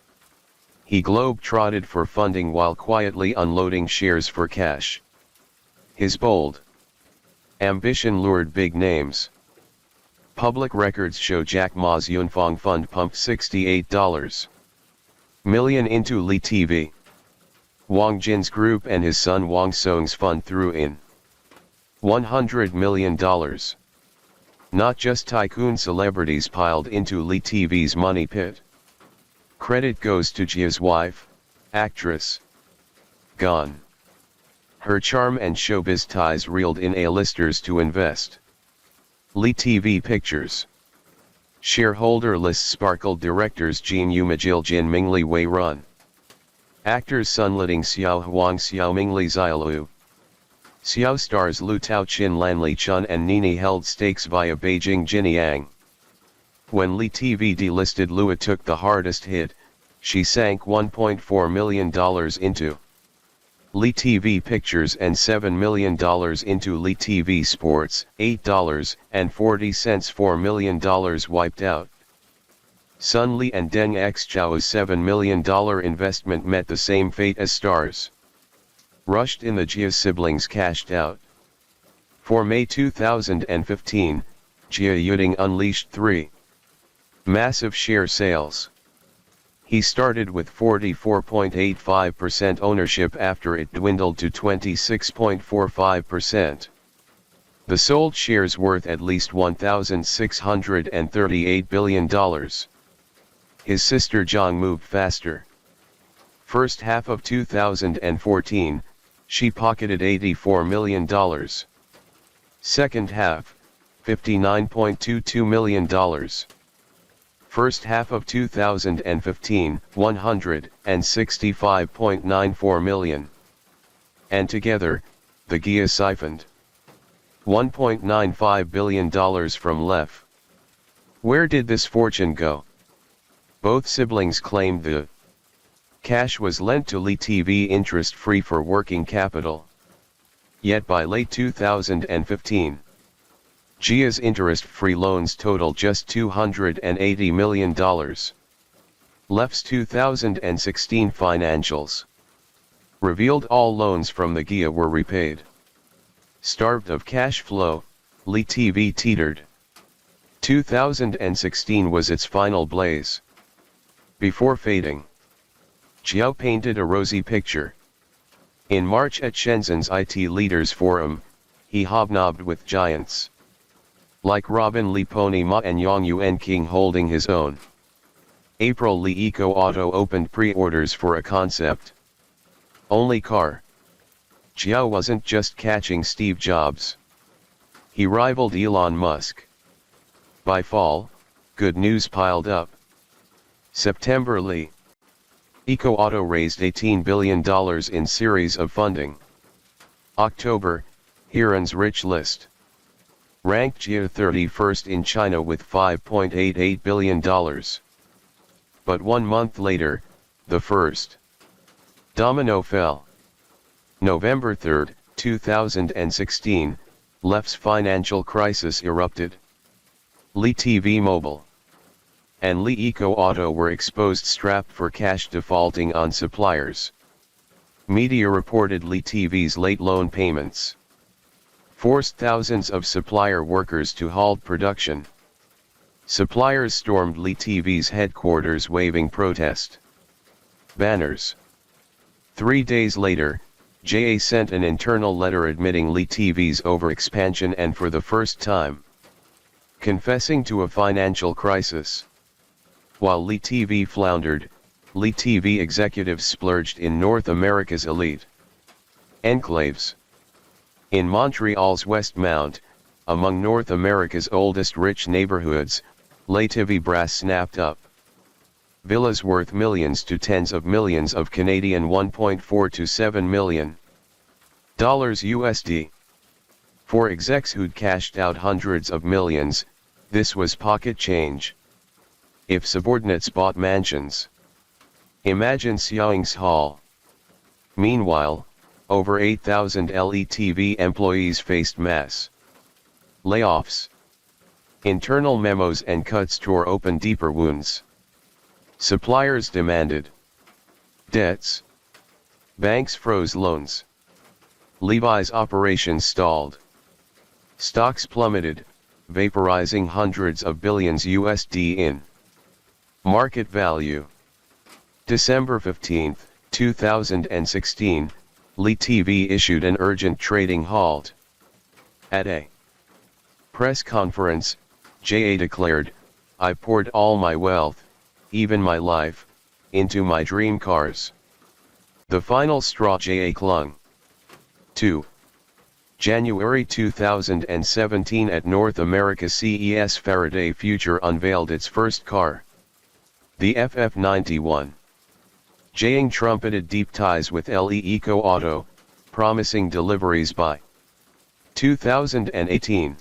He globe-trotted for funding while quietly unloading shares for cash. His bold ambition lured big names. Public records show Jack Ma's Yunfeng Fund pumped $68 million into Li TV. Wang Jin's group and his son Wang Song's fund threw in $100 million. Not just tycoon celebrities piled into Li TV's money pit. Credit goes to Jia's wife, actress Gan. Her charm and showbiz ties reeled in A-listers to invest. Li TV Pictures shareholder lists sparkled. Directors Jean Yumajil, Jin Mingli Wei Run Actors Sun Liting, Xiao Huang, Xiaoming Li Zialu. Xiao stars Lu Tao Chin, Lan Li Chun and Nini held stakes via Beijing Jiniang. When Li TV delisted, Lua took the hardest hit. She sank $1.4 million into Li TV Pictures and $7 million into Li TV Sports, $8.40, $4 million wiped out. Sun Li and Deng Xiao's $7 million investment met the same fate as Stars. Rushed in, the Jia siblings cashed out. For May 2015, Jia Yuding unleashed 3 massive share sales. He started with 44.85% ownership after it dwindled to 26.45%. The sold shares worth at least $1,638 billion. His sister Zhang moved faster. First half of 2014, she pocketed $84 million. Second half, $59.22 million. First half of 2015, $165.94 million. And together, the Gia siphoned $1.95 billion from Lef. Where did this fortune go? Both siblings claimed the cash was lent to Li TV interest-free for working capital. Yet by late 2015, Gia's interest-free loans totaled just $280 million. Lef's 2016 financials revealed all loans from the Gia were repaid. Starved of cash flow, Li TV teetered. 2016 was its final blaze. Before fading, Xiao painted a rosy picture. In March at Shenzhen's IT Leaders Forum, he hobnobbed with giants like Robin Li, Pony Ma and Yang Yuan King holding his own. April, Li Eco Auto opened pre-orders for a concept only car. Xiao wasn't just catching Steve Jobs. He rivaled Elon Musk. By fall, good news piled up. September, Li Eco Auto raised $18 billion in series of funding. October, Hiran's rich list ranked Jia 31st in China with $5.88 billion. But 1 month later, the first domino fell. November 3, 2016, Lef's financial crisis erupted. Li TV Mobile and Li Eco Auto were exposed, strapped for cash, defaulting on suppliers. Media reported Li TV's late loan payments forced thousands of supplier workers to halt production. Suppliers stormed Li TV's headquarters waving protest banners. 3 days later, JA sent an internal letter admitting Li TV's overexpansion and, for the first time, confessing to a financial crisis. While Li TV floundered, Li TV executives splurged in North America's elite enclaves. In Montreal's Westmount, among North America's oldest rich neighborhoods, Li TV brass snapped up villas worth millions to tens of millions of Canadian $1.4 to $7 million USD. For execs who'd cashed out hundreds of millions, this was pocket change. If subordinates bought mansions, imagine Xiaoying's Hall. Meanwhile, over 8,000 LETV employees faced mass layoffs. Internal memos and cuts tore open deeper wounds. Suppliers demanded debts. Banks froze loans. Levi's operations stalled. Stocks plummeted, vaporizing hundreds of billions USD in market value. December 15, 2016, Li TV issued an urgent trading halt. At a press conference, JA declared, "I poured all my wealth, even my life, into my dream cars." The final straw JA clung to. January 2017, at North America CES, Faraday Future unveiled its first car, the FF91. Jiang trumpeted deep ties with LE Eco Auto, promising deliveries by 2018.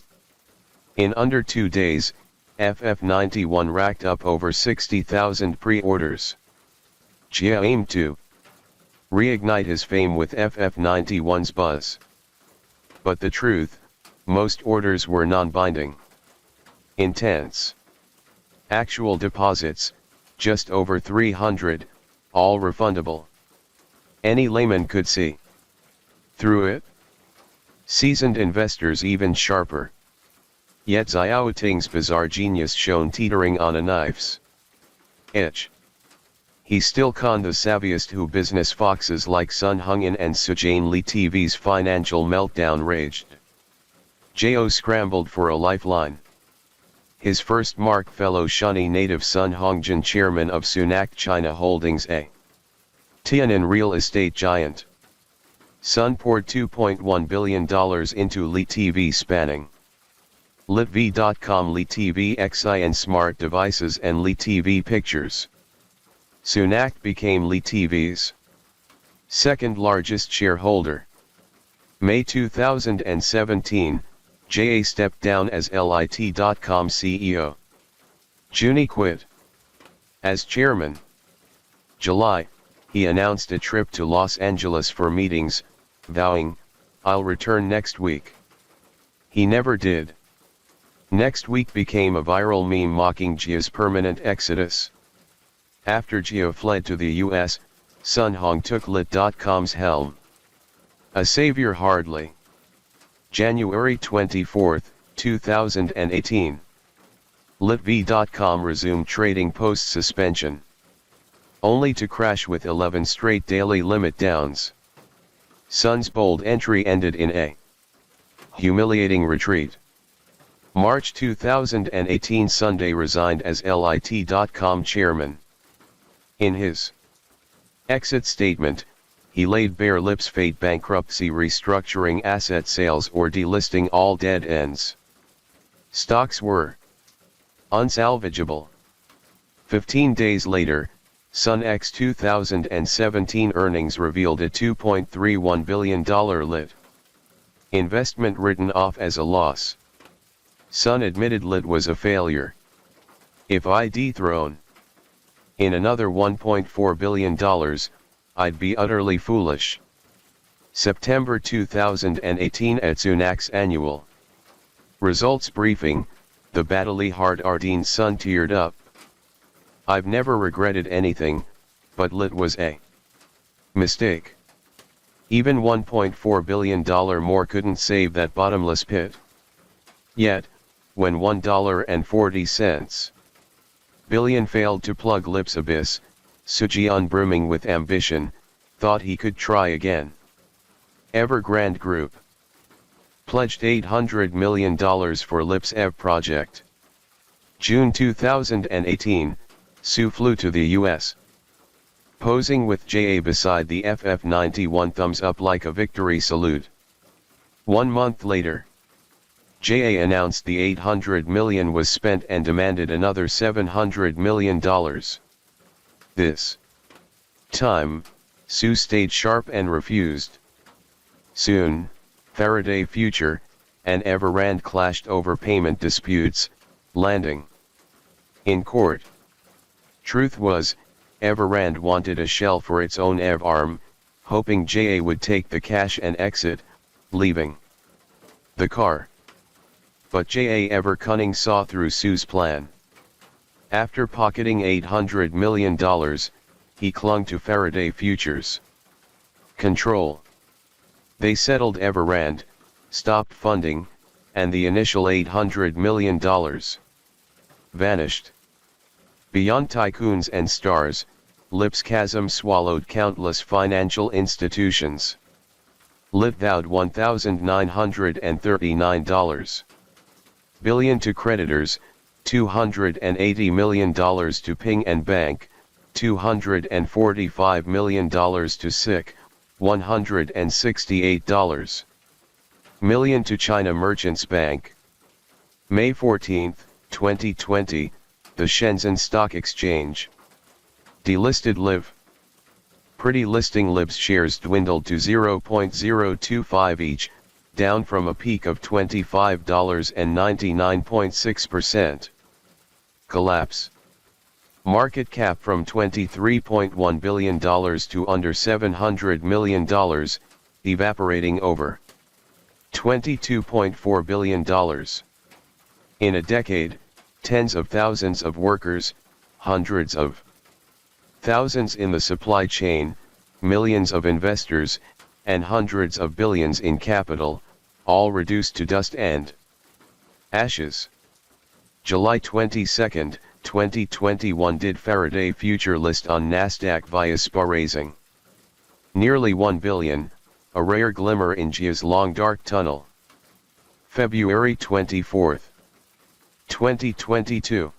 In under 2 days, FF91 racked up over 60,000 pre-orders. Jia aimed to reignite his fame with FF91's buzz. But the truth, most orders were non-binding. Intense. Actual deposits, just over 300, all refundable. Any layman could see through it. Seasoned investors even sharper. Yet Xiao Ting's bizarre genius shone teetering on a knife's edge. He still conned the savviest who business foxes like Sun Hongyan and Sujane Li. TV's financial meltdown raged. Jo scrambled for a lifeline. His first mark fellow Shunny native Sun Hongjin, chairman of Sunac China Holdings, a Tiananmen real estate giant. Sun poured $2.1 billion into Li TV spanning litv.com, Li TV Xi and smart devices and Li TV pictures. Sunac became Li TV's second largest shareholder. May 2017, JA stepped down as LIT.com CEO. June he quit as chairman. July, he announced a trip to Los Angeles for meetings, vowing, "I'll return next week." He never did. Next week became a viral meme mocking Jia's permanent exodus. After Jia fled to the US, Sun Hong took Lit.com's helm. A savior hardly. January 24, 2018. Litv.com resumed trading post-suspension. Only to crash with 11 straight daily limit downs. Sun's bold entry ended in a humiliating retreat. March 2018, Sunday resigned as LIT.com chairman. In his exit statement, he laid bare Lip's fate: bankruptcy, restructuring, asset sales, or delisting all dead ends. Stocks were unsalvageable. 15 days later, Sun X 2017 earnings revealed a $2.31 billion Lit investment written off as a loss. Sun admitted Lit was a failure. "If I dethrone in another $1.4 billion, I'd be utterly foolish." September 2018 at Sunac's annual results briefing, the battily hard Ardeen Sun teared up. "I've never regretted anything, but Lit was a mistake. Even $1.4 billion more couldn't save that bottomless pit." Yet, when $1.40 billion failed to plug Lip's abyss, Sujian, brimming with ambition, thought he could try again. Evergrande Group pledged $800 million for Lip's EV project. June 2018, Su flew to the US. Posing with JA beside the FF91, thumbs up like a victory salute. 1 month later, JA announced the $800 million was spent and demanded another $700 million. This time, Su stayed sharp and refused. Soon, Faraday Future and Evergrande clashed over payment disputes, landing in court. Truth was, Evergrande wanted a shell for its own EV arm, hoping JA would take the cash and exit, leaving the car. But JA, ever cunning, saw through Su's plan. After pocketing $800 million, he clung to Faraday Future's control. They settled Evergrande, stopped funding, and the initial $800 million vanished. Beyond tycoons and stars, Lip's chasm swallowed countless financial institutions. Lit vowed $1,939 billion to creditors, $280 million to Ping and Bank, $245 million to SIC, $168 million to China Merchants Bank. May 14, 2020, the Shenzhen Stock Exchange delisted Liv. Pretty Listing Libs shares dwindled to 0.025 each, down from a peak of $25.99.6%. Collapse. Market cap from $23.1 billion to under $700 million, evaporating over $22.4 billion. In a decade, tens of thousands of workers, hundreds of thousands in the supply chain, millions of investors, and hundreds of billions in capital, all reduced to dust and ashes. July 22, 2021 did Faraday Future list on Nasdaq via SPA raising nearly $1 billion, a rare glimmer in GIA's long dark tunnel. February 24, 2022.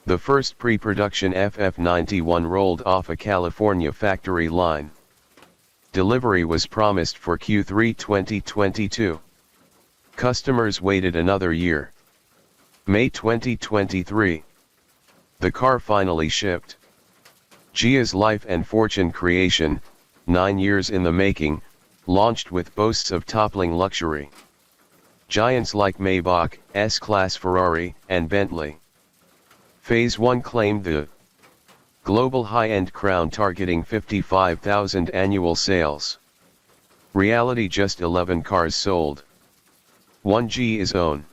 The first pre-production FF91 rolled off a California factory line. Delivery was promised for Q3 2022. Customers waited another year. May 2023. The car finally shipped. GIA's life and fortune creation, 9 years in the making, launched with boasts of toppling luxury. Giants like Maybach, S-Class Ferrari, and Bentley. Phase 1 claimed the global high-end crown targeting 55,000 annual sales. Reality, just 11 cars sold. 1 GIA's own.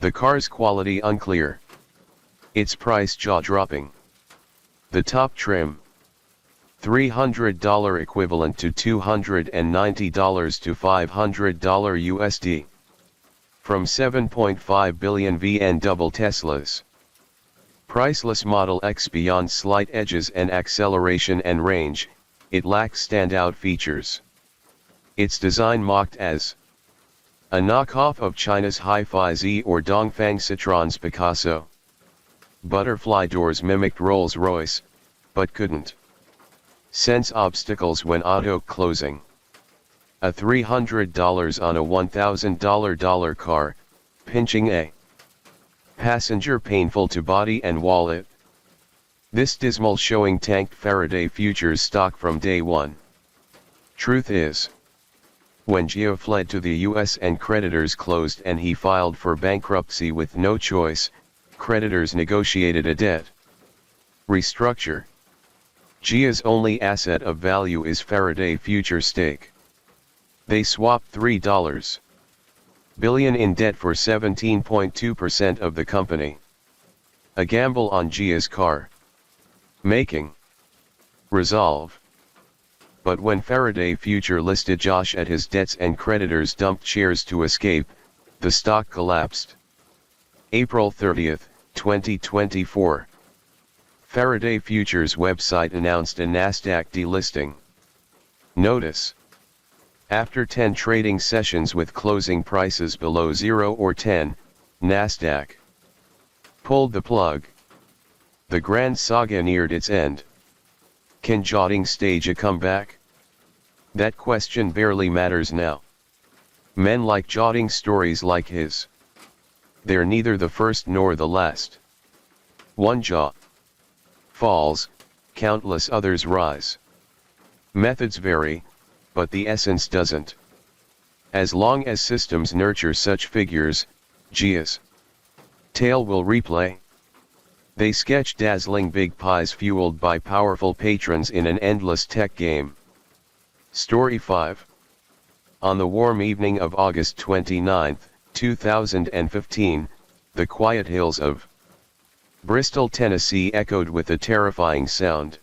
The car's quality unclear. Its price jaw-dropping. The top trim, $300 equivalent to $290 to $500 USD. From 7.5 billion VN double Teslas. Priceless Model X, beyond slight edges and acceleration and range, it lacks standout features. Its design mocked as a knockoff of China's Hi-Fi Z or Dongfang Citroen's Picasso. Butterfly doors mimicked Rolls-Royce, but couldn't sense obstacles when auto closing. A $300 on a $1,000 car, pinching a passenger, painful to body and wallet. This dismal showing tanked Faraday Future's stock from day one. Truth is, when GIA fled to the US and creditors closed and he filed for bankruptcy with no choice, creditors negotiated a debt restructure. GIA's only asset of value is Faraday Future stake. They swapped $3 billion in debt for 17.2% of the company. A gamble on GIA's car making resolve. But when Faraday Future listed Josh at his debts and creditors dumped shares to escape, the stock collapsed. April 30, 2024. Faraday Future's website announced a Nasdaq delisting. Notice. After 10 trading sessions with closing prices below 0 or 10, Nasdaq pulled the plug. The grand saga neared its end. Can Jotting stage a comeback? That question barely matters now. Men like Jotting stories like his. They're neither the first nor the last. One jaw falls, countless others rise. Methods vary, but the essence doesn't. As long as systems nurture such figures, GIA's tale will replay. They sketch dazzling big pies fueled by powerful patrons in an endless tech game. Story 5. On the warm evening of August 29, 2015, the quiet hills of Bristol, Tennessee echoed with a terrifying sound.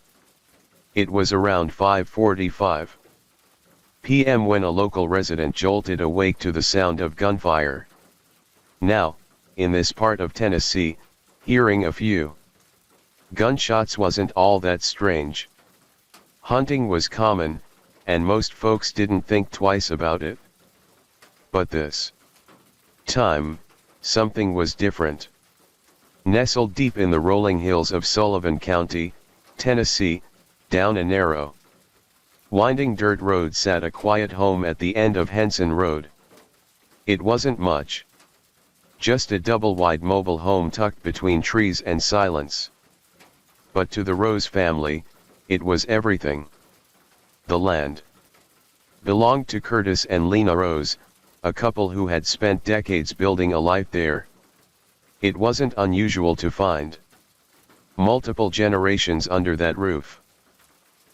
It was around 5:45 p.m. when a local resident jolted awake to the sound of gunfire. Now, in this part of Tennessee, hearing a few gunshots wasn't all that strange. Hunting was common, and most folks didn't think twice about it. But this time, something was different. Nestled deep in the rolling hills of Sullivan County, Tennessee, down a narrow, winding dirt road sat a quiet home at the end of Henson Road. It wasn't much. Just a double-wide mobile home tucked between trees and silence. But to the Rose family, it was everything. The land belonged to Curtis and Lena Rose, a couple who had spent decades building a life there. It wasn't unusual to find multiple generations under that roof.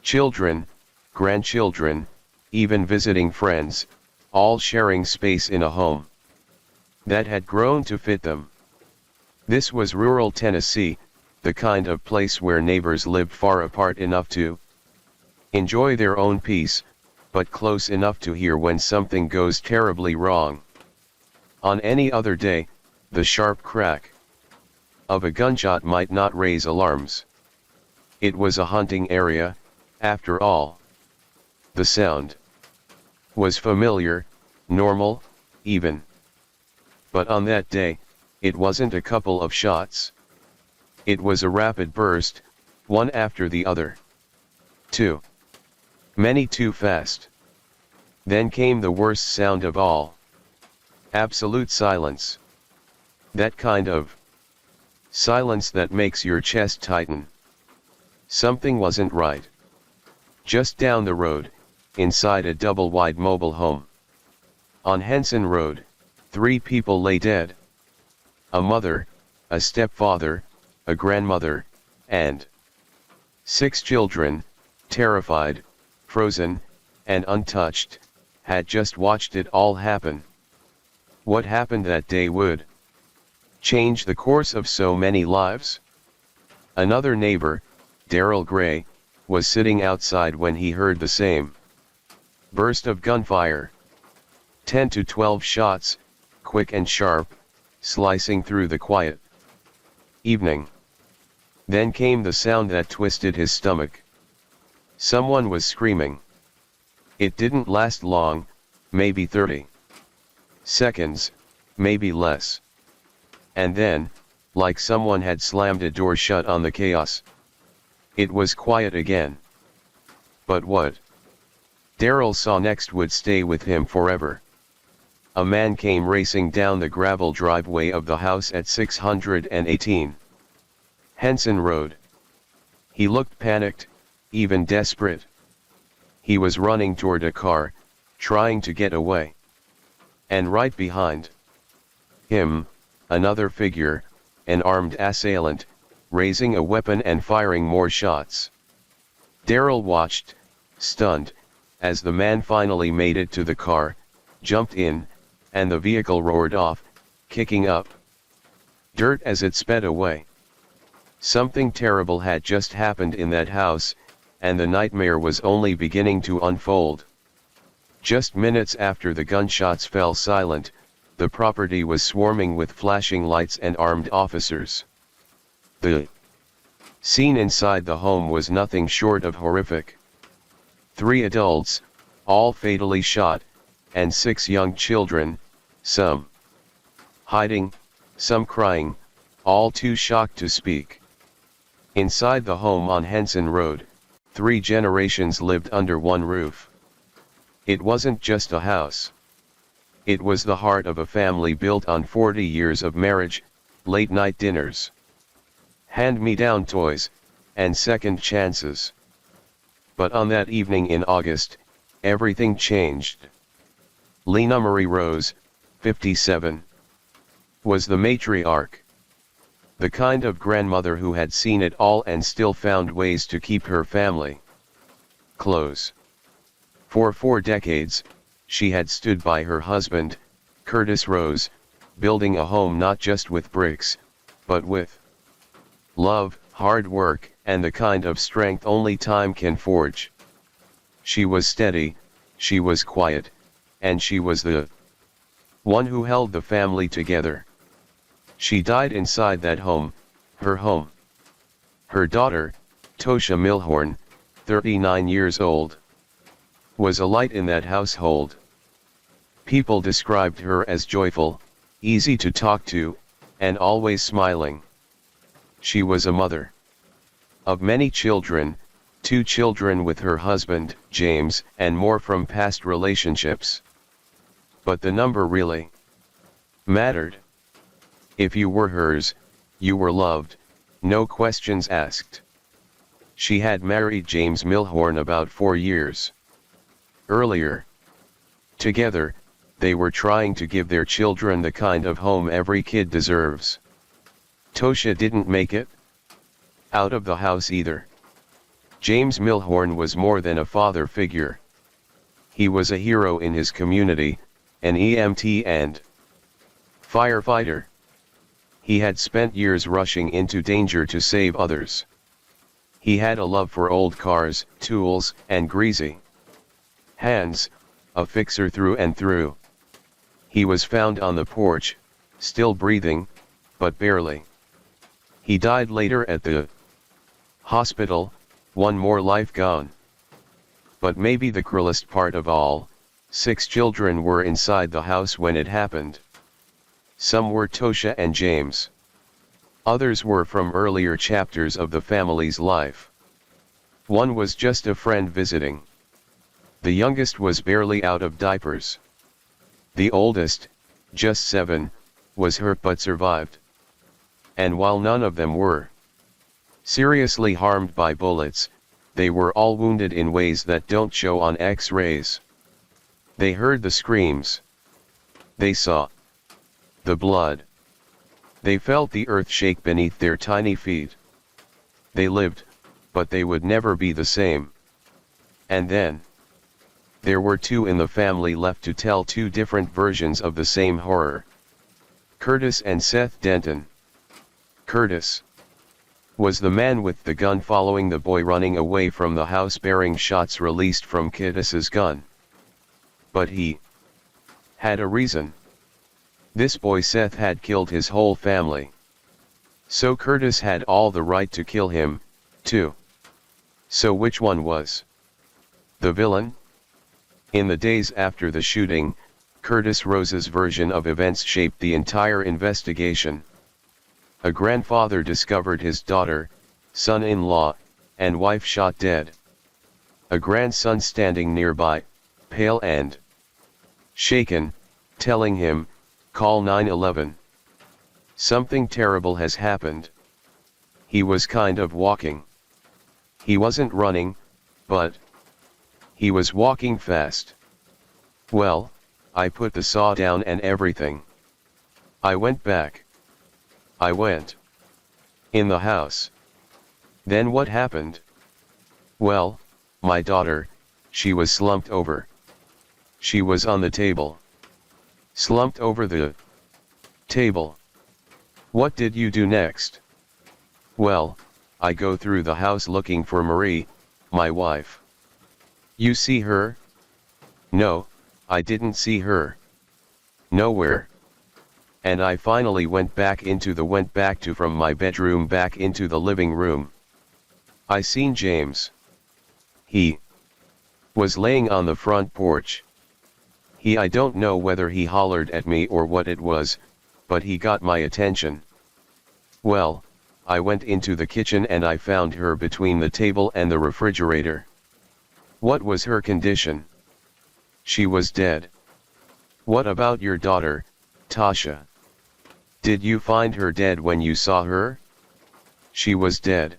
Children, grandchildren, even visiting friends, all sharing space in a home that had grown to fit them. This was rural Tennessee, the kind of place where neighbors lived far apart enough to enjoy their own peace, but close enough to hear when something goes terribly wrong. On any other day, the sharp crack of a gunshot might not raise alarms. It was a hunting area, after all. The sound was familiar, normal, even. But on that day, it wasn't a couple of shots. It was a rapid burst, one after the other. Too many too fast. Then came the worst sound of all. Absolute silence. That kind of silence that makes your chest tighten. Something wasn't right. Just down the road, inside a double-wide mobile home on Henson Road, 3 people lay dead. A mother, a stepfather, a grandmother, and 6 children, terrified, frozen, and untouched, had just watched it all happen. What happened that day would change the course of so many lives. Another neighbor, Darrell Gray, was sitting outside when he heard the same burst of gunfire. 10 to 12 shots, quick and sharp, slicing through the quiet evening. Then came the sound that twisted his stomach. Someone was screaming. It didn't last long, maybe 30 seconds, maybe less. And then, like someone had slammed a door shut on the chaos, it was quiet again. But what Darrell saw next would stay with him forever. A man came racing down the gravel driveway of the house at 618 Henson Road. He looked panicked, even desperate. He was running toward a car, trying to get away. And right behind him, another figure, an armed assailant, raising a weapon and firing more shots. Darrell watched, stunned, as the man finally made it to the car, jumped in, and the vehicle roared off, kicking up dirt as it sped away. Something terrible had just happened in that house, and the nightmare was only beginning to unfold. Just minutes after the gunshots fell silent, the property was swarming with flashing lights and armed officers. The scene inside the home was nothing short of horrific. 3 adults, all fatally shot, and 6 young children, some hiding, some crying, all too shocked to speak. Inside the home on Henson Road, 3 generations lived under one roof. It wasn't just a house. It was the heart of a family built on 40 years of marriage, late-night dinners, hand-me-down toys, and second chances. But on that evening in August, everything changed. Lena Marie Rose, 57, was the matriarch. The kind of grandmother who had seen it all and still found ways to keep her family close. For 4 decades, she had stood by her husband, Curtis Rose, building a home not just with bricks, but with love, hard work, and the kind of strength only time can forge. She was steady, she was quiet, and she was the one who held the family together. She died inside that home, her home. Her daughter, Tosha Milhorn, 39 years old, was a light in that household. People described her as joyful, easy to talk to, and always smiling. She was a mother of many children, 2 children with her husband, James, and more from past relationships. But the number really mattered. If you were hers, you were loved, no questions asked. She had married James Milhorn about 4 years Earlier, together, they were trying to give their children the kind of home every kid deserves. Tosha didn't make it out of the house either. James Milhorn was more than a father figure. He was a hero in his community, an EMT and firefighter. He had spent years rushing into danger to save others. He had a love for old cars, tools, and greasy hands, a fixer through and through. He was found on the porch, still breathing, but barely. He died later at the hospital, one more life gone. But maybe the cruelest part of all, 6 children were inside the house when it happened. Some were Tosha and James. Others were from earlier chapters of the family's life. One was just a friend visiting. The youngest was barely out of diapers. The oldest, just 7, was hurt but survived. And while none of them were seriously harmed by bullets, they were all wounded in ways that don't show on X-rays. They heard the screams. They saw the blood. They felt the earth shake beneath their tiny feet. They lived, but they would never be the same. And then there were 2 in the family left to tell 2 different versions of the same horror. Curtis and Seth Denton. Curtis was the man with the gun following the boy running away from the house bearing shots released from Curtis's gun. But he had a reason. This boy Seth had killed his whole family. So Curtis had all the right to kill him, too. So which one was the villain? In the days after the shooting, Curtis Rose's version of events shaped the entire investigation. A grandfather discovered his daughter, son-in-law, and wife shot dead. A grandson standing nearby, pale and shaken, telling him, "Call 911. Something terrible has happened." He was kind of walking. He wasn't running, but he was walking fast. Well, I put the saw down and everything. I went back. I went in the house. Then what happened? Well, my daughter, she was slumped over. She was on the table. Slumped over the table. What did you do next? Well, I go through the house looking for Marie, my wife. You see her? No, I didn't see her. Nowhere. And I finally went back from my bedroom back into the living room. I seen James. He was laying on the front porch. I don't know whether he hollered at me or what it was, but he got my attention. Well, I went into the kitchen and I found her between the table and the refrigerator. What was her condition? She was dead. What about your daughter, Tasha? Did you find her dead when you saw her? She was dead.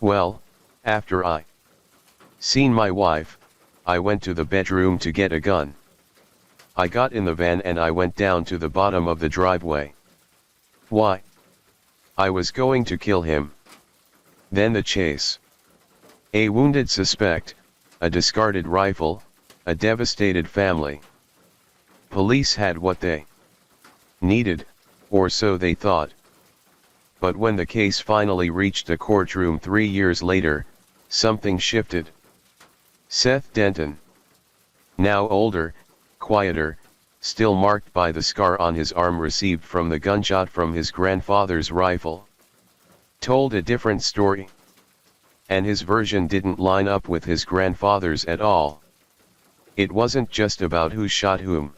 Well, after I seen my wife, I went to the bedroom to get a gun. I got in the van and I went down to the bottom of the driveway. Why? I was going to kill him. Then the chase. A wounded suspect, a discarded rifle, a devastated family. Police had what they needed, or so they thought. But when the case finally reached a courtroom 3 years later, something shifted. Seth Denton, now older, quieter, still marked by the scar on his arm received from the gunshot from his grandfather's rifle, told a different story. And his version didn't line up with his grandfather's at all. It wasn't just about who shot whom.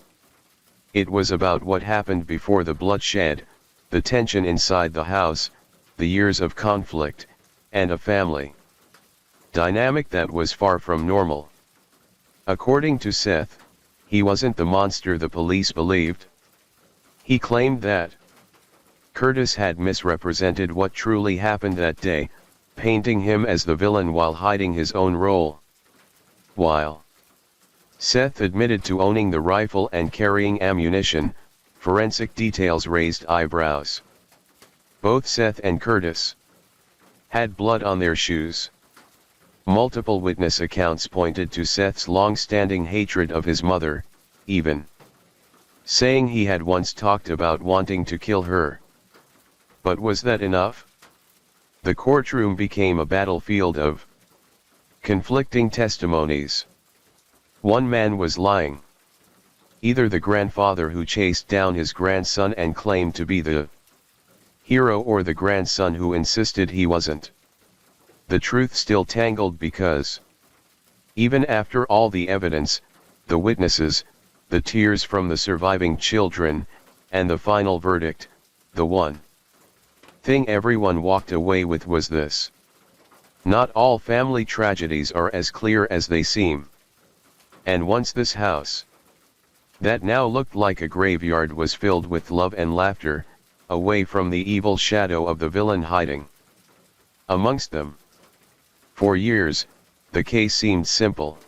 It was about what happened before the bloodshed, the tension inside the house, the years of conflict, and a family dynamic that was far from normal. According to Seth, he wasn't the monster the police believed. He claimed that Curtis had misrepresented what truly happened that day, painting him as the villain while hiding his own role. While Seth admitted to owning the rifle and carrying ammunition. Forensic details raised eyebrows. Both Seth and Curtis had blood on their shoes. Multiple witness accounts pointed to Seth's long-standing hatred of his mother, even saying he had once talked about wanting to kill her. But was that enough? The courtroom became a battlefield of conflicting testimonies. One man was lying. Either the grandfather who chased down his grandson and claimed to be the hero, or the grandson who insisted he wasn't. The truth still tangled because, even after all the evidence, the witnesses, the tears from the surviving children, and the final verdict, the one thing everyone walked away with was this: not all family tragedies are as clear as they seem. And once this house, that now looked like a graveyard, was filled with love and laughter, away from the evil shadow of the villain hiding amongst them. For years, the case seemed simple.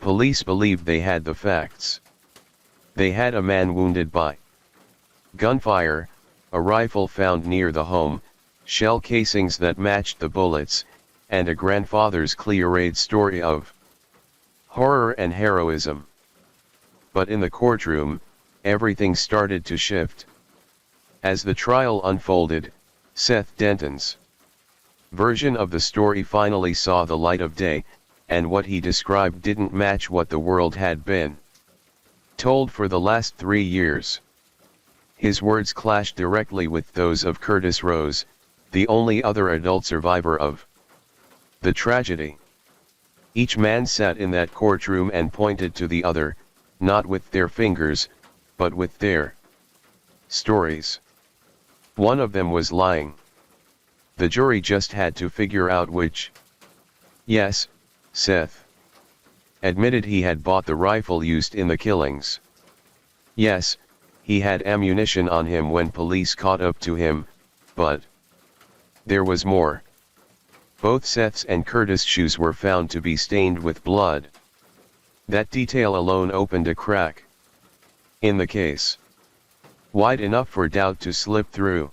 Police believed they had the facts. They had a man wounded by gunfire, a rifle found near the home, shell casings that matched the bullets, and a grandfather's clear-eyed story of horror and heroism. But in the courtroom, everything started to shift. As the trial unfolded, Seth Denton's version of the story finally saw the light of day, and what he described didn't match what the world had been told for the last 3 years. His words clashed directly with those of Curtis Rose, the only other adult survivor of the tragedy. Each man sat in that courtroom and pointed to the other, not with their fingers, but with their stories. One of them was lying. The jury just had to figure out which. Yes, Seth admitted he had bought the rifle used in the killings. Yes, he had ammunition on him when police caught up to him, but there was more. Both Seth's and Curtis' shoes were found to be stained with blood. That detail alone opened a crack in the case, wide enough for doubt to slip through.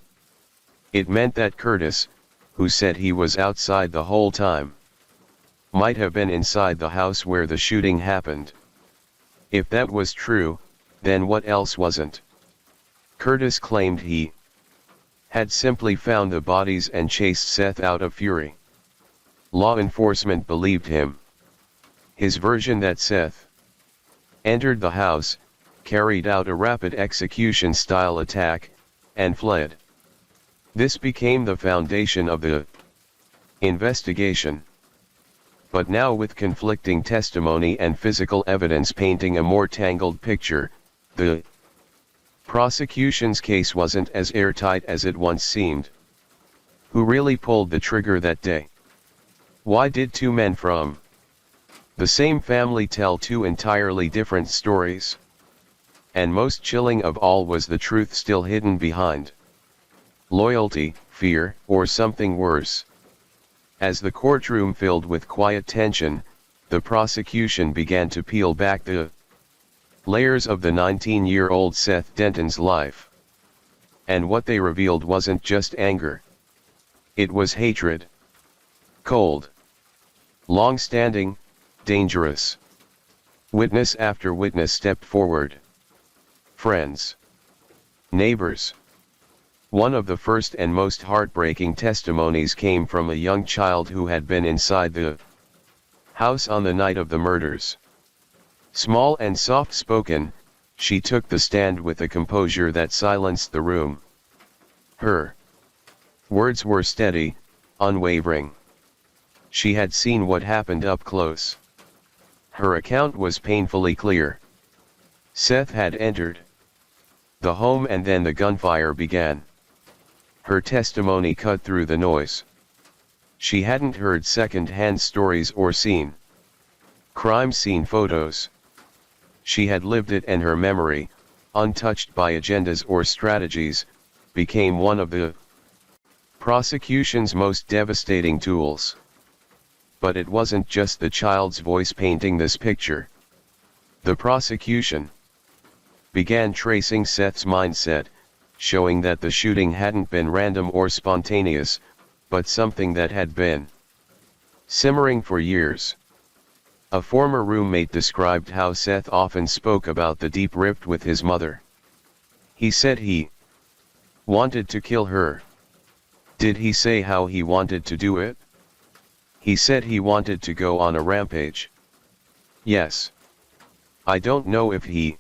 It meant that Curtis, who said he was outside the whole time, might have been inside the house where the shooting happened. If that was true, then what else wasn't? Curtis claimed he had simply found the bodies and chased Seth out of fury. Law enforcement believed him. His version that Seth entered the house, carried out a rapid execution-style attack, and fled. This became the foundation of the investigation. But now, with conflicting testimony and physical evidence painting a more tangled picture, the prosecution's case wasn't as airtight as it once seemed. Who really pulled the trigger that day? Why did two men from the same family tell two entirely different stories? And most chilling of all was the truth still hidden behind loyalty, fear, or something worse. As the courtroom filled with quiet tension, the prosecution began to peel back the layers of the 19-year-old Seth Denton's life. And what they revealed wasn't just anger. It was hatred. Cold. Long-standing, dangerous. Witness after witness stepped forward. Friends. Neighbors. One of the first and most heartbreaking testimonies came from a young child who had been inside the house on the night of the murders. Small and soft-spoken, she took the stand with a composure that silenced the room. Her words were steady, unwavering. She had seen what happened up close. Her account was painfully clear. Seth had entered the home and then the gunfire began. Her testimony cut through the noise. She hadn't heard second-hand stories or seen crime scene photos. She had lived it, and her memory, untouched by agendas or strategies, became one of the prosecution's most devastating tools. But it wasn't just the child's voice painting this picture. The prosecution began tracing Seth's mindset, showing that the shooting hadn't been random or spontaneous, but something that had been simmering for years. A former roommate described how Seth often spoke about the deep rift with his mother. He said he wanted to kill her. Did he say how he wanted to do it? He said he wanted to go on a rampage. Yes. I don't know if he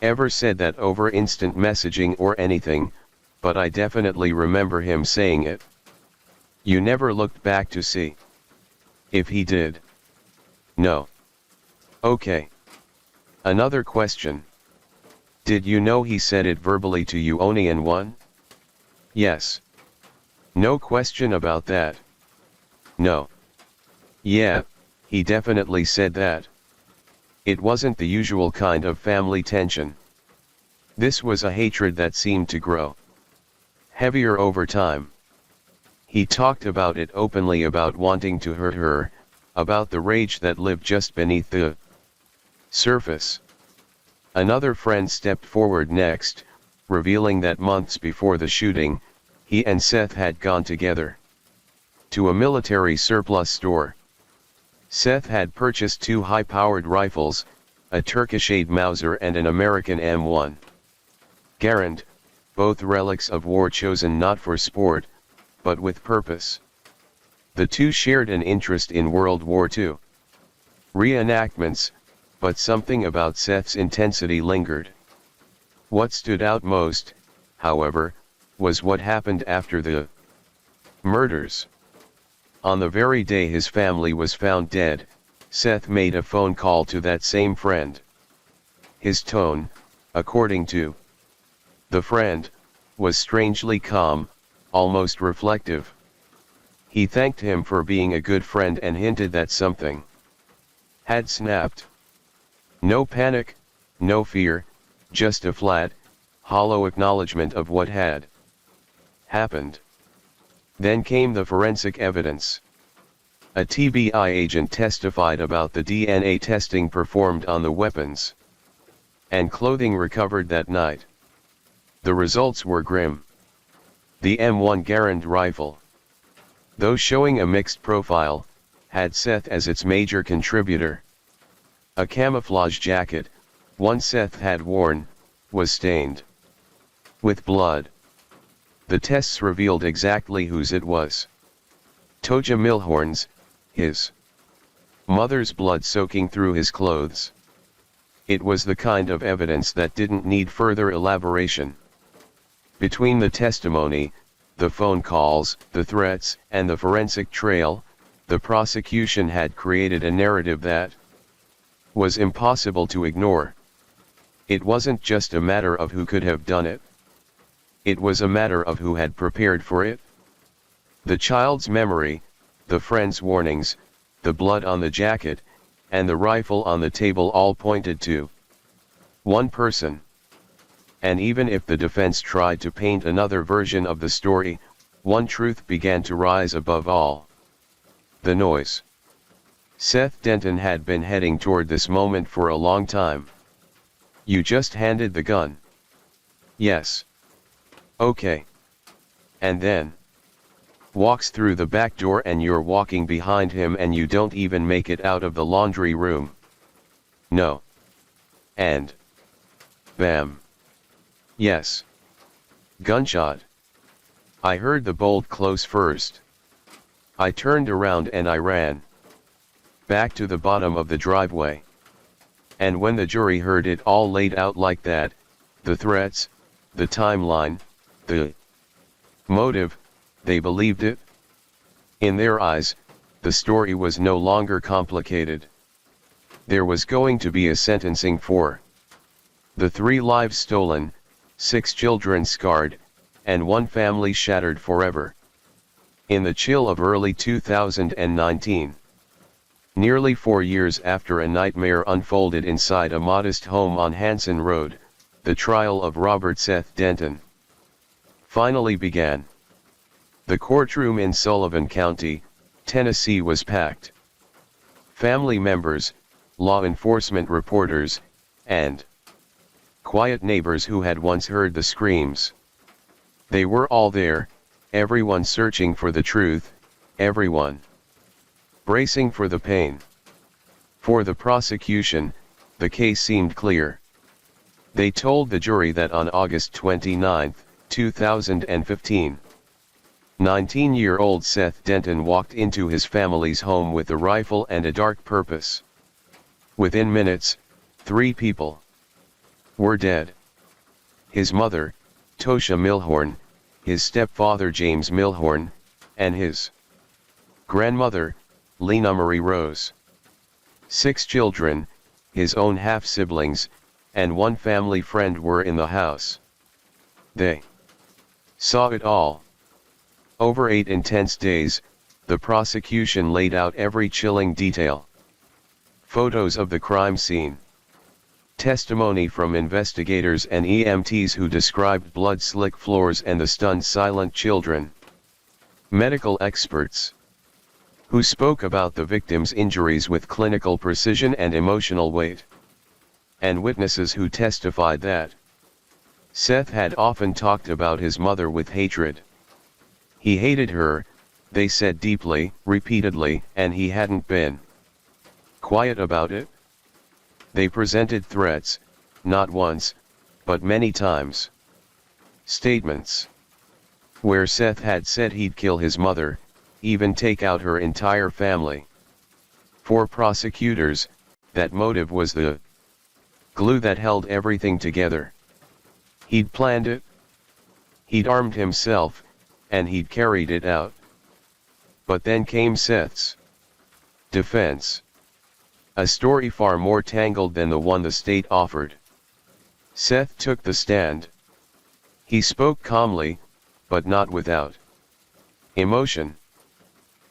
ever said that over instant messaging or anything, but I definitely remember him saying it. You never looked back to see if he did? No. Okay. Another question. Did you know he said it verbally to you only in one? Yes. No question about that. No. Yeah, he definitely said that. It wasn't the usual kind of family tension. This was a hatred that seemed to grow heavier over time. He talked about it openly, about wanting to hurt her, about the rage that lived just beneath the surface. Another friend stepped forward next, revealing that months before the shooting, he and Seth had gone together to a military surplus store. Seth had purchased 2 high-powered rifles, a Turkish-8 Mauser and an American M1 Garand, both relics of war chosen not for sport, but with purpose. The two shared an interest in World War II reenactments, but something about Seth's intensity lingered. What stood out most, however, was what happened after the murders. On the very day his family was found dead, Seth made a phone call to that same friend. His tone, according to the friend, was strangely calm, almost reflective. He thanked him for being a good friend and hinted that something had snapped. No panic, no fear, just a flat, hollow acknowledgement of what had happened. Then came the forensic evidence. A TBI agent testified about the DNA testing performed on the weapons and clothing recovered that night. The results were grim. The M1 Garand rifle, though showing a mixed profile, had Seth as its major contributor. A camouflage jacket, one Seth had worn, was stained with blood. The tests revealed exactly whose it was. Toja Milhorn's, his mother's blood soaking through his clothes. It was the kind of evidence that didn't need further elaboration. Between the testimony, the phone calls, the threats, and the forensic trail, the prosecution had created a narrative that was impossible to ignore. It wasn't just a matter of who could have done it. It was a matter of who had prepared for it. The child's memory, the friend's warnings, the blood on the jacket, and the rifle on the table all pointed to one person. And even if the defense tried to paint another version of the story, one truth began to rise above all: the noise. Seth Denton had been heading toward this moment for a long time. You just handed the gun. Yes. Okay. And then walks through the back door and you're walking behind him and you don't even make it out of the laundry room. No. And bam. Yes. Gunshot. I heard the bolt close first. I turned around and I ran back to the bottom of the driveway. And when the jury heard it all laid out like that, the threats, the timeline, the motive, they believed it. In their eyes, the story was no longer complicated. There was going to be a sentencing for the 3 lives stolen, 6 children scarred, and 1 family shattered forever. In the chill of early 2019. Nearly 4 years after a nightmare unfolded inside a modest home on Hanson Road, the trial of Robert Seth Denton finally began. The courtroom in Sullivan County, Tennessee was packed. Family members, law enforcement reporters, and quiet neighbors who had once heard the screams. They were all there, everyone searching for the truth, everyone bracing for the pain. For the prosecution, the case seemed clear. They told the jury that on August 29, 2015, 19-year-old Seth Denton walked into his family's home with a rifle and a dark purpose. Within minutes, 3 people were dead. His mother, Tosha Milhorn, his stepfather James Milhorn, and his grandmother, Lena Marie Rose. 6 children, his own half-siblings, and 1 family friend were in the house. They saw it all. Over 8 intense days, the prosecution laid out every chilling detail. Photos of the crime scene. Testimony from investigators and EMTs who described blood-slick floors and the stunned silent children. Medical experts who spoke about the victim's injuries with clinical precision and emotional weight. And witnesses who testified that Seth had often talked about his mother with hatred. He hated her, they said deeply, repeatedly, and he hadn't been quiet about it. They presented threats, not once, but many times. Statements where Seth had said he'd kill his mother, even take out her entire family. For prosecutors, that motive was the glue that held everything together. He'd planned it. He'd armed himself, and he'd carried it out. But then came Seth's defense. A story far more tangled than the one the state offered. Seth took the stand. He spoke calmly, but not without emotion.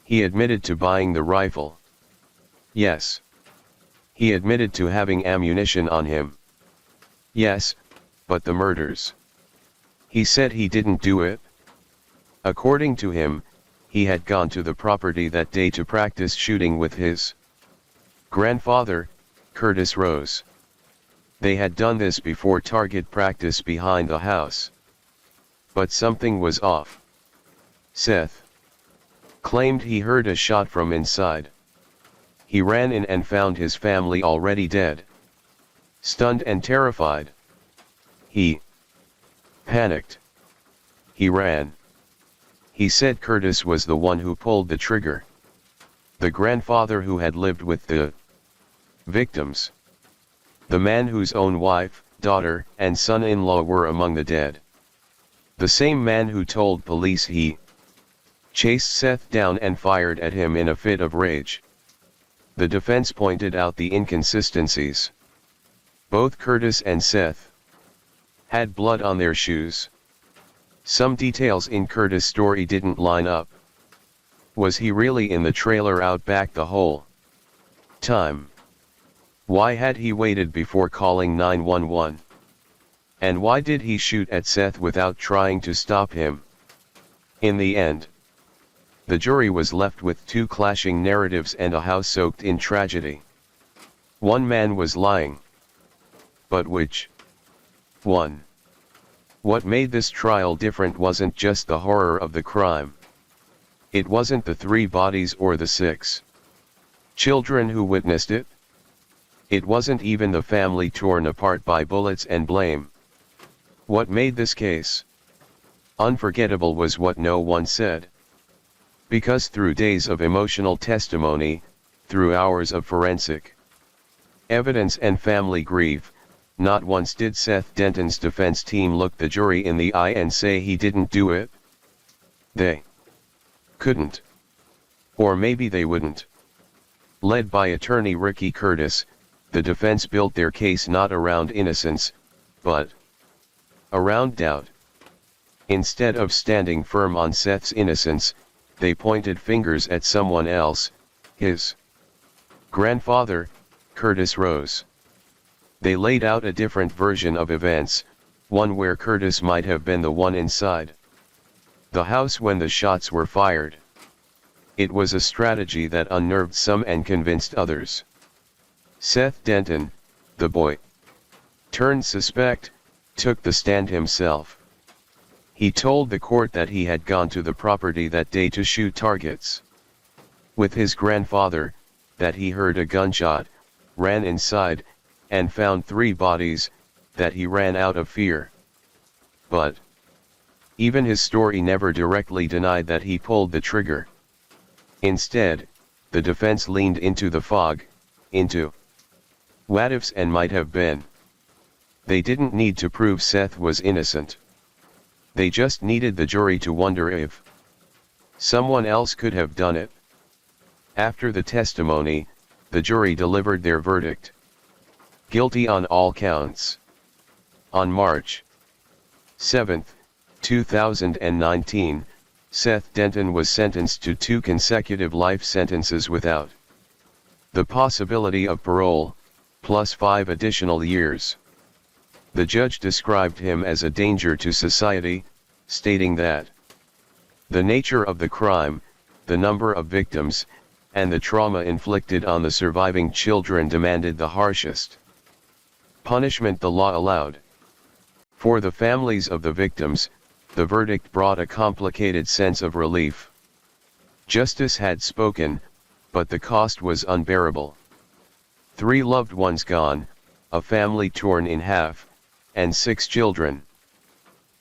He admitted to buying the rifle. Yes. He admitted to having ammunition on him. Yes, but the murders. He said he didn't do it. According to him, he had gone to the property that day to practice shooting with his grandfather, Curtis Rose. They had done this before target practice behind the house. But something was off. Seth claimed he heard a shot from inside. He ran in and found his family already dead. Stunned and terrified. He panicked. He ran. He said Curtis was the one who pulled the trigger. The grandfather who had lived with the victims. The man whose own wife, daughter, and son-in-law were among the dead. The same man who told police he chased Seth down and fired at him in a fit of rage. The defense pointed out the inconsistencies. Both Curtis and Seth had blood on their shoes. Some details in Curtis' story didn't line up. Was he really in the trailer out back the whole time? Why had he waited before calling 911? And why did he shoot at Seth without trying to stop him? In the end, the jury was left with 2 clashing narratives and a house soaked in tragedy. One man was lying. But which one? What made this trial different wasn't just the horror of the crime. It wasn't the 3 bodies or the 6 children who witnessed it. It wasn't even the family torn apart by bullets and blame. What made this case unforgettable was what no one said. Because through days of emotional testimony, through hours of forensic evidence and family grief, not once did Seth Denton's defense team look the jury in the eye and say he didn't do it. They couldn't. Or maybe they wouldn't. Led by attorney Ricky Curtis, the defense built their case not around innocence, but around doubt. Instead of standing firm on Seth's innocence, they pointed fingers at someone else, his grandfather, Curtis Rose. They laid out a different version of events, one where Curtis might have been the one inside the house when the shots were fired. It was a strategy that unnerved some and convinced others. Seth Denton, the boy turned suspect, took the stand himself. He told the court that he had gone to the property that day to shoot targets with his grandfather, that he heard a gunshot, ran inside, and found 3 bodies, that he ran out of fear. But even his story never directly denied that he pulled the trigger. Instead, the defense leaned into the fog, into what ifs and might have been. They didn't need to prove Seth was innocent. They just needed the jury to wonder if someone else could have done it. After the testimony, the jury delivered their verdict. Guilty on all counts. On March 7, 2019, Seth Denton was sentenced to 2 consecutive life sentences without the possibility of parole, plus 5 additional years. The judge described him as a danger to society, stating that the nature of the crime, the number of victims, and the trauma inflicted on the surviving children demanded the harshest punishment the law allowed. For the families of the victims, the verdict brought a complicated sense of relief. Justice had spoken, but the cost was unbearable. 3 loved ones gone, a family torn in half, and 6 children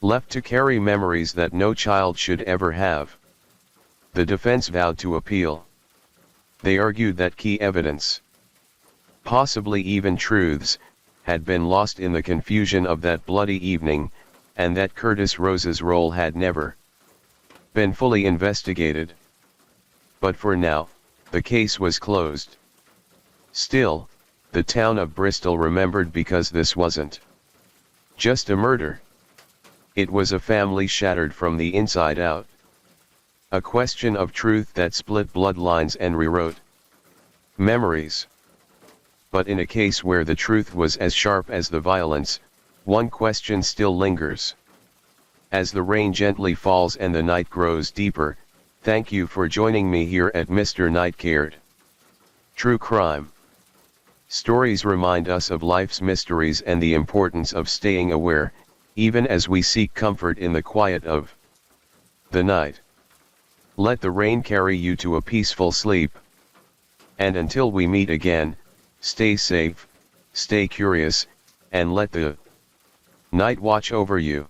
left to carry memories that no child should ever have. The defense vowed to appeal. They argued that key evidence, possibly even truths, had been lost in the confusion of that bloody evening, and that Curtis Rose's role had never been fully investigated. But for now, the case was closed. Still, the town of Bristol remembered, because this wasn't just a murder. It was a family shattered from the inside out. A question of truth that split bloodlines and rewrote memories. But in a case where the truth was as sharp as the violence, one question still lingers. As the rain gently falls and the night grows deeper, thank you for joining me here at Mr. Nightcared. True crime stories remind us of life's mysteries and the importance of staying aware, even as we seek comfort in the quiet of the night. Let the rain carry you to a peaceful sleep. And until we meet again, stay safe, stay curious, and let the night watch over you.